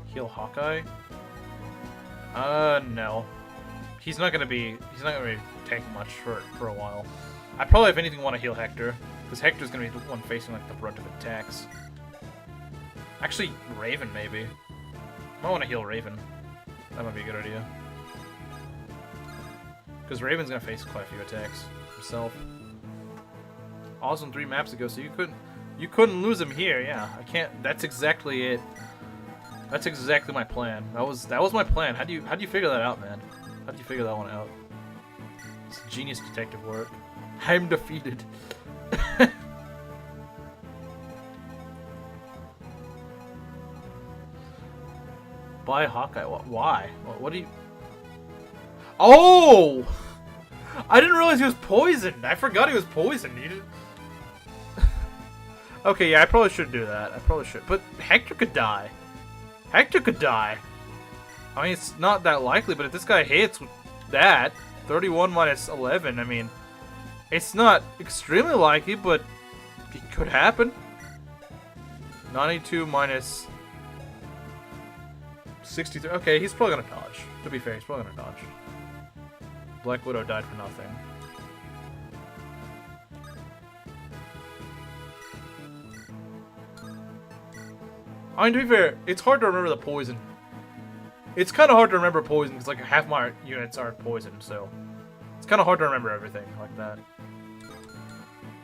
Heal Hawkeye? No. He's not gonna be taking much for a while. I probably, if anything, want to heal Hector, because Hector's gonna be the one facing like the brunt of attacks. Actually, Raven maybe. I might want to heal Raven. That might be a good idea. Because Raven's gonna face quite a few attacks himself. Awesome 3 maps ago, so you couldn't lose him here. Yeah, I can't. That's exactly it. That's exactly my plan. That was my plan. How do you figure that out, man? How do you figure that one out? It's genius detective work. I'm defeated. Buy Hawkeye. Why? What do you... Oh! I didn't realize he was poisoned. I forgot he was poisoned. You didn't... Okay, yeah, I probably should do that. I probably should. But Hector could die. Hector could die. I mean, it's not that likely, but if this guy hits with that, 31 minus 11, I mean, it's not extremely likely, but it could happen. 92 minus 63. Okay, he's probably gonna dodge. To be fair, he's probably gonna dodge. Black Widow died for nothing. I mean, to be fair, it's hard to remember the poison. It's kind of hard to remember poison because like half my units are poisoned, so it's kind of hard to remember everything like that.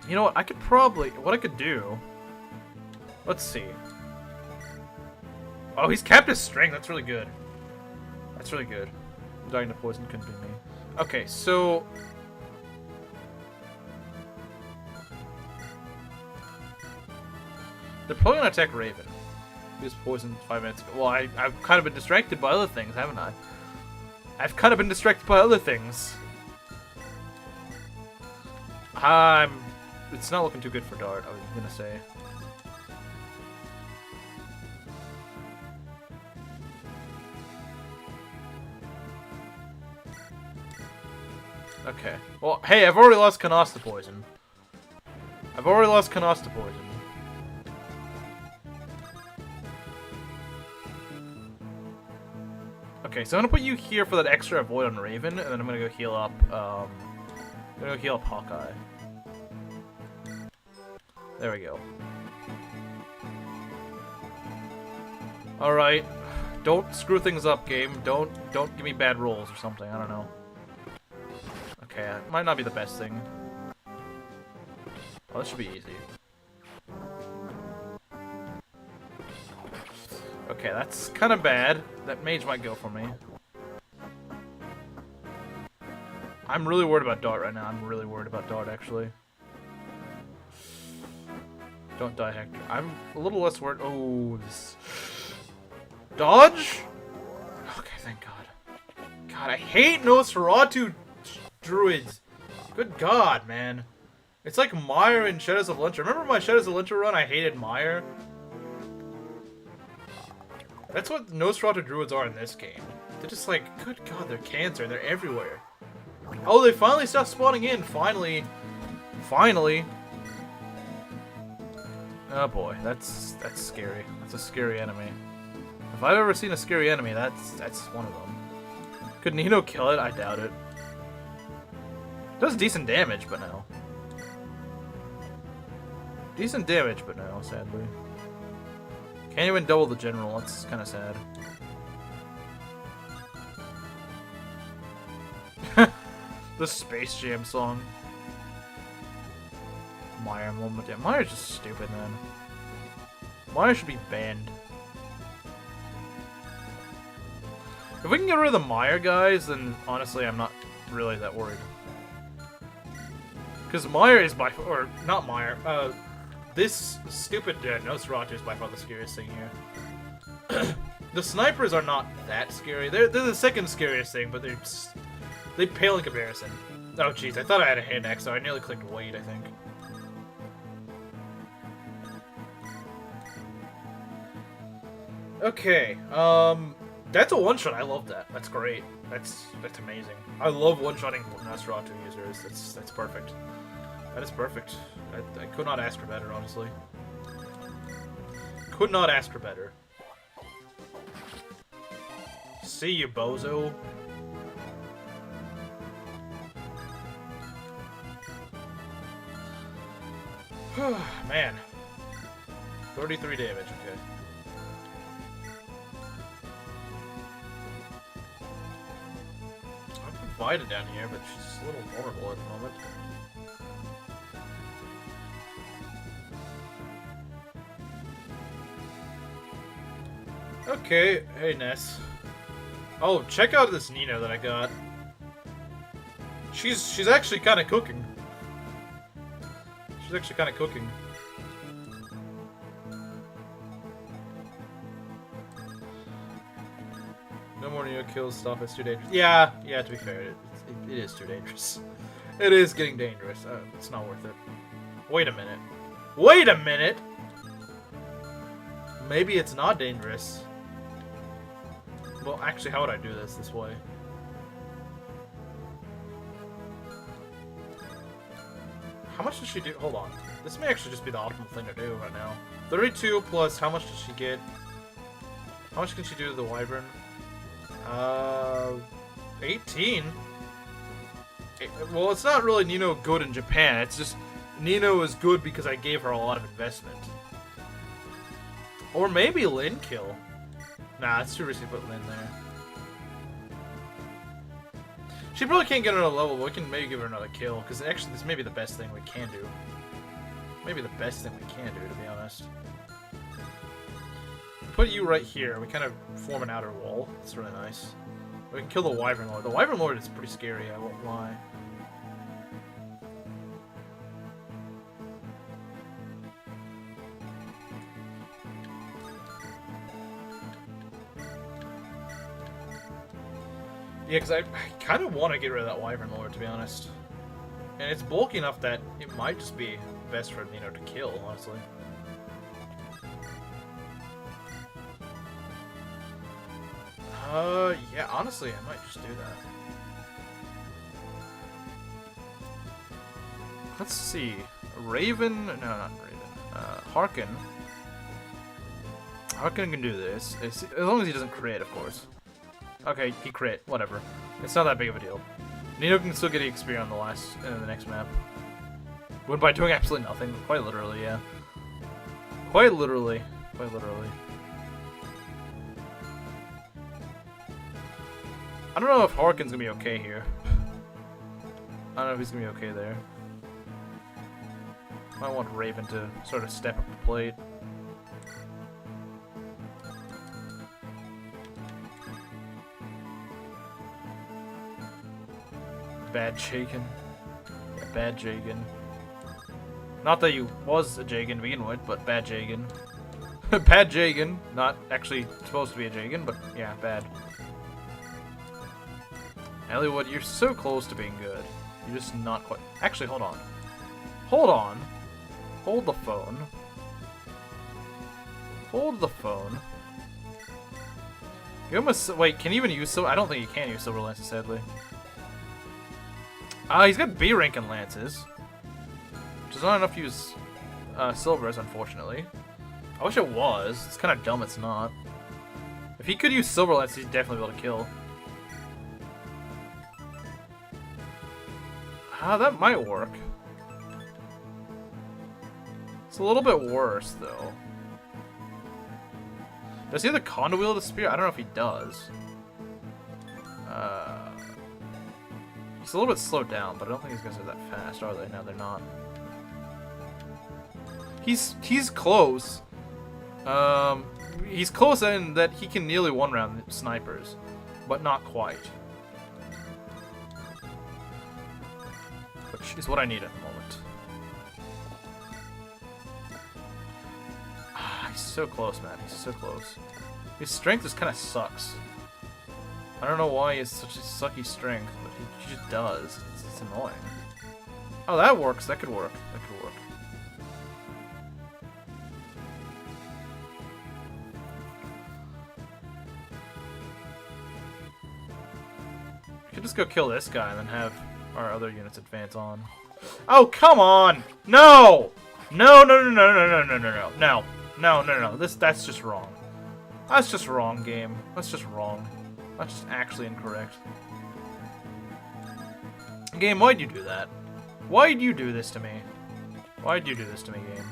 You know what? What I could do. Let's see. Oh, he's capped his strength. That's really good. That's really good. Dying to poison couldn't be me. Okay, so they're probably gonna attack Raven. He was poisoned 5 minutes ago. Well, I've kind of been distracted by other things, haven't I? I've kind of been distracted by other things. It's not looking too good for Dart, I was gonna say. Okay. Well, hey, I've already lost Canos to poison. I've already lost Canos to poison. Okay, so I'm gonna put you here for that extra avoid on Raven, and then I'm gonna go heal up, Hawkeye. There we go. Alright. Don't screw things up, game. Don't give me bad rolls or something, I don't know. Okay, it might not be the best thing. Oh, this should be easy. Okay, that's kind of bad. That mage might go for me. I'm really worried about Dart right now. I'm really worried about Dart, actually. Don't die, Hector. I'm a little less worried. Oh, this... Dodge? Okay, thank God. God, I hate Nosferatu druids. Good God, man. It's like Mire in Shadows of Luncher. Remember my Shadows of Luncher run? I hated Mire. That's what Nosferatu druids are in this game. They're just like, good God, they're cancer. They're everywhere. Oh, they finally stopped spawning in. Finally. Finally. Oh boy, that's scary. That's a scary enemy. If I've ever seen a scary enemy, that's one of them. Could Nino kill it? I doubt it. Does decent damage, but no. Decent damage, but no, sadly. Can't even double the general, that's kind of sad. The Space Jam song. Mire moment. Yeah, Mire's just stupid, man. Mire should be banned. If we can get rid of the Mire guys, then honestly I'm not really that worried. Because Meyer is by far, or not Meyer, this stupid Nosferatu is by far the scariest thing here. The snipers are not that scary. They're the second scariest thing, but they pale in comparison. Oh jeez, I thought I had a hand axe, so I nearly clicked wait, I think. Okay, that's a one-shot. I love that. That's great. That's amazing. I love one-shotting Nosferatu users. That's perfect. That is perfect. I could not ask for better, honestly. Could not ask for better. See you, bozo. Man. 33 damage, okay. I've been Vida down here, but she's a little vulnerable at the moment. Okay, hey Ness. Oh, check out this Nino that I got. She's actually kind of cooking. She's actually kind of cooking. No more Nino kills. Stop. It's too dangerous. Yeah. To be fair, it is too dangerous. It is getting dangerous. It's not worth it. Wait a minute. Wait a minute. Maybe it's not dangerous. Well, actually, how would I do this way? How much does she do? Hold on. This may actually just be the optimal thing to do right now. 32 plus, how much does she get? How much can she do to the Wyvern? 18? Well, it's not really Nino good in Japan. It's just Nino is good because I gave her a lot of investment. Or maybe Lin kill. Nah, it's too risky to put Lin there. She probably can't get another level, but we can maybe give her another kill, because actually this may be the best thing we can do. Maybe the best thing we can do, to be honest. Put you right here. We kind of form an outer wall. It's really nice. We can kill the Wyvern Lord. The Wyvern Lord is pretty scary, I won't lie. Yeah, because I kind of want to get rid of that Wyvern Lord, to be honest. And it's bulky enough that it might just be best for Nino to kill, honestly. Yeah, honestly, I might just do that. Let's see. Raven? No, not Raven. Harkin. Harkin can do this. As long as he doesn't crit, of course. Okay, he crit. Whatever. It's not that big of a deal. Nino can still get XP on the next map. But by doing absolutely nothing. Quite literally, yeah. Quite literally. Quite literally. I don't know if Harkin's gonna be okay here. I don't know if he's gonna be okay there. I want Raven to sort of step up the plate. Bad Jagan. Yeah, bad Jagan. Not that he was a Jagan to begin with, but bad Jagan. Bad Jagan. Not actually supposed to be a Jagan, but yeah, bad. Eliwood, you're so close to being good. You're just not quite... Actually, hold on. Hold on. Hold the phone. Hold the phone. Give him a... Wait, can he even use Silver... I don't think he can use Silver Lances, sadly. He's got B rank in Lances. Which is not enough to use Silvers, unfortunately. I wish it was. It's kind of dumb it's not. If he could use Silver Lances, he'd definitely be able to kill. That might work. It's a little bit worse, though. Does he have the Conda wield a spear? I don't know if he does. He's a little bit slowed down, but I don't think he's gonna be that fast, are they? No, they're not. He's close. He's close in that he can nearly one-round snipers, but not quite. is what I need at the moment. Ah, he's so close, man. He's so close. His strength just kind of sucks. I don't know why he has such a sucky strength, but he just does. It's annoying. Oh, that works. That could work. That could work. We could just go kill this guy and then have our other units advance on. Oh, come on! No! No, no, no, no, no, no, no, no, no, no, no, no, no. That's just wrong. That's just wrong, game. That's just wrong. That's just actually incorrect. Game, why'd you do that? Why'd you do this to me? Why'd you do this to me, game?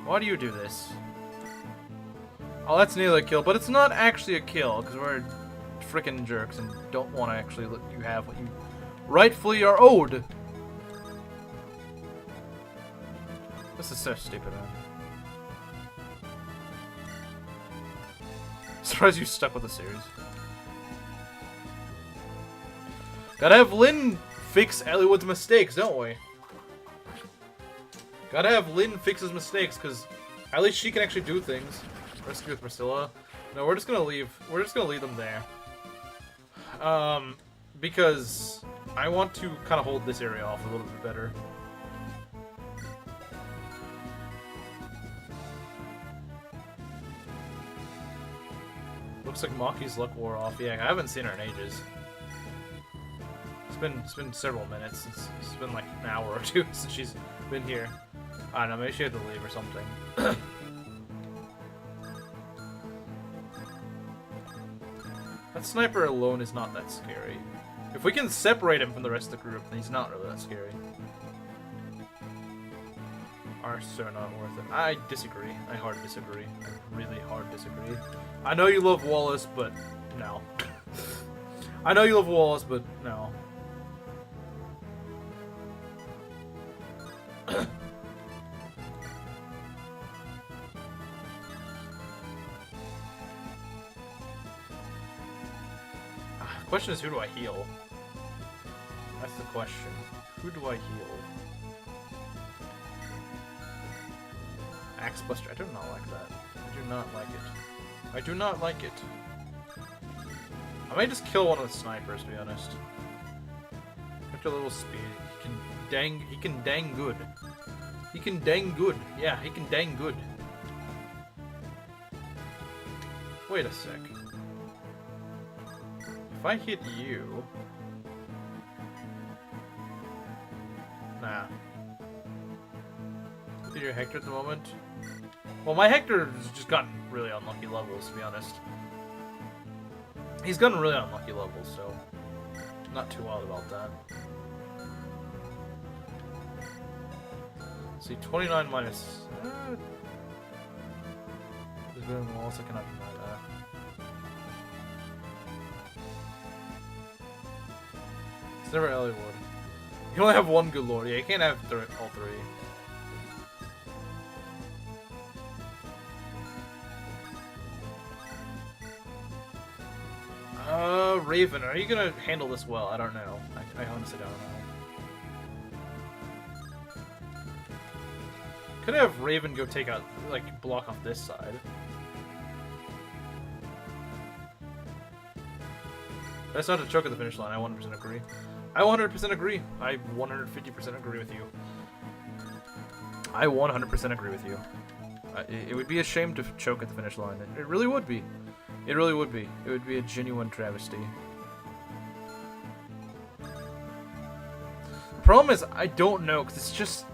Why do you do this? Oh, that's nearly a kill, but it's not actually a kill, because we're freaking jerks and don't want to actually let you have what you rightfully are owed. This is so stupid, man. Surprised you stuck with the series. Gotta have Lynn fix Eliwood's mistakes, don't we? Gotta have Lynn fix his mistakes, because at least she can actually do things. Rescue with Priscilla. No, we're just gonna leave. We're just gonna leave them there. Because I want to kind of hold this area off a little bit better. Looks like Maki's luck wore off. Yeah, I haven't seen her in ages. It's been several minutes. It's been like an hour or two since she's been here. I don't know, maybe she had to leave or something. That sniper alone is not that scary. If we can separate him from the rest of the group, then he's not really that scary. Are so not worth it. I disagree. I hard disagree. I really hard disagree. I know you love Wallace, but no. I know you love Wallace, but no. The question is, who do I heal? That's the question. Who do I heal? Axe Buster. I do not like that. I do not like it. I do not like it. I might just kill one of the snipers, to be honest. After a little speed, he can dang good. He can dang good. Yeah, he can dang good. Wait a sec. If I hit you... Nah. Look at your Hector at the moment. Well, my Hector has just gotten really unlucky levels, to be honest. He's gotten really unlucky levels, so... Not too wild about that. See, 29 minus... There's been walls, I cannot deny that. It's never Eliwood. You can only have one good lord. Yeah, you can't have all three. Raven, are you gonna handle this well? I don't know. I honestly don't know. Could I have Raven go take out, like, block off this side? That's not to choke at the finish line. I 100% agree. I 100% agree. I 150% agree with you. I 100% agree with you. It would be a shame to choke at the finish line. It really would be. It really would be. It would be a genuine travesty. The problem is, I don't know, because it's just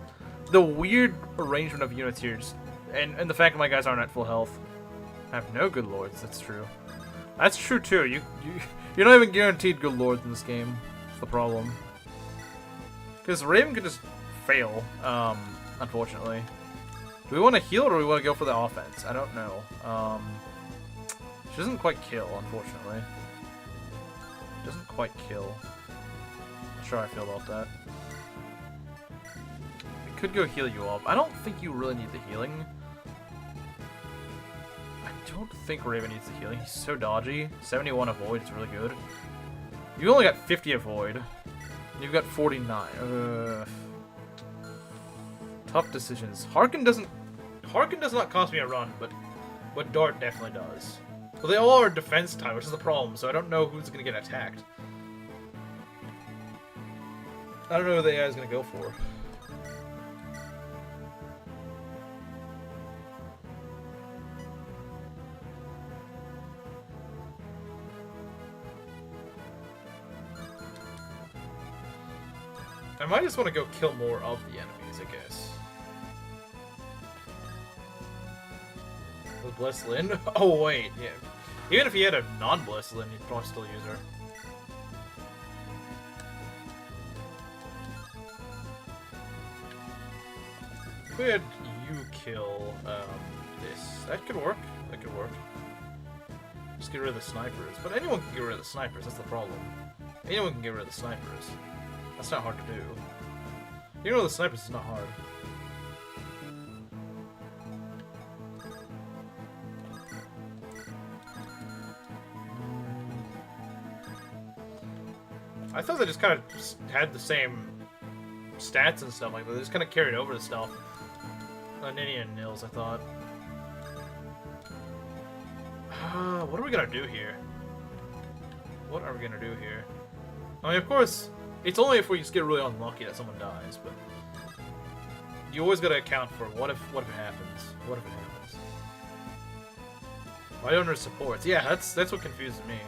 the weird arrangement of units here, and the fact that my guys aren't at full health. I have no good lords, that's true. That's true too, you're not even guaranteed good lords in this game. That's the problem. Because Raven could just fail, unfortunately. Do we want to heal or do we want to go for the offense? I don't know. She doesn't quite kill, unfortunately. Doesn't quite kill. Not sure how I feel about that. I could go heal you up. I don't think you really need the healing. I don't think Raven needs the healing. He's so dodgy. 71 avoid is really good. You only got 50 avoid. You've got 49. Tough decisions. Harkin does not cost me a run, but Dart definitely does. Well, they all are defense type, which is the problem, so I don't know who's gonna get attacked. I don't know who the AI is gonna go for. I might just want to go kill more of the enemies, I guess. With Blessed Lyn? Oh, wait, yeah. Even if he had a non-Blessed Lyn, he'd probably still use her. If we had you kill this, that could work. That could work. Just get rid of the snipers. But anyone can get rid of the snipers, that's the problem. Anyone can get rid of the snipers. That's not hard to do. You know the snipers is not hard. I thought they just kind of had the same stats and stuff like that. They just kind of carried over the stuff. Nini and Nils, I thought. What are we gonna do here? What are we gonna do here? I mean, of course, it's only if we just get really unlucky that someone dies, but you always gotta account for what if it happens? What if it happens? Why don't there supports? Yeah, that's what confuses me.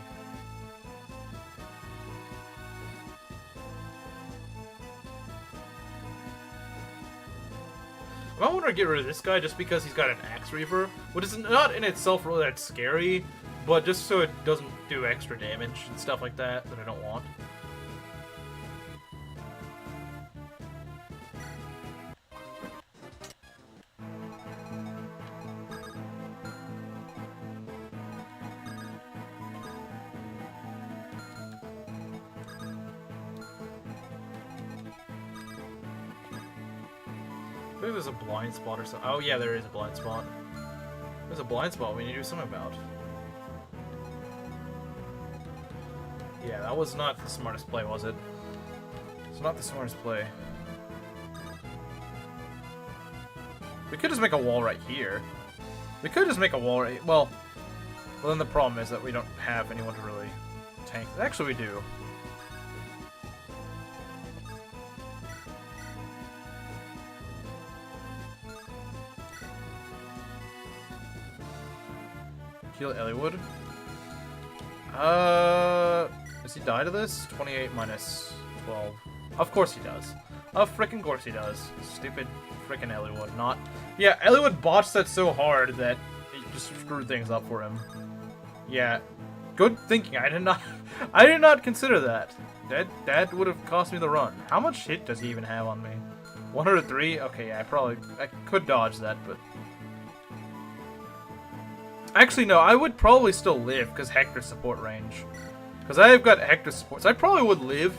I want to get rid of this guy just because he's got an Axe Reaver, which is not in itself really that scary, but just so it doesn't do extra damage and stuff like that I don't want. Maybe there's a blind spot or something. Oh yeah, there is a blind spot. There's a blind spot we need to do something about. Yeah, that was not the smartest play, was it? It's not the smartest play. We could just make a wall right here. We could just make a wall right... Well, then the problem is that we don't have anyone to really tank. Actually, we do. Heal Eliwood. Does he die to this? 28 minus 12. Of course he does. Of frickin' course he does. Stupid frickin' Eliwood. Not. Yeah, Eliwood botched that so hard that it just screwed things up for him. Yeah. Good thinking. I did not consider that. That would have cost me the run. How much hit does he even have on me? 103? Okay, yeah, I could dodge that, but... Actually, no, I would probably still live, because Hector's support range. Because I've got Hector support, so I probably would live,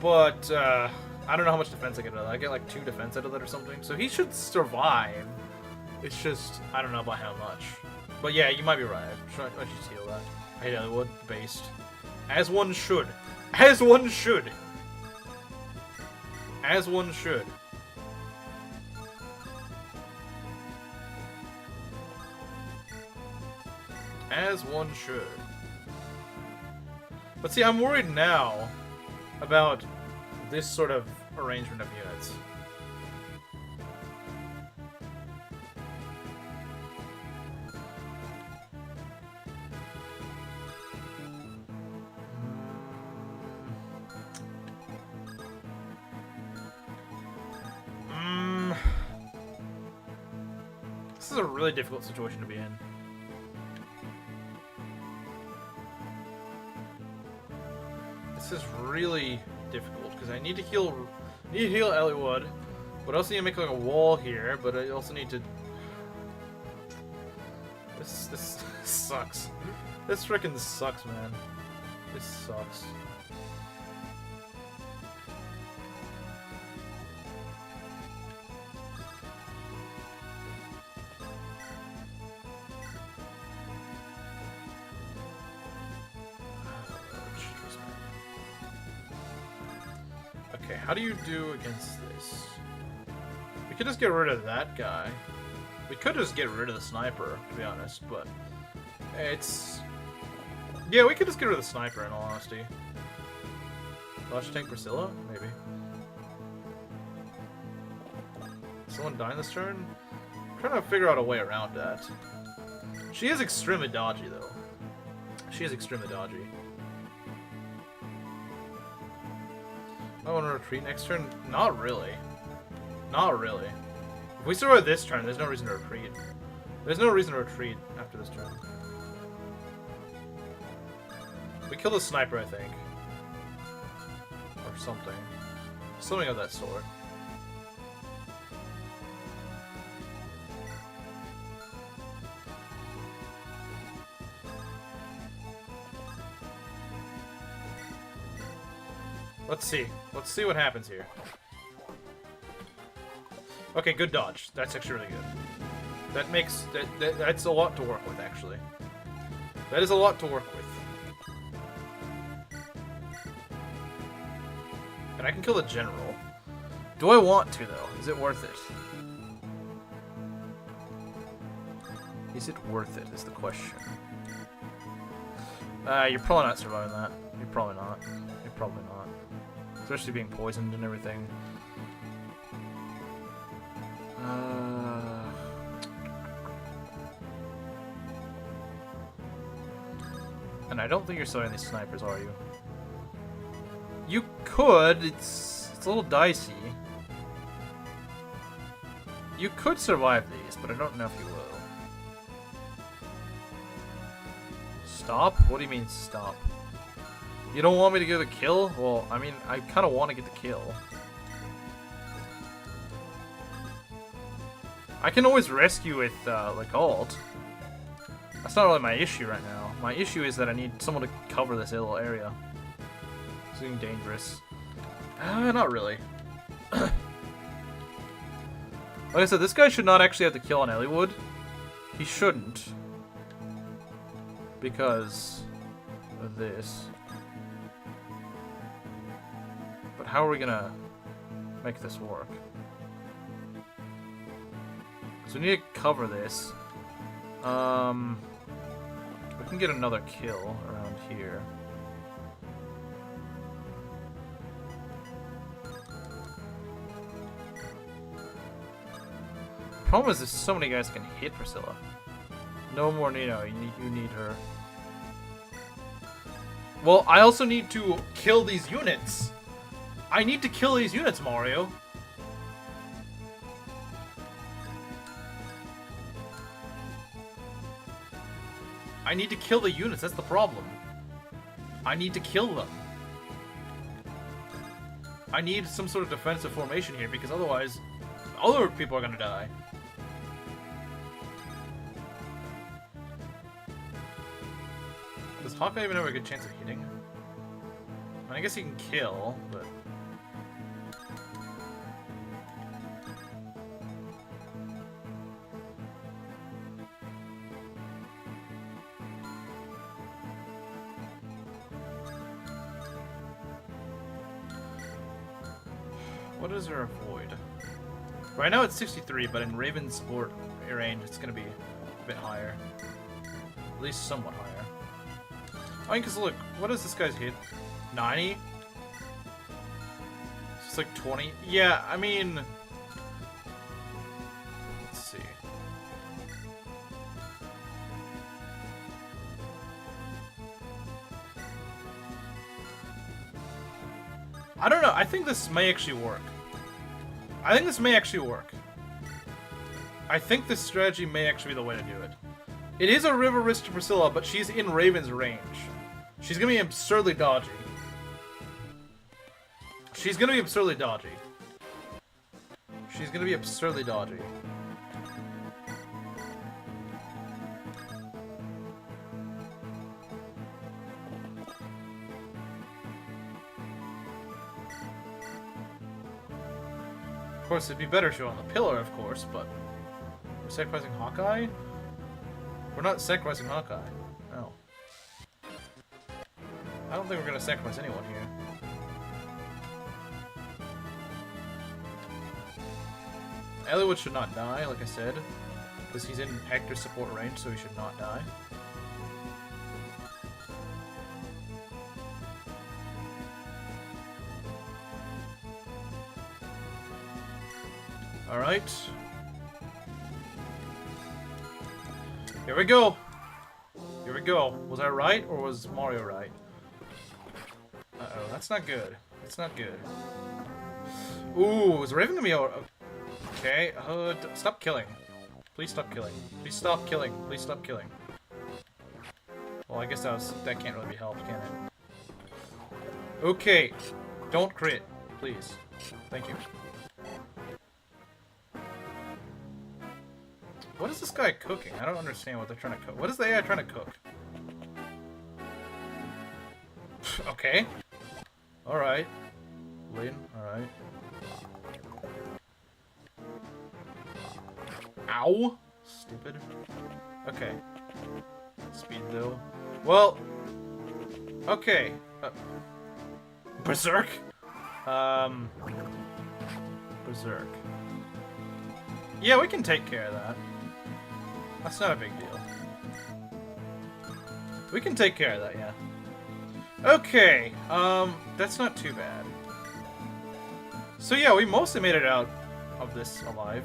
but, I don't know how much defense I get out of that. I get, like, 2 defense out of that or something. So he should survive. It's just, I don't know by how much. But yeah, you might be right. I should just heal that. I hate Eliwood, based. As one should. As one should! As one should. As one should. But see, I'm worried now about this sort of arrangement of units. This is a really difficult situation to be in. This is really difficult because I need to heal Eliwood, but I also need to make like a wall here. But I also need to. This sucks. This frickin' sucks, man. This sucks. how do you do against this? We could just get rid of that guy. We could just get rid of the sniper, to be honest, but it's... Yeah, we could just get rid of the sniper, in all honesty. Dodge tank Priscilla? Maybe. Someone dying this turn? I'm trying to figure out a way around that. She is extremely dodgy, though. She is extremely dodgy. I want to retreat next turn? Not really. Not really. If we survive this turn, there's no reason to retreat. There's no reason to retreat after this turn. We kill the sniper, I think. Or something. Something of that sort. Let's see. Let's see what happens here. Okay, good dodge. That's actually really good. That makes... That's a lot to work with, actually. That is a lot to work with. And I can kill the general. Do I want to, though? Is it worth it? Is it worth it, is the question. You're probably not surviving that. You're probably not. You're probably not. Especially being poisoned and everything. And I don't think you're selling these snipers, are you? You could. It's a little dicey. You could survive these, but I don't know if you will. Stop? What do you mean stop? You don't want me to get a kill? Well, I mean, I kind of want to get the kill. I can always rescue with, Legault. That's not really my issue right now. My issue is that I need someone to cover this little area. It's getting dangerous. Not really. Like I said, this guy should not actually have to kill on Eliwood. He shouldn't. Because of this. But how are we gonna make this work? So we need to cover this. We can get another kill around here. The problem is there's so many guys can hit Priscilla. No more Nino, you need her. Well, I also need to kill these units. I need to kill these units, Mario. I need to kill the units, that's the problem. I need to kill them. I need some sort of defensive formation here, because otherwise, other people are gonna die. Does Hawkeye even have a good chance of hitting? I guess he can kill, but... What does her avoid? Right now it's 63, but in Raven's support range it's gonna be a bit higher. At least somewhat higher. I mean, because look, what does this guy's hit? 90? It's like 20? Yeah, I mean... Let's see. I don't know, I think this may actually work. I think this may actually work. I think this strategy may actually be the way to do it. It is a river risk to Priscilla, but she's in Raven's range. She's gonna be absurdly dodgy. She's gonna be absurdly dodgy. She's gonna be absurdly dodgy. Of course, it'd be better to on the pillar, of course, but... We're sacrificing Hawkeye? We're not sacrificing Hawkeye. No. I don't think we're gonna sacrifice anyone here. Eliwood should not die, like I said, because he's in actor support range, so he should not die. Alright. Here we go. Here we go. Was I right, or was Mario right? Uh-oh, that's not good. That's not good. Ooh, is Raven gonna be out? Okay, stop killing. Please stop killing. Please stop killing. Please stop killing. Well, I guess that can't really be helped, can it? Okay, don't crit, please. Thank you. What is this guy cooking? I don't understand what they're trying to cook. What is the AI trying to cook? Okay. Alright. Lynn, alright. Ow! Stupid. Okay. Speed though. Well. Okay. Berserk? Berserk. Yeah, we can take care of that. That's not a big deal. We can take care of that, yeah. Okay, that's not too bad. So yeah, we mostly made it out of this alive.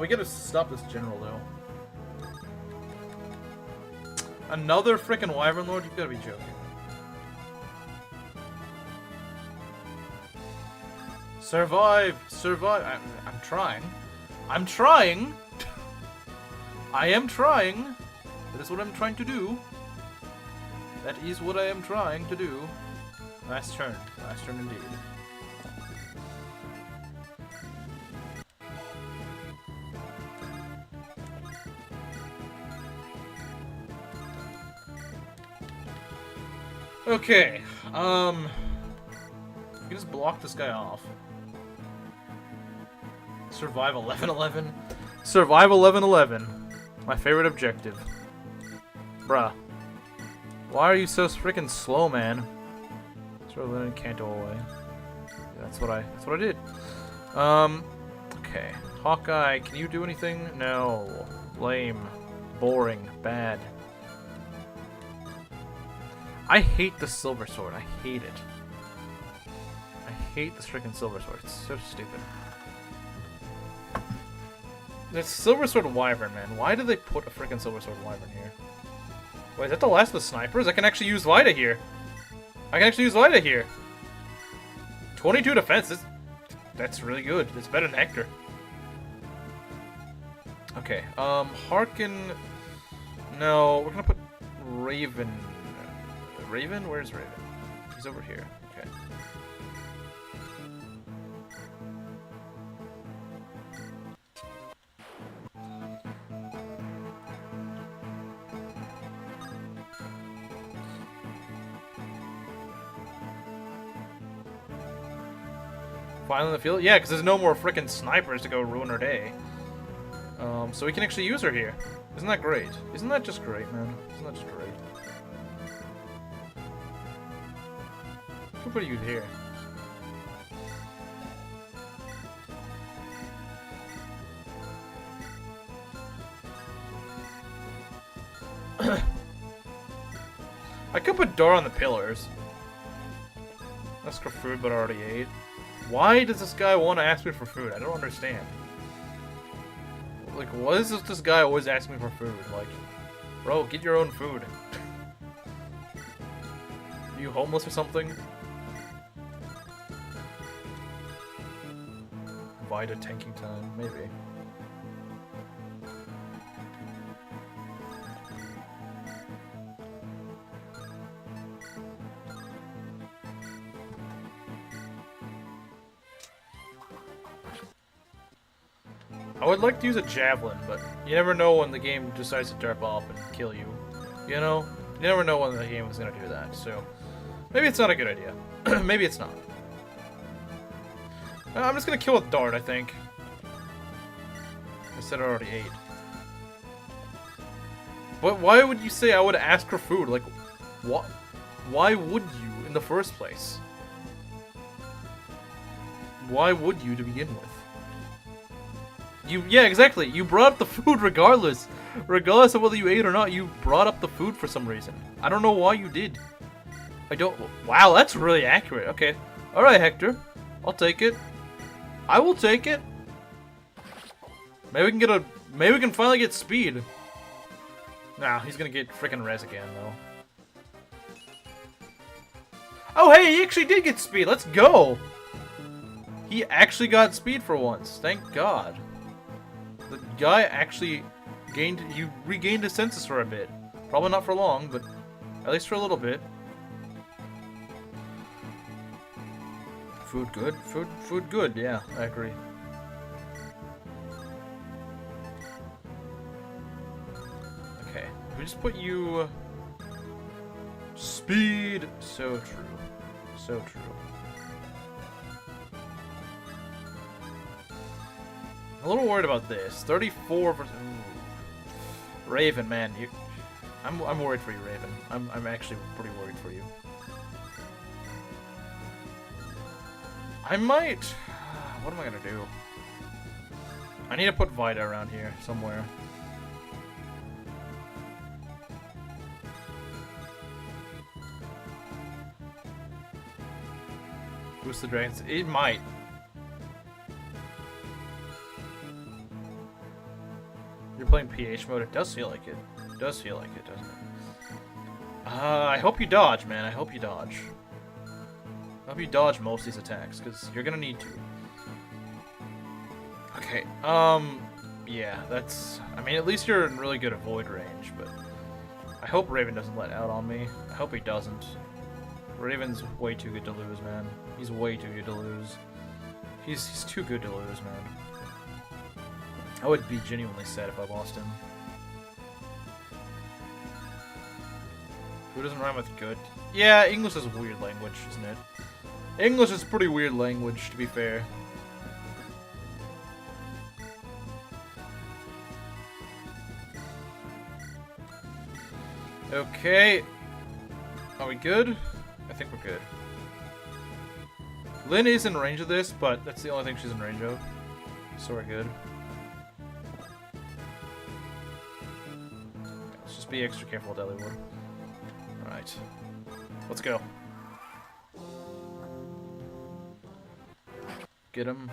We gotta stop this general, though. Another frickin' Wyvern Lord? You gotta be joking. Survive! Survive! I'm trying. I'm trying! I am trying! That is what I'm trying to do. That is what I am trying to do. Last turn. Last turn indeed. Okay, we can just block this guy off. Survive 11-11. Survive 11-11. My favorite objective. Bruh. Why are you so freaking slow, man? Throw Lynn and Kanto away. That's what I did. Okay. Hawkeye, can you do anything? No. Lame. Boring. Bad. I hate the Silver Sword. I hate it. I hate this freaking Silver Sword. It's so stupid. This Silver Sword Wyvern, man. Why did they put a freaking Silver Sword Wyvern here? Wait, is that the last of the snipers? I can actually use Vita here. I can actually use Vita here. 22 defense. That's really good. It's better than Hector. Okay. Harkin. No, we're gonna put Raven. Raven? Where's Raven? He's over here. Okay. Finally in the field? Yeah, because there's no more frickin' snipers to go ruin her day. So we can actually use her here. Isn't that great? Isn't that just great, man? Isn't that just great? We'll put you here. I could put Dora on the pillars. Ask for food, but I already ate. Why does this guy want to ask me for food? I don't understand. Like, what is this guy always asking me for food? Like, bro, get your own food. Are you homeless or something? Vita tanking time, maybe. I would like to use a javelin, but you never know when the game decides to drop off and kill you. You know? You never know when the game is going to do that, so... Maybe it's not a good idea. Maybe it's not. I'm just going to kill with Dart, I think. I said I already ate. But why would you say I would ask for food? Like, what? Why would you in the first place? Why would you to begin with? Yeah, exactly. You brought up the food regardless. Regardless of whether you ate or not, you brought up the food for some reason. I don't know why you did. I don't... Wow, that's really accurate. Okay. Alright, Hector. I'll take it. I will take it. Maybe we can get a... Maybe we can finally get speed. Nah, he's gonna get freaking res again, though. Oh, hey, he actually did get speed. Let's go. He actually got speed for once. Thank God. The guy actually regained his senses for a bit. Probably not for long, but at least for a little bit. Food good? Food good, yeah, I agree. Okay, we just put you... Speed! So true. So true. A little worried about this. 34%. Raven, man, I'm worried for you, Raven. I'm actually pretty worried for you. I might. What am I gonna do? I need to put Vita around here somewhere. Boost the dragons. It might. You're playing PH mode. It does feel like it. It does feel like it, doesn't it? I hope you dodge, man. I hope you dodge. I hope you dodge most of these attacks, because you're gonna need to. Okay, yeah, that's... I mean, at least you're in really good avoid range, but... I hope Raven doesn't let out on me. I hope he doesn't. Raven's way too good to lose, man. He's way too good to lose. He's too good to lose, man. I would be genuinely sad if I lost him. Who doesn't rhyme with good? Yeah, English is a weird language, isn't it? English is a pretty weird language, to be fair. Okay. Are we good? I think we're good. Lynn is in range of this, but that's the only thing she's in range of. So we're good. Let's just be extra careful with Eliwood. Alright. Let's go. Get him.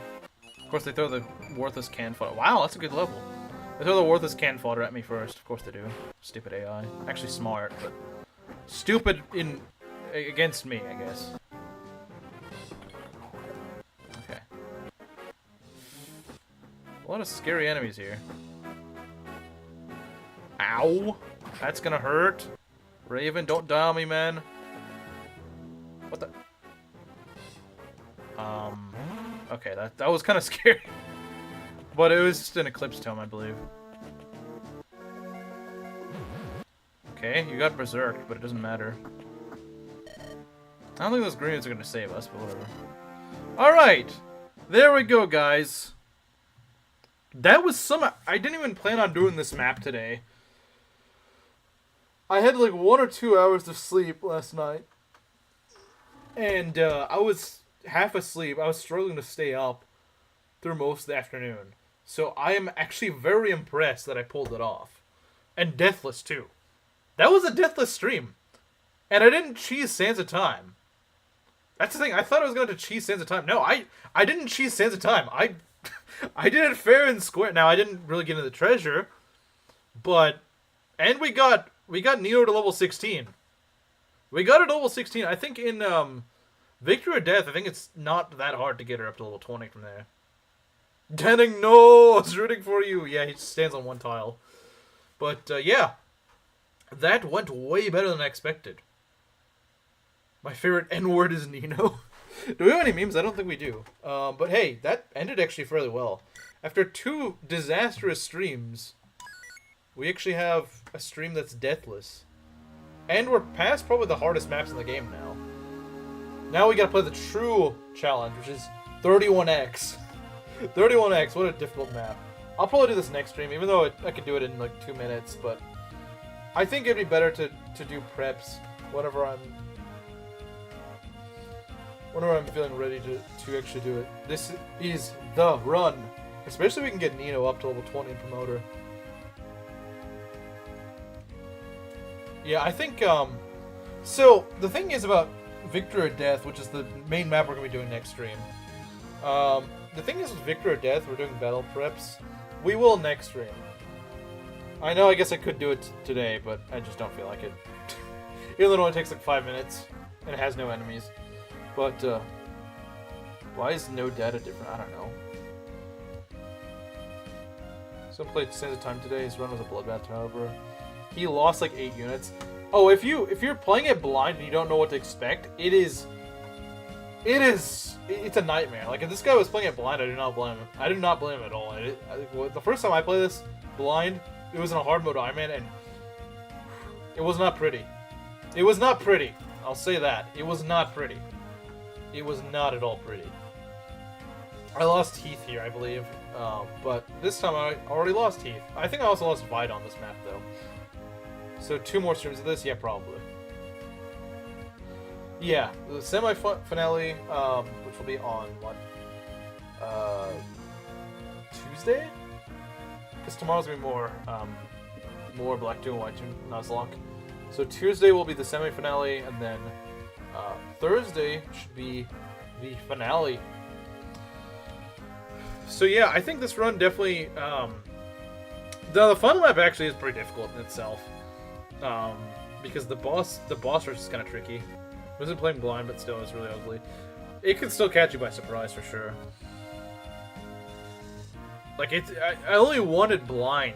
Of course, they throw the worthless can fodder. Wow, that's a good level. They throw the worthless can fodder at me first. Of course they do. Stupid AI. Actually smart, but stupid against me, I guess. Okay. A lot of scary enemies here. Ow! That's gonna hurt. Raven, don't die on me, man. What the? Okay, that was kind of scary. But it was just an Eclipse Tome, I believe. Okay, you got berserked, but it doesn't matter. I don't think those greens are gonna save us, but whatever. Alright! There we go, guys. That was some... I didn't even plan on doing this map today. I had like 1 or 2 hours of sleep last night. And I was half asleep. I was struggling to stay up through most of the afternoon. So I am actually very impressed that I pulled it off. And deathless, too. That was a deathless stream. And I didn't cheese Sands of Time. That's the thing. I thought I was going to cheese Sands of Time. No, I didn't cheese Sands of Time. I did it fair and square. Now, I didn't really get into the treasure. But... And we got Neo to level 16. We got her to level 16. I think in Victory or Death, I think it's not that hard to get her up to level 20 from there. Denning, no! I was rooting for you. Yeah, he stands on one tile. But, yeah. That went way better than I expected. My favorite N-word is Nino. Do we have any memes? I don't think we do. But hey, that ended actually fairly well. After 2 disastrous streams, we actually have a stream that's deathless. And we're past probably the hardest maps in the game now. Now we gotta play the true challenge, which is 31X. 31X, what a difficult map. I'll probably do this next stream, even though I could do it in like 2 minutes, but I think it'd be better to do preps whenever I'm... whenever I'm feeling ready to actually do it. This is the run. Especially if we can get Nino up to level 20 and promoter. Yeah, I think, so, the thing is about Victor or Death, which is the main map we're going to be doing next stream. The thing is with Victor or Death, we're doing battle preps. We will next stream. I know, I guess I could do it today, but I just don't feel like it. Even though it only takes like 5 minutes, and it has no enemies. But, why is no data different? I don't know. Someone played Sands of Time today. His run was a bloodbath, however. He lost like 8 units. Oh, if you're playing it blind and you don't know what to expect, it's a nightmare. Like if this guy was playing it blind, I do not blame him. I do not blame him at all. The first time I played this blind, it was in a hard mode Ironman, and it was not pretty. It was not pretty. I'll say that. It was not pretty. It was not at all pretty. I lost Heath here, I believe. But this time I already lost Heath. I think I also lost Vide on this map, though. So 2 more streams of this? Yeah, probably. Yeah, the semi-finale, which will be on, what? Tuesday? Because tomorrow's going to be more Black 2 and White 2 Nuzlocke. So Tuesday will be the semi-finale, and then Thursday should be the finale. So yeah, I think this run definitely, the final map actually is pretty difficult in itself. Because the boss rush is kind of tricky. I wasn't playing blind, but still, it's really ugly. It can still catch you by surprise for sure. Like I only wanted blind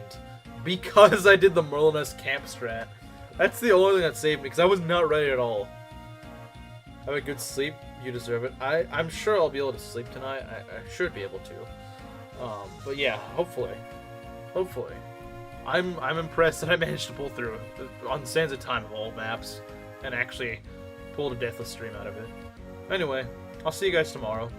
because I did the Merliness camp strat. That's the only thing that saved me, because I was not ready at all. Have a good sleep. You deserve it. I'm sure I'll be able to sleep tonight. I should be able to. But yeah, hopefully. I'm impressed that I managed to pull through on Sands of Time of all maps and actually pulled a deathless stream out of it. Anyway, I'll see you guys tomorrow.